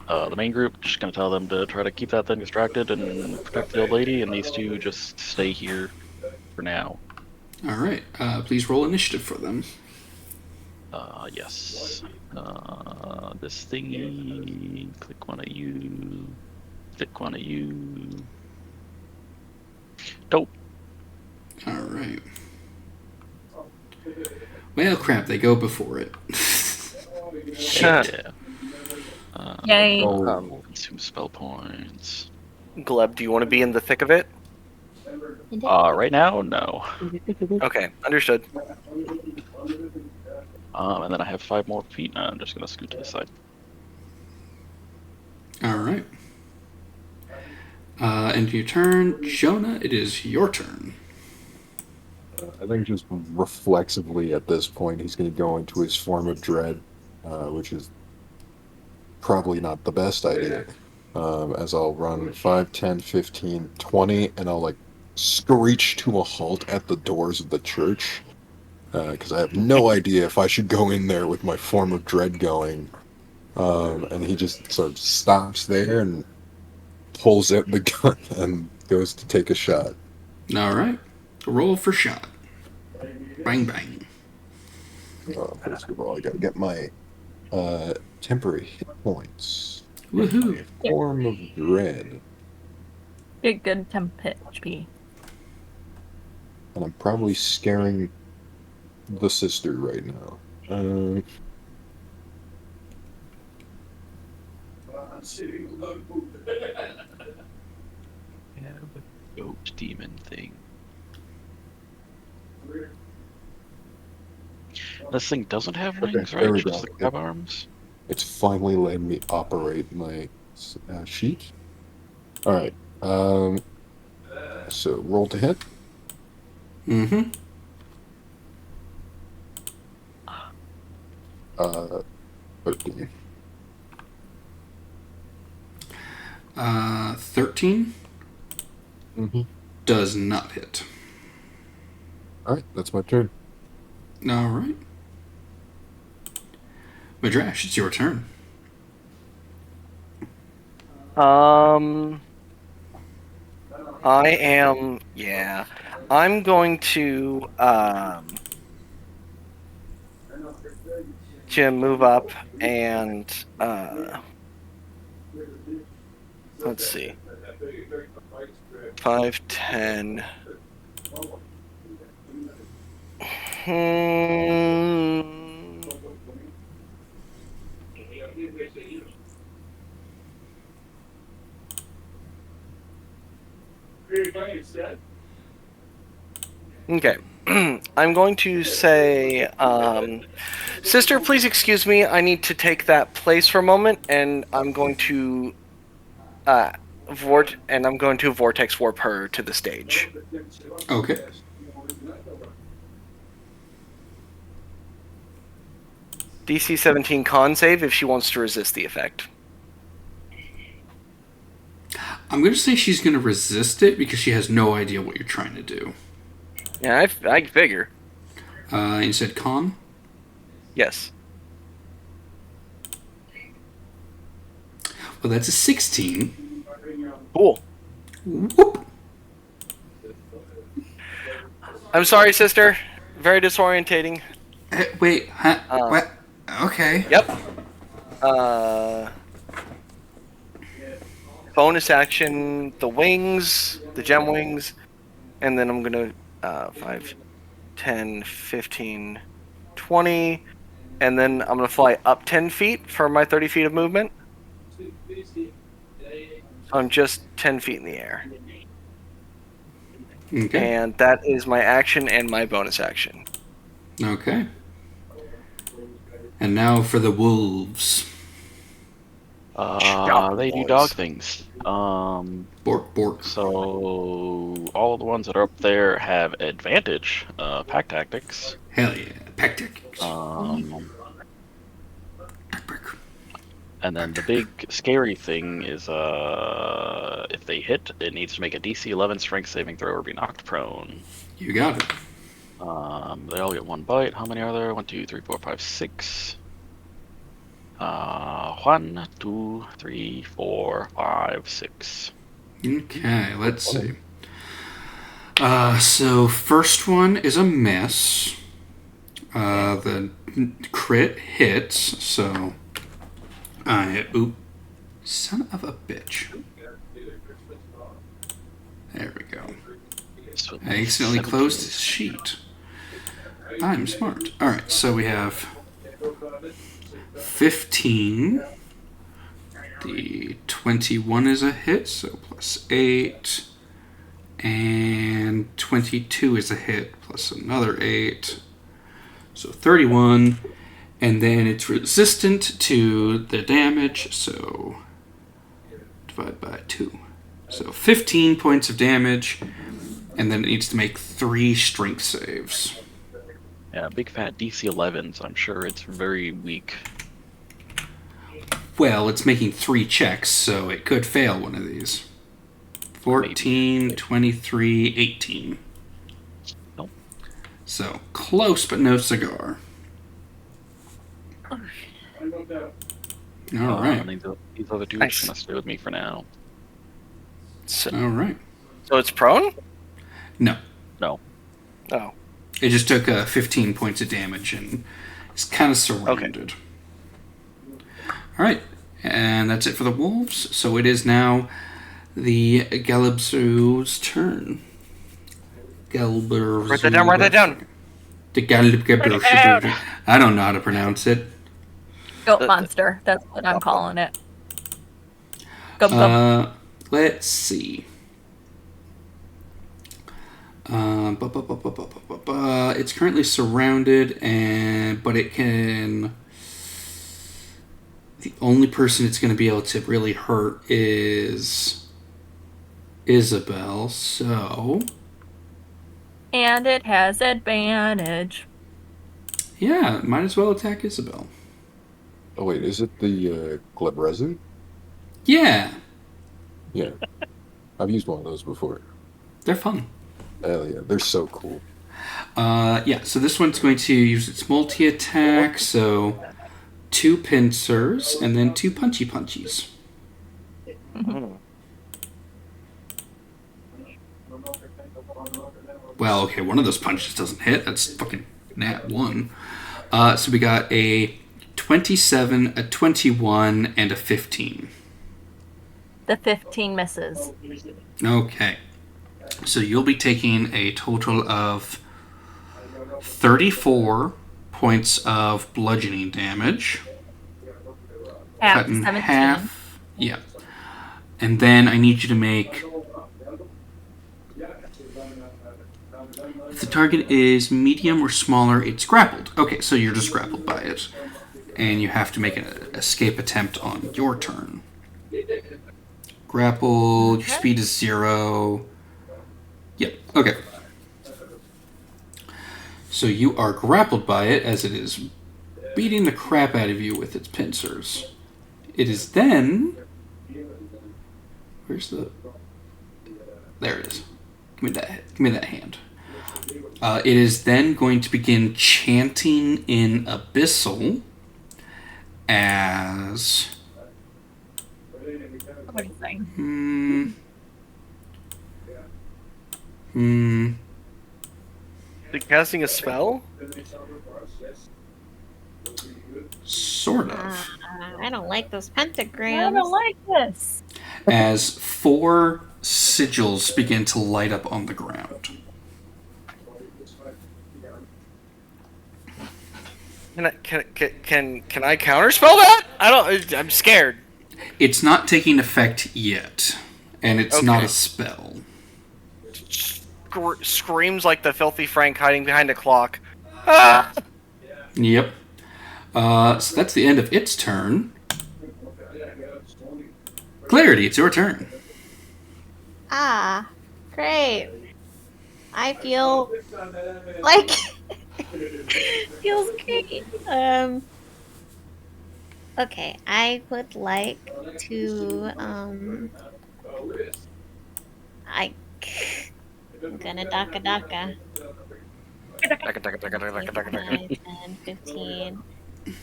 The main group, just gonna tell them to try to keep that thing distracted and protect the old lady, and these two just stay here for now. All right. Please roll initiative for them. Yes. This thingy. Click one of you. Click one of you. Dope. All right. Well, crap. They go before it. Yeah. Yay. Consume spell points. Gleb, do you want to be in the thick of it? Right now, no. Okay, understood. And then I have 5 more feet. I'm just gonna scoot to the side. All right. End your turn. Jonah, it is your turn. I think just reflexively at this point, he's going to go into his form of dread, which is probably not the best idea. As I'll run 5, 10, 15, 20, and I'll like screech to a halt at the doors of the church. Because I have no idea if I should go in there with my form of dread going. And he just sort of stops there and pulls out the gun and goes to take a shot. All right. Roll for shot. Bang, bang. First of all, I gotta get my temporary hit points. Woohoo. Form of dread. Get good temp HP. And I'm probably scaring the sister right now. Yeah, the goat demon thing. This thing doesn't have wings, there right? we Just go. the crab arms. It's finally letting me operate my sheet. Alright. So roll to hit. Mm-hmm. 13. 13 Mm-hmm. does not hit. Alright, that's my turn. All right. Madrash, it's your turn. I'm going to move up and let's see. 5, 10. Okay. I'm going to say, Sister, please excuse me. I need to take that place for a moment, and I'm going to vortex warp her to the stage. Okay. DC 17 con save if she wants to resist the effect. I'm going to say she's going to resist it because she has no idea what you're trying to do. Yeah, I figure. You said con? Yes. Well, that's a 16. Cool. Whoop. I'm sorry, sister. Very disorientating. Wait, huh? What? Okay. Yep. Bonus action, the wings, the gem wings, and then I'm gonna 5, 10, 15, 20, and then I'm gonna fly up 10 feet for my 30 feet of movement. I'm just 10 feet in the air. Okay. And that is my action and my bonus action. Okay. And now for the wolves. They do dog things. Bork, bork. So all of the ones that are up there have advantage, pack tactics. Hell yeah. Pack tactics. And then the big scary thing is if they hit, it needs to make a DC 11 strength saving throw or be knocked prone. You got it. They all get one bite. How many are there? 1, 2, 3, 4, 5, 6. 1, 2, 3, 4, 5, 6. Okay, let's see. So first one is a miss. The crit hits, so son of a bitch. There we go. So I accidentally 17. closed his sheet. I'm smart. Alright, so we have 15. The 21 is a hit, so plus 8. And 22 is a hit, plus another 8. So 31. And then it's resistant to the damage, so divide by 2. So 15 points of damage, and then it needs to make 3 strength saves. Yeah, big fat DC 11s. I'm sure it's very weak. Well, it's making 3 checks, so it could fail one of these. 14, Maybe. 23, 18. Nope. So close, but no cigar. All right. These other two are Nice. just gonna stay with me for now. So, All right. so it's prone? No. No. Oh. It just took 15 points of damage and it's kind of surrounded. All right. And that's it for the wolves. So it is now the Galabzu's turn. Write that down, write that down. The Galabzu. I don't know how to pronounce it. Goat monster. That's what I'm calling it. Gub, gub. Let's see. It's currently surrounded, but it can. The only person it's going to be able to really hurt is Isabel. So. And it has advantage. Yeah, might as well attack Isabel. Oh wait, is it the Glebrezu? Yeah, Yeah, I've used one of those before. they're fun. Hell yeah, they're so cool. Yeah, so this one's going to use its multi-attack, so 2 pincers and then 2 punchy punchies. Well, okay, one of those punches doesn't hit. That's fucking nat 1. So we got a 27, a 21, and a 15. The 15 misses. Okay. So you'll be taking a total of 34 points of bludgeoning damage. Half Cut in 17. half. Yeah. And then I need you to make... If the target is medium or smaller, it's grappled. Okay, so you're just grappled by it. And you have to make an escape attempt on your turn. Grapple, your speed is 0. Yep, okay. So you are grappled by it as it is beating the crap out of you with its pincers. It is then... Where's the... There it is. Give me that hand. It is then going to begin chanting in Abyssal as... What do you think? Is it casting a spell? Sort of. I don't like those I pentagrams. don't like this. As 4 sigils begin to light up on the ground. Can I counterspell that? I'm scared. It's not taking effect yet, and it's not Okay. a spell. Screams like the filthy Frank hiding behind a clock. Ah! Yep. So that's the end of its turn. Clarity, it's your turn. Ah, great. I feel like feels great. Okay, I would like to I'm gonna daka. 5, 10, 15,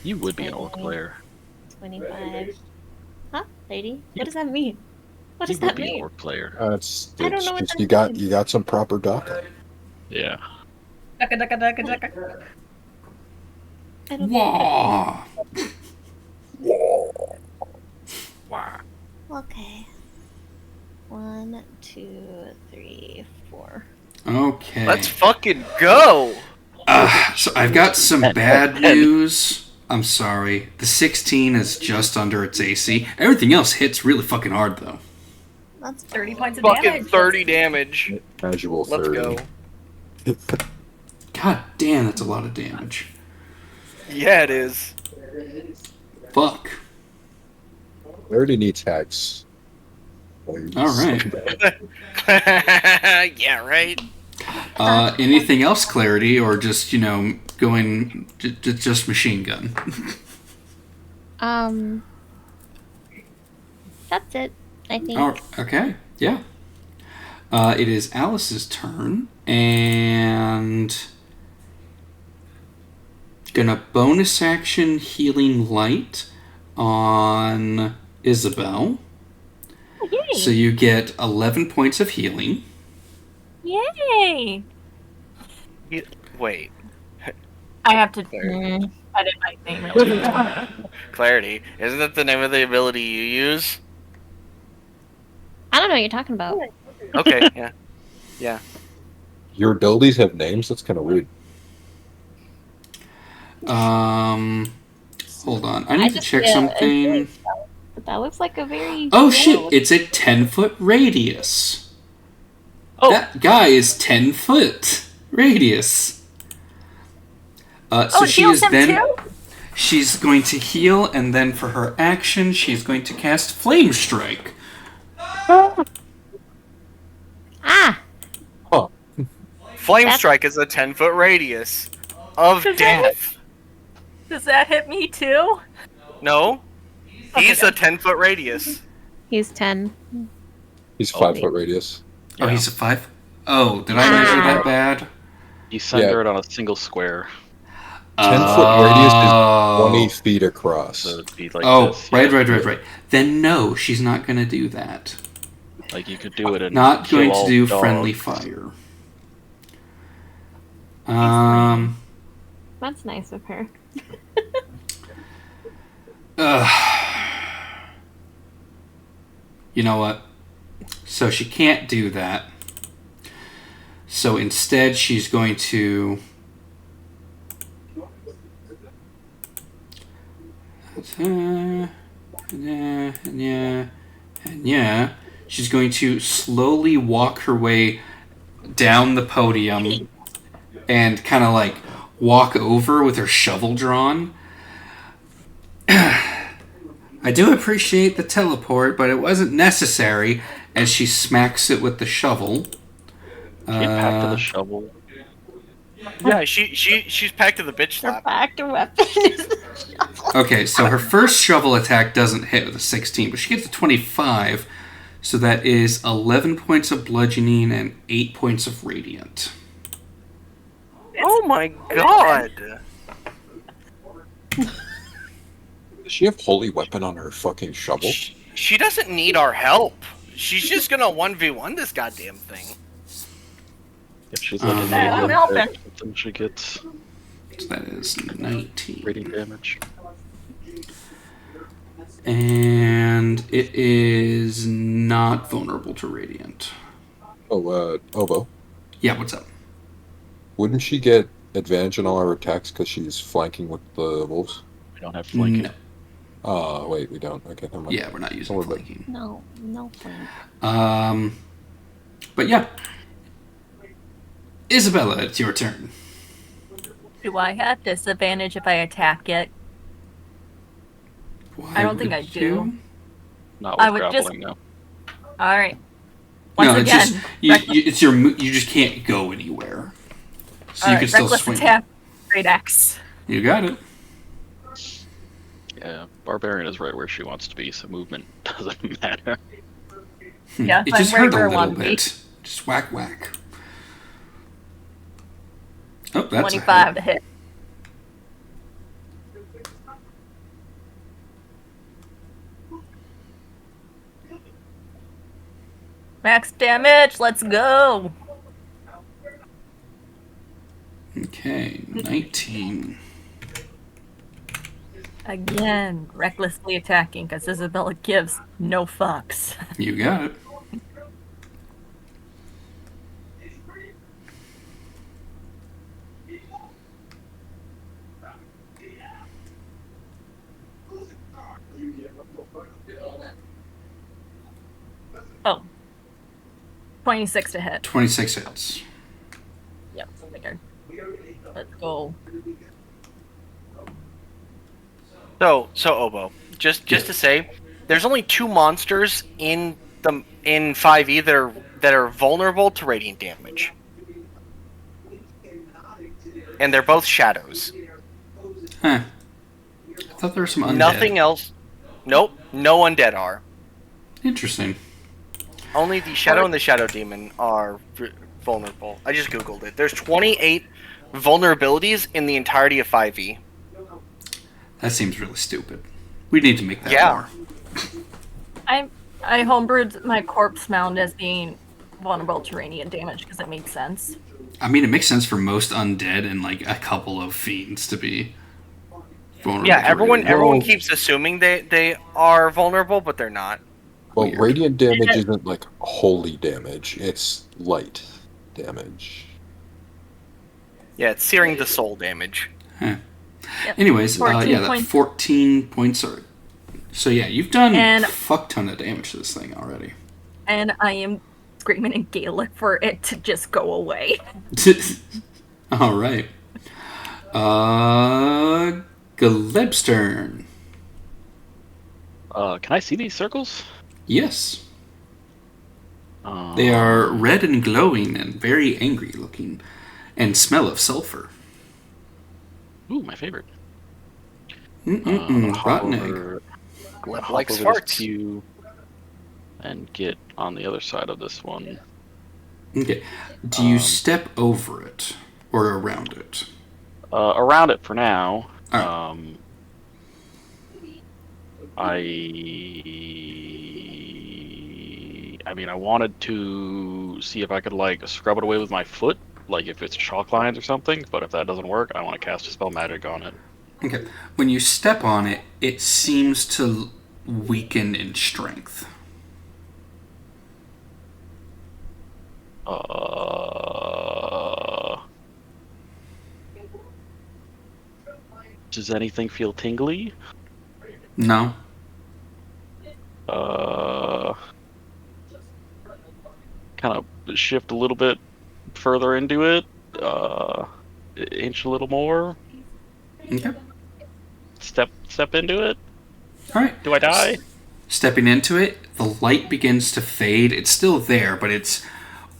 You would be an orc 20, player. 25. Huh, lady? What does that mean? What You does would that be an mean? orc player. It's I don't know what just that you got some proper daka. Yeah. Ducka. I don't Wah! Okay. 1, 2, 3, 4. Okay. Let's fucking go! So I've got some bad news. I'm sorry. The 16 is just under its AC. Everything else hits really fucking hard, though. That's 30 points of Fucking damage. 30 damage. Casual Let's 30. go. God damn, that's a lot of damage. Yeah, it is. Fuck. Clarity needs hacks. Alright. Yeah, right? Anything else, Clarity, or just, going just machine gun? That's it, I think. Oh, okay, yeah. It is Alice's turn, and gonna bonus action Healing Light on Isabel. Yay! So you get 11 points of healing. Yay! Wait. I have to Mm, edit my name really quick. Clarity. Isn't that the name of the ability you use? I don't know what you're talking about. Okay, yeah. Yeah. Your abilities have names? That's kind of weird. Hold on. I need to check something. But that looks like a very... Oh shit, it's a 10-foot radius. Oh. That guy is 10 foot radius. So it she heals is him then too? she's going to heal, and then for her action, she's going to cast Flame Strike. Ah! Flame That's- Strike is a 10-foot radius of Does that death. Does that hit me too? No? He's a 10-foot radius. He's 10. He's 5-foot radius. Oh, he's a 5? Oh, did I measure that bad? You center it on a single square. 10-foot radius Oh. is 20 feet across. So it'd be like Oh, this. right. Then no, she's not going to do that. Like you could do it and Not kill going to all do dogs. friendly fire. That's nice of her. You know what? So she can't do that. So instead, she's going to... Yeah. She's going to slowly walk her way down the podium and kind of like walk over with her shovel drawn. I do appreciate the teleport, but it wasn't necessary, as she smacks it with the shovel. Get back to the shovel. Yeah, she's packed to the bitch Her slap. factor weapon is the shovel. Okay, so her first shovel attack doesn't hit with a 16, but she gets a 25, so that is 11 points of bludgeoning and 8 points of radiant. Oh my god! Does she have holy weapon on her fucking shovel? She doesn't need our help. She's just gonna 1v1 this goddamn thing. If she's like a I'm native helping. or something, she gets So that is 19. radiant damage. And it is not vulnerable to radiant. Oh, Obo. Yeah, what's up? Wouldn't she get advantage on all her attacks because she's flanking with the wolves? We don't have flanking. No. Oh, wait, we don't. Okay, never mind. Yeah, we're not using Don't worry flanking. No point. But yeah. Isabella, it's your turn. Do I have disadvantage if I attack it? Why I don't think would I do. you? Not I with would just- grappling, no. All right. Once No, again, it's just it's your you just can't go anywhere. So all you right, can still reckless swing. attack, great X. You got it. Yeah, Barbarian is right where she wants to be, so movement doesn't matter. Yeah, It I'm just right hurt where a I little want to be. bit. Just whack whack. Oh, that's 25 to hit. Max damage, let's go. Okay, 19. Again, recklessly attacking because Isabella gives no fucks. You got it. Oh. 26 to hit. 26 hits. Yep, figured. Let's go. So Obo, just to say, there's only 2 monsters in 5e that are vulnerable to radiant damage, and they're both shadows. Huh. I thought there were some undead. Nothing else. Nope, no undead are. Interesting. Only the shadow and the shadow demon are vulnerable. I just googled it. There's 28 vulnerabilities in the entirety of 5e. That seems really stupid. We need to make that Yeah. more. I homebrewed my corpse mound as being vulnerable to radiant damage because it made sense. I mean, it makes sense for most undead and like a couple of fiends to be vulnerable. Yeah, to everyone radiant. keeps assuming they are vulnerable, but they're not. Well, Weird. radiant damage isn't like holy damage. It's light damage. Yeah, it's searing the soul damage. Yep. Anyways, 14 yeah, that points. 14 points are. So yeah, you've done And- a fuck ton of damage to this thing already. And I am screaming in Gaelic for it to just go away. All right. Gleb's turn. Can I see these circles? Yes. They are red and glowing and very angry looking, and smell of sulfur. Ooh, my favorite. Rotten egg. Gleb Hop likes over this farts. queue and get on the other side of this one. Okay. Do you step over it or around it? Around it for now. Alright. I mean, I wanted to see if I could like scrub it away with my foot, like if it's chalk lines or something. But if that doesn't work, I want to cast a spell magic on it. Okay. When you step on it, it seems to weaken in strength. Does anything feel tingly? No. Kind of shift a little bit further into it. Inch a little more. Okay. Step into it. All right. Do I die? Stepping into it, the light begins to fade. It's still there, but it's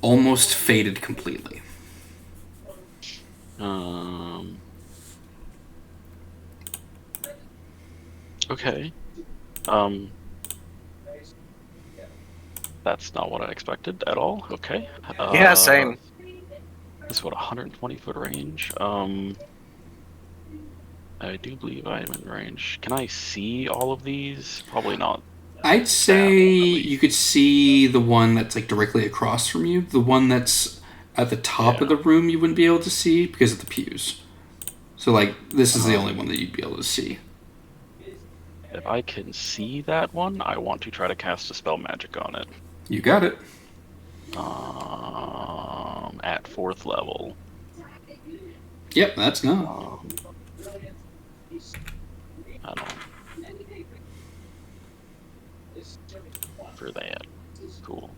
almost faded completely. Okay. That's not what I expected at all. Okay. Yeah, same. This is what 120-foot range. I do believe I am in range. Can I see all of these? Probably not. I'd say you could see the one that's like directly across from you. The one that's at the top of the room you wouldn't be able to see because of the pews. So like this is the only one that you'd be able to see. If I can see that one, I want to try to cast a spell magic on it. You got it. At 4th level. Yep, that's no. I don't. For that. Cool.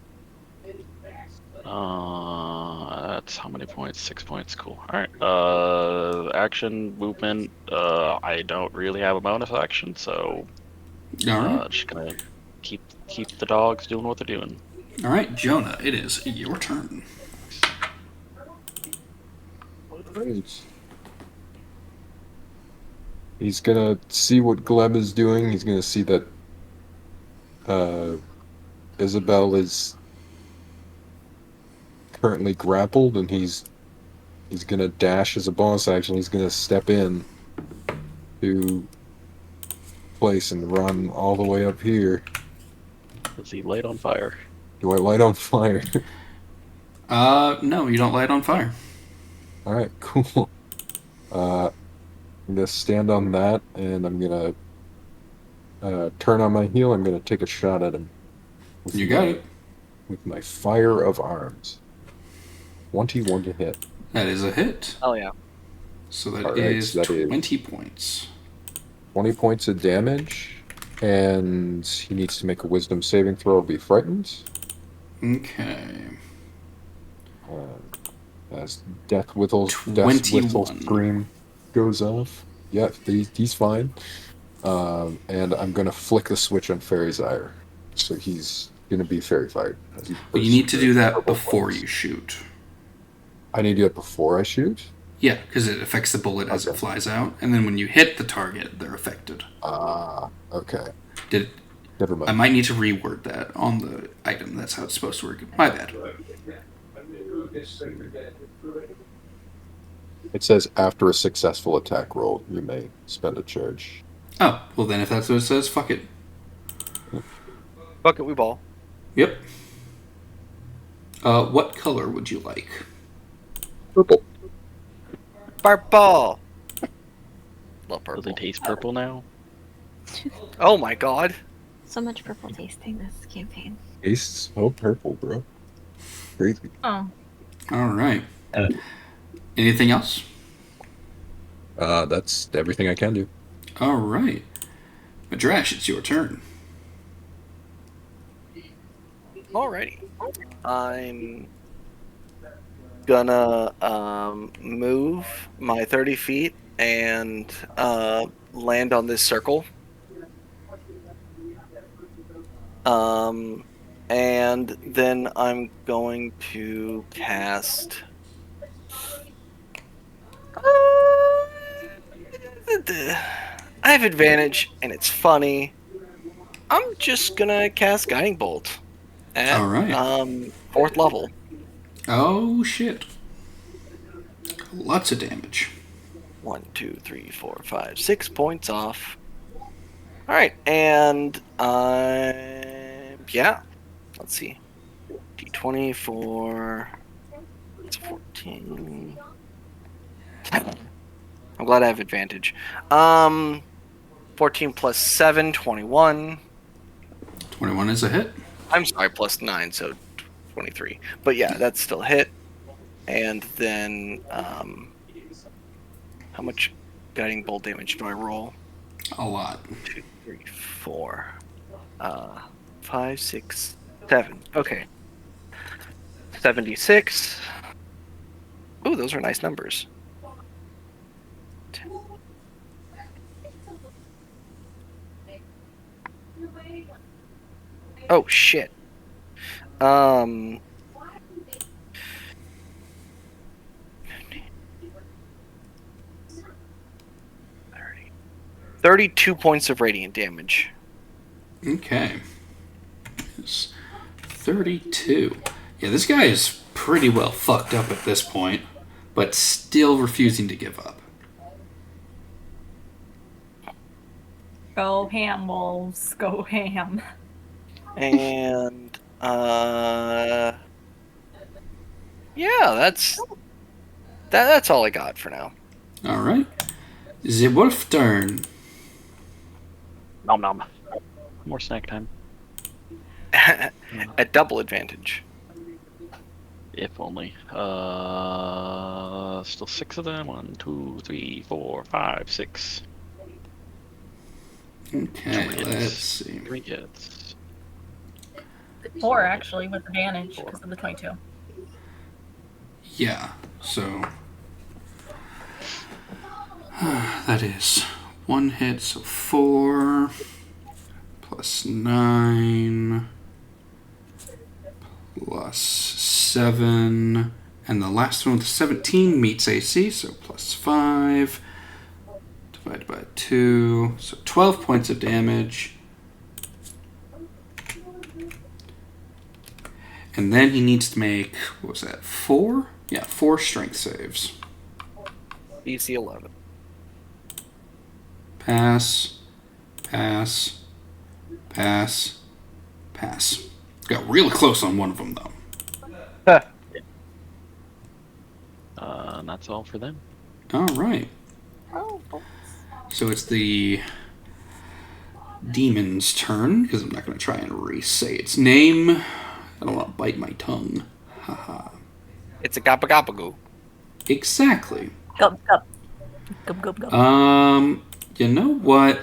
That's how many points? 6 points. Cool. Alright. Action, movement. I don't really have a bonus action, so Alright. just gonna keep the dogs doing what they're doing. Alright, Jonah, it is your turn. Right. He's gonna see what Gleb is doing. He's gonna see that Isabel is currently grappled, and he's gonna dash as a bonus action. He's gonna step in to place and run all the way up here. Is he light on fire? Do I light on fire? No, you don't light on fire. Alright, cool. I'm gonna stand on that, and I'm gonna turn on my heel. I'm gonna take a shot at him. You got it. With my fire of arms. 21 to hit. That is a hit. Oh yeah. So that All right, is so that is 20 points. 20 points of damage, and he needs to make a wisdom saving throw or be frightened. Okay. As death whistle 21. scream goes off. Yeah, he's fine. And I'm going to flick the switch on Fairy's Ire. So he's going to be fairy-fied. But you need to do that before you shoot. I need to do it before I shoot? Yeah, because it affects the bullet as it flies out, and then when you hit the target, they're affected. Okay. I Never mind. might need to reword that on the item. That's how it's supposed to work. My bad. It says after a successful attack roll, you may spend a charge. Oh, well then if that's what it says, fuck it. Bucket we ball. Yep. What color would you like? Purple. Purple. Love Do purple. they taste purple now? Oh my god. So much purple tasting this campaign. Tastes so purple, bro. Crazy. Oh. Alright. Anything else? That's everything I can do. Alright. Madrash, it's your turn. Alrighty. I'm gonna move my 30 feet and land on this circle. And then I'm going to cast. I have advantage, and it's funny. I'm just gonna cast Guiding Bolt at Alright. 4th level. Oh shit. Lots of damage. 1, 2, 3, 4, 5, 6 points off. Alright, and yeah. Let's see. D20 for it's 14. I'm glad I have advantage. 14 plus 7, 21. 21 is a hit. I'm sorry, plus 9, so 23. But yeah, that's still a hit. And then, how much guiding bolt damage do I roll? A lot. 2, 3, 4. 5, 6, 7. Okay. 76. Ooh, those are nice numbers. 10. Oh shit. 32 points of radiant damage. Okay. It's 32. Yeah, this guy is pretty well fucked up at this point. but still refusing to give up. Go ham, wolves. Go ham. And yeah, that's all I got for now. All right. The wolf turn. Nom nom. More snack time. At double advantage. If only. Still 6 of them. 1, 2, 3, 4, 5, 6. Okay, Three let's hits. see. 3 hits. 4 actually with advantage because of the 22. Yeah, so that is 1 hit, so 4 plus 9 plus 7, and the last one with 17 meets AC, so plus 5 divided by 2, so 12 points of damage. And then he needs to make, what was that, 4? Yeah, 4 strength saves. DC 11. Pass, pass, pass, pass. Got really close on one of them, though. And that's all for them. All right. So it's the demon's turn, because I'm not going to try and re-say its name. I don't want to bite my tongue. Haha. It's a gappa gappa goo. Exactly. Gup, gup. Gup, gup, gup. You know what?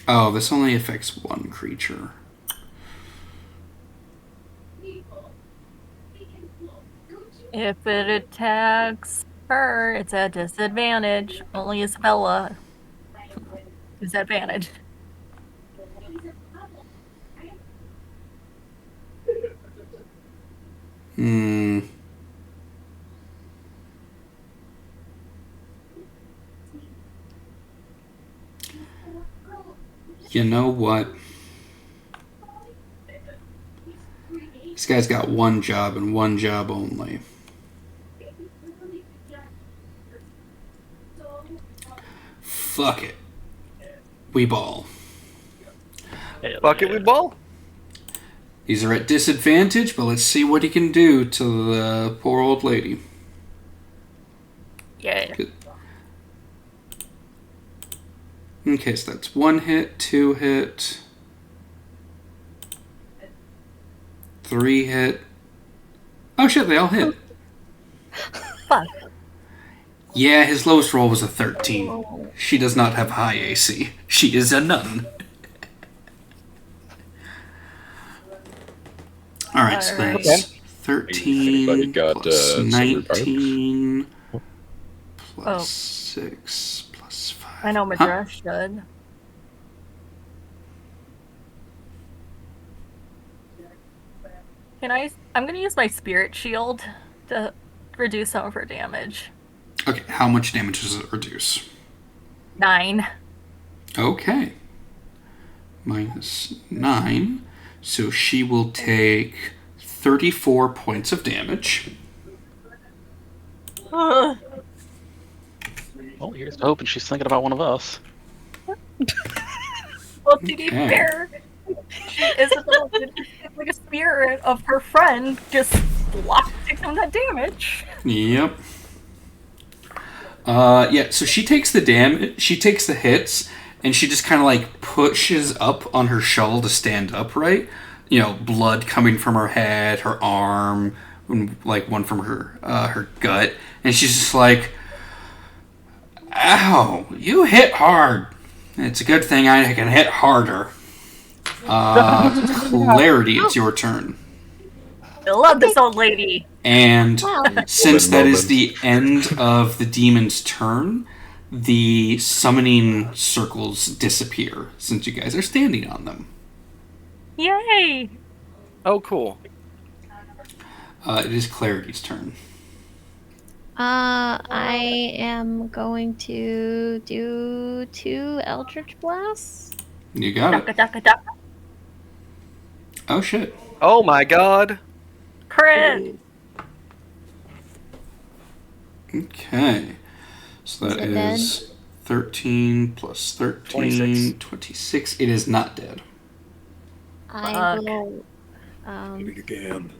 Oh, this only affects one creature. If it attacks her, it's at disadvantage. Only Isabella is at advantage. Hmm. You know what? This guy's got one job and one job only. Fuck it. We ball. Bucket we ball? These are at disadvantage, but let's see what he can do to the poor old lady. Yeah. Good. Okay, so that's 1 hit, 2 hit, 3 hit. Oh shit, they all hit. Fuck. Yeah, his lowest roll was a 13. She does not have high AC. She is a nun. Alright, so Alright. that's 13 Anybody got, plus some 19 plus Oh. 6 plus 5. I know Madras should. I'm gonna use my spirit shield to reduce some of her damage. Okay, how much damage does it reduce? 9. Okay. Minus 9. So she will take 34 points of damage. Ugh. Well, here's to hoping she's thinking about one of us. Well, to be Okay. fair, she Isabella did like a spirit of her friend just takes some of that damage. Yep. Yeah, so she takes the damage, she takes the hits, and she just kind of like pushes up on her shovel to stand upright. You know, blood coming from her head, her arm, and like one from her gut, and she's just like, "Ow, you hit hard. It's a good thing I can hit harder." Clarity, it's your turn. I love this old lady. And Wow. since that is Moment. the end of the demon's turn, the summoning circles disappear since you guys are standing on them. Yay! Oh, cool. It is Clarity's turn. I am going to do 2 Eldritch Blasts. You got Daka it. daka daka. Oh shit. Oh my god. Crit! Okay. So that Is it is 13 plus 13, 26. It is not dead. I Fuck. will. Did it again.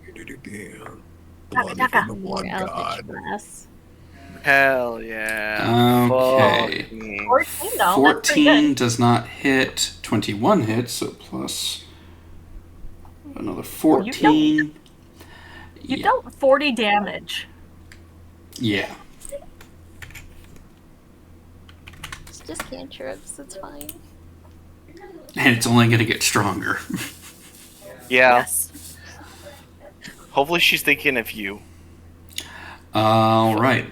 You did it again. Taka, Blood taka. from the More one Eldritch god. Blast. Hell yeah. Okay. Fuck me. 14 though. That's pretty 14 good. does not hit. 21 hits, so plus another 14. You dealt 40 damage. Yeah. It's just cantrips. It's fine. And it's only going to get stronger. Yeah. Yes. Hopefully she's thinking of you. All right.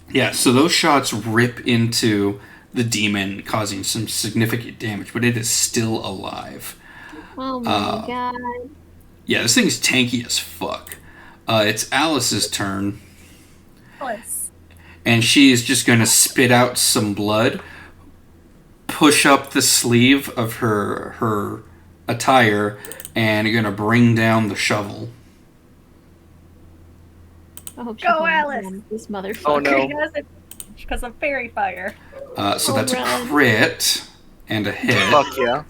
Yeah, so those shots rip into the demon, causing some significant damage, but it is still alive. Oh my god. Yeah, this thing's tanky as fuck. It's Alice's turn, Nice. and she is just going to spit out some blood, push up the sleeve of her attire, and going to bring down the shovel. I hope she Go, finds Alice! one of This motherfucker. Oh, no. Because of fairy fire. So that's a run. crit and a hit. Fuck yeah.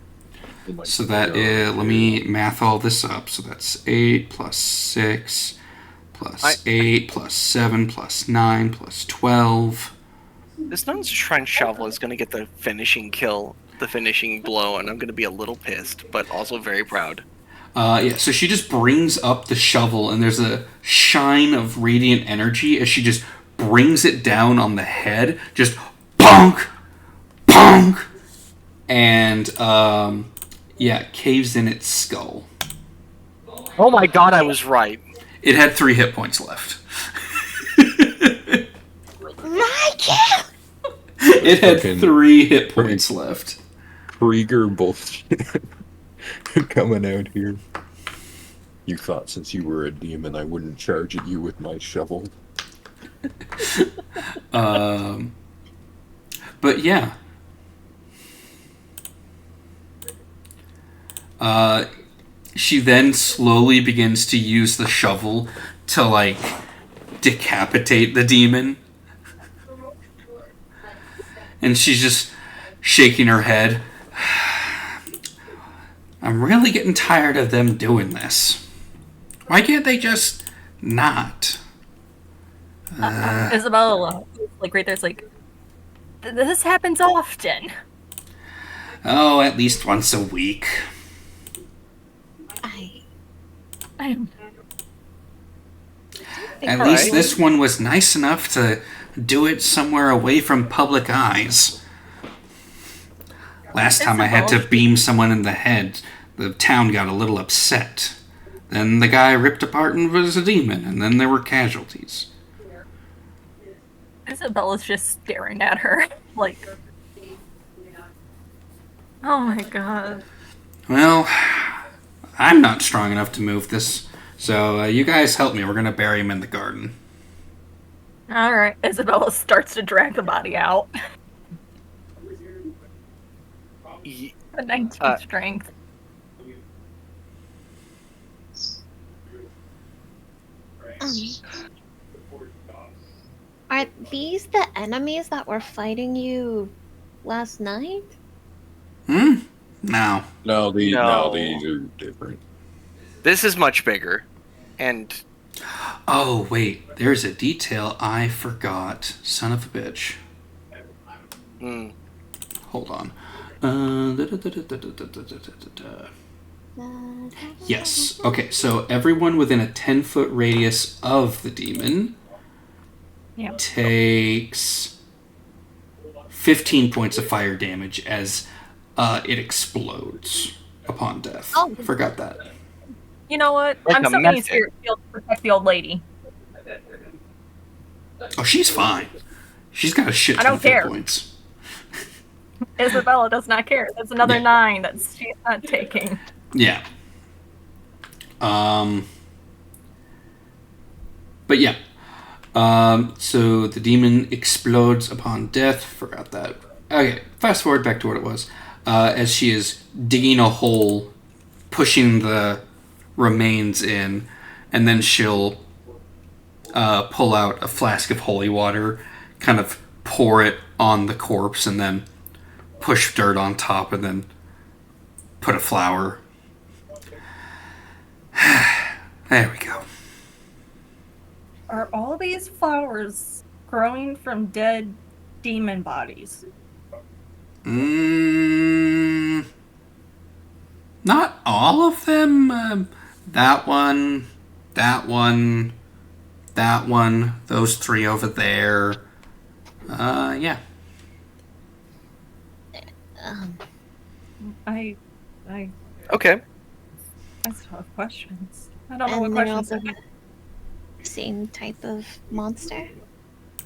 So that is, let me math all this up. So that's 8 plus 6 plus 8 plus 7 plus 9 plus 12. This nun's trench shovel is gonna get the finishing kill, the finishing blow, and I'm gonna be a little pissed, but also very proud. Yeah, so she just brings up the shovel, and there's a shine of radiant energy as she just brings it down on the head. Just bonk! Bonk! And, yeah, caves in its skull. Oh my god, I was right. It had 3 hit points left. It had Fucking 3 hit points left. Krieger bullshit coming out here. You thought since you were a demon I wouldn't charge at you with my shovel. But yeah. She then slowly begins to use the shovel to, like, decapitate the demon. And she's just shaking her head. I'm really getting tired of them doing this. Why can't they just not? Isabella, like right there's like, this happens often. Oh, at least once a week. I am. At least this one was nice enough to do it somewhere away from public eyes. Last time I had to beam someone in the head, the town got a little upset. Then the guy ripped apart and was a demon, and then there were casualties. Isabella's just staring at her, like, oh my god. Well, I'm not strong enough to move this, so you guys help me. We're gonna bury him in the garden. Alright, Isabella starts to drag the body out. A 19 strength. Are these the enemies that were fighting you last night? No. No, these No. are different. This is much bigger. And Oh, wait. There's a detail I forgot. Son of a bitch. Hold on. Yes. Okay, so everyone within a 10-foot radius of the demon takes 15 points of fire damage as it explodes upon death. Oh. I forgot that. You know what? Like I'm a summoning method. Spirit Shield to protect the old lady. Oh, she's fine. She's got a shit I ton don't of hit care. points. Isabella does not care. That's another Yeah. 9 that she's not taking. Yeah. But yeah. So the demon explodes upon death. Forgot that. Okay, fast forward back to what it was. As she is digging a hole pushing the remains in, and then she'll pull out a flask of holy water, kind of pour it on the corpse, and then push dirt on top, and then put a flower. There we go. Are all these flowers growing from dead demon bodies? Not all of them. That one, those three over there. Yeah. I Okay. still have questions. I don't know what And they're questions. also the same type of monster.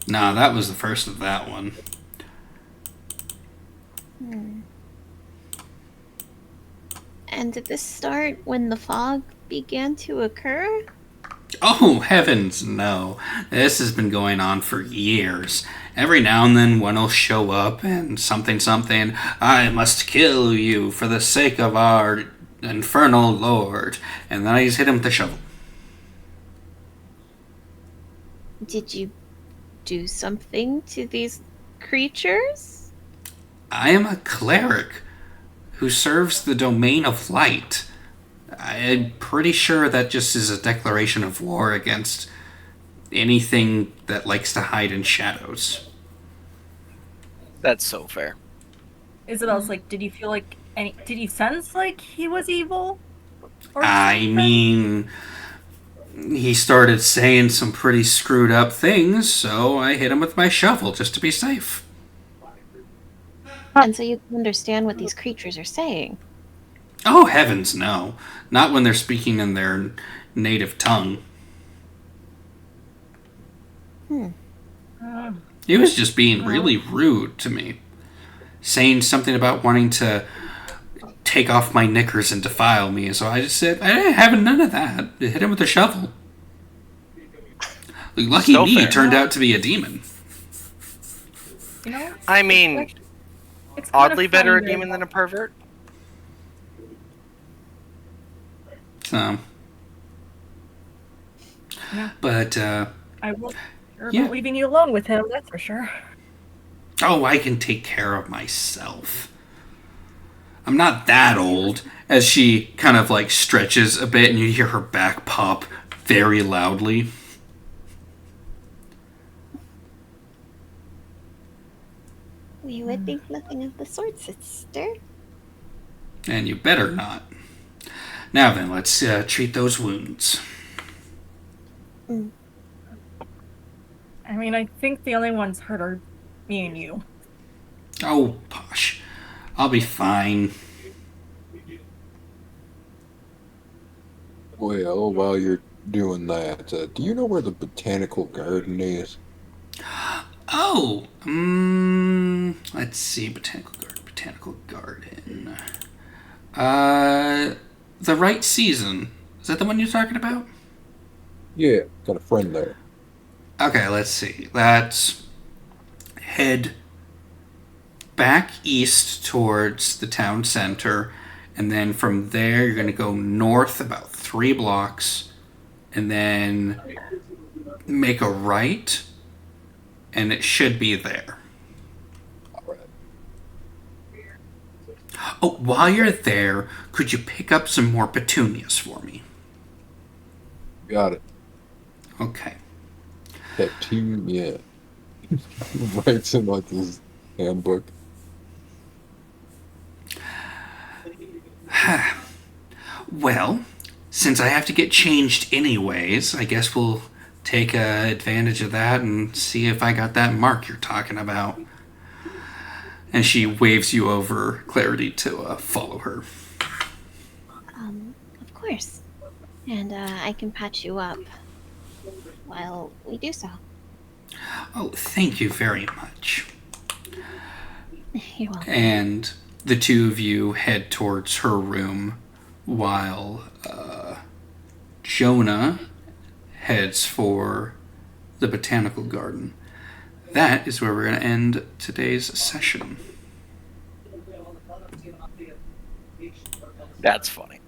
Nah, that was the first of that one. And did this start when the fog began to occur? Oh, heavens, no. This has been going on for years. Every now and then one will show up and something, I must kill you for the sake of our infernal lord. And then I just hit him with the shovel. Did you do something to these creatures? I am a cleric who serves the domain of light. I'm pretty sure that just is a declaration of war against anything that likes to hide in shadows. That's so fair. Is it also like, did you feel like did you sense like he was evil? Or I something? mean, he started saying some pretty screwed up things, so I hit him with my shovel just to be safe. And so you can understand what these creatures are saying. Oh, heavens, no. Not when they're speaking in their native tongue. He was just being really rude to me. Saying something about wanting to take off my knickers and defile me, so I just said, I ain't having none of that. I hit him with a shovel. Lucky So me, fair. he turned out to be a demon. You know? I mean, It's kind oddly of better a funny demon than a pervert. So. Yeah. But, I will Yeah. not leaving you alone with him, that's for sure. oh, I can take care of myself. I'm not that old. As she kind of like stretches a bit and you hear her back pop very loudly. We would think nothing of the sort, sister. And you better not. Now then, let's treat those wounds. I mean, I think the only ones hurt are me and you. Oh, posh. I'll be fine. Well, while you're doing that, do you know where the botanical garden is? Oh, let's see. Botanical garden. The right season. Is that the one you're talking about? Yeah, got a friend there. Okay, let's see. Let's head back east towards the town center, and then from there you're going to go north about 3 blocks, and then make a right, and it should be there. All right. Oh, while you're there, could you pick up some more petunias for me? Got it. Okay. Petunia. Writes in like his handbook. Well, since I have to get changed anyways, I guess we'll take advantage of that and see if I got that mark you're talking about. And she waves you over, Clarity, to follow her. Of course. And I can patch you up while we do so. Oh, thank you very much. You're welcome. And the two of you head towards her room while Jonah heads for the botanical garden. That is where we're going to end today's session. That's funny.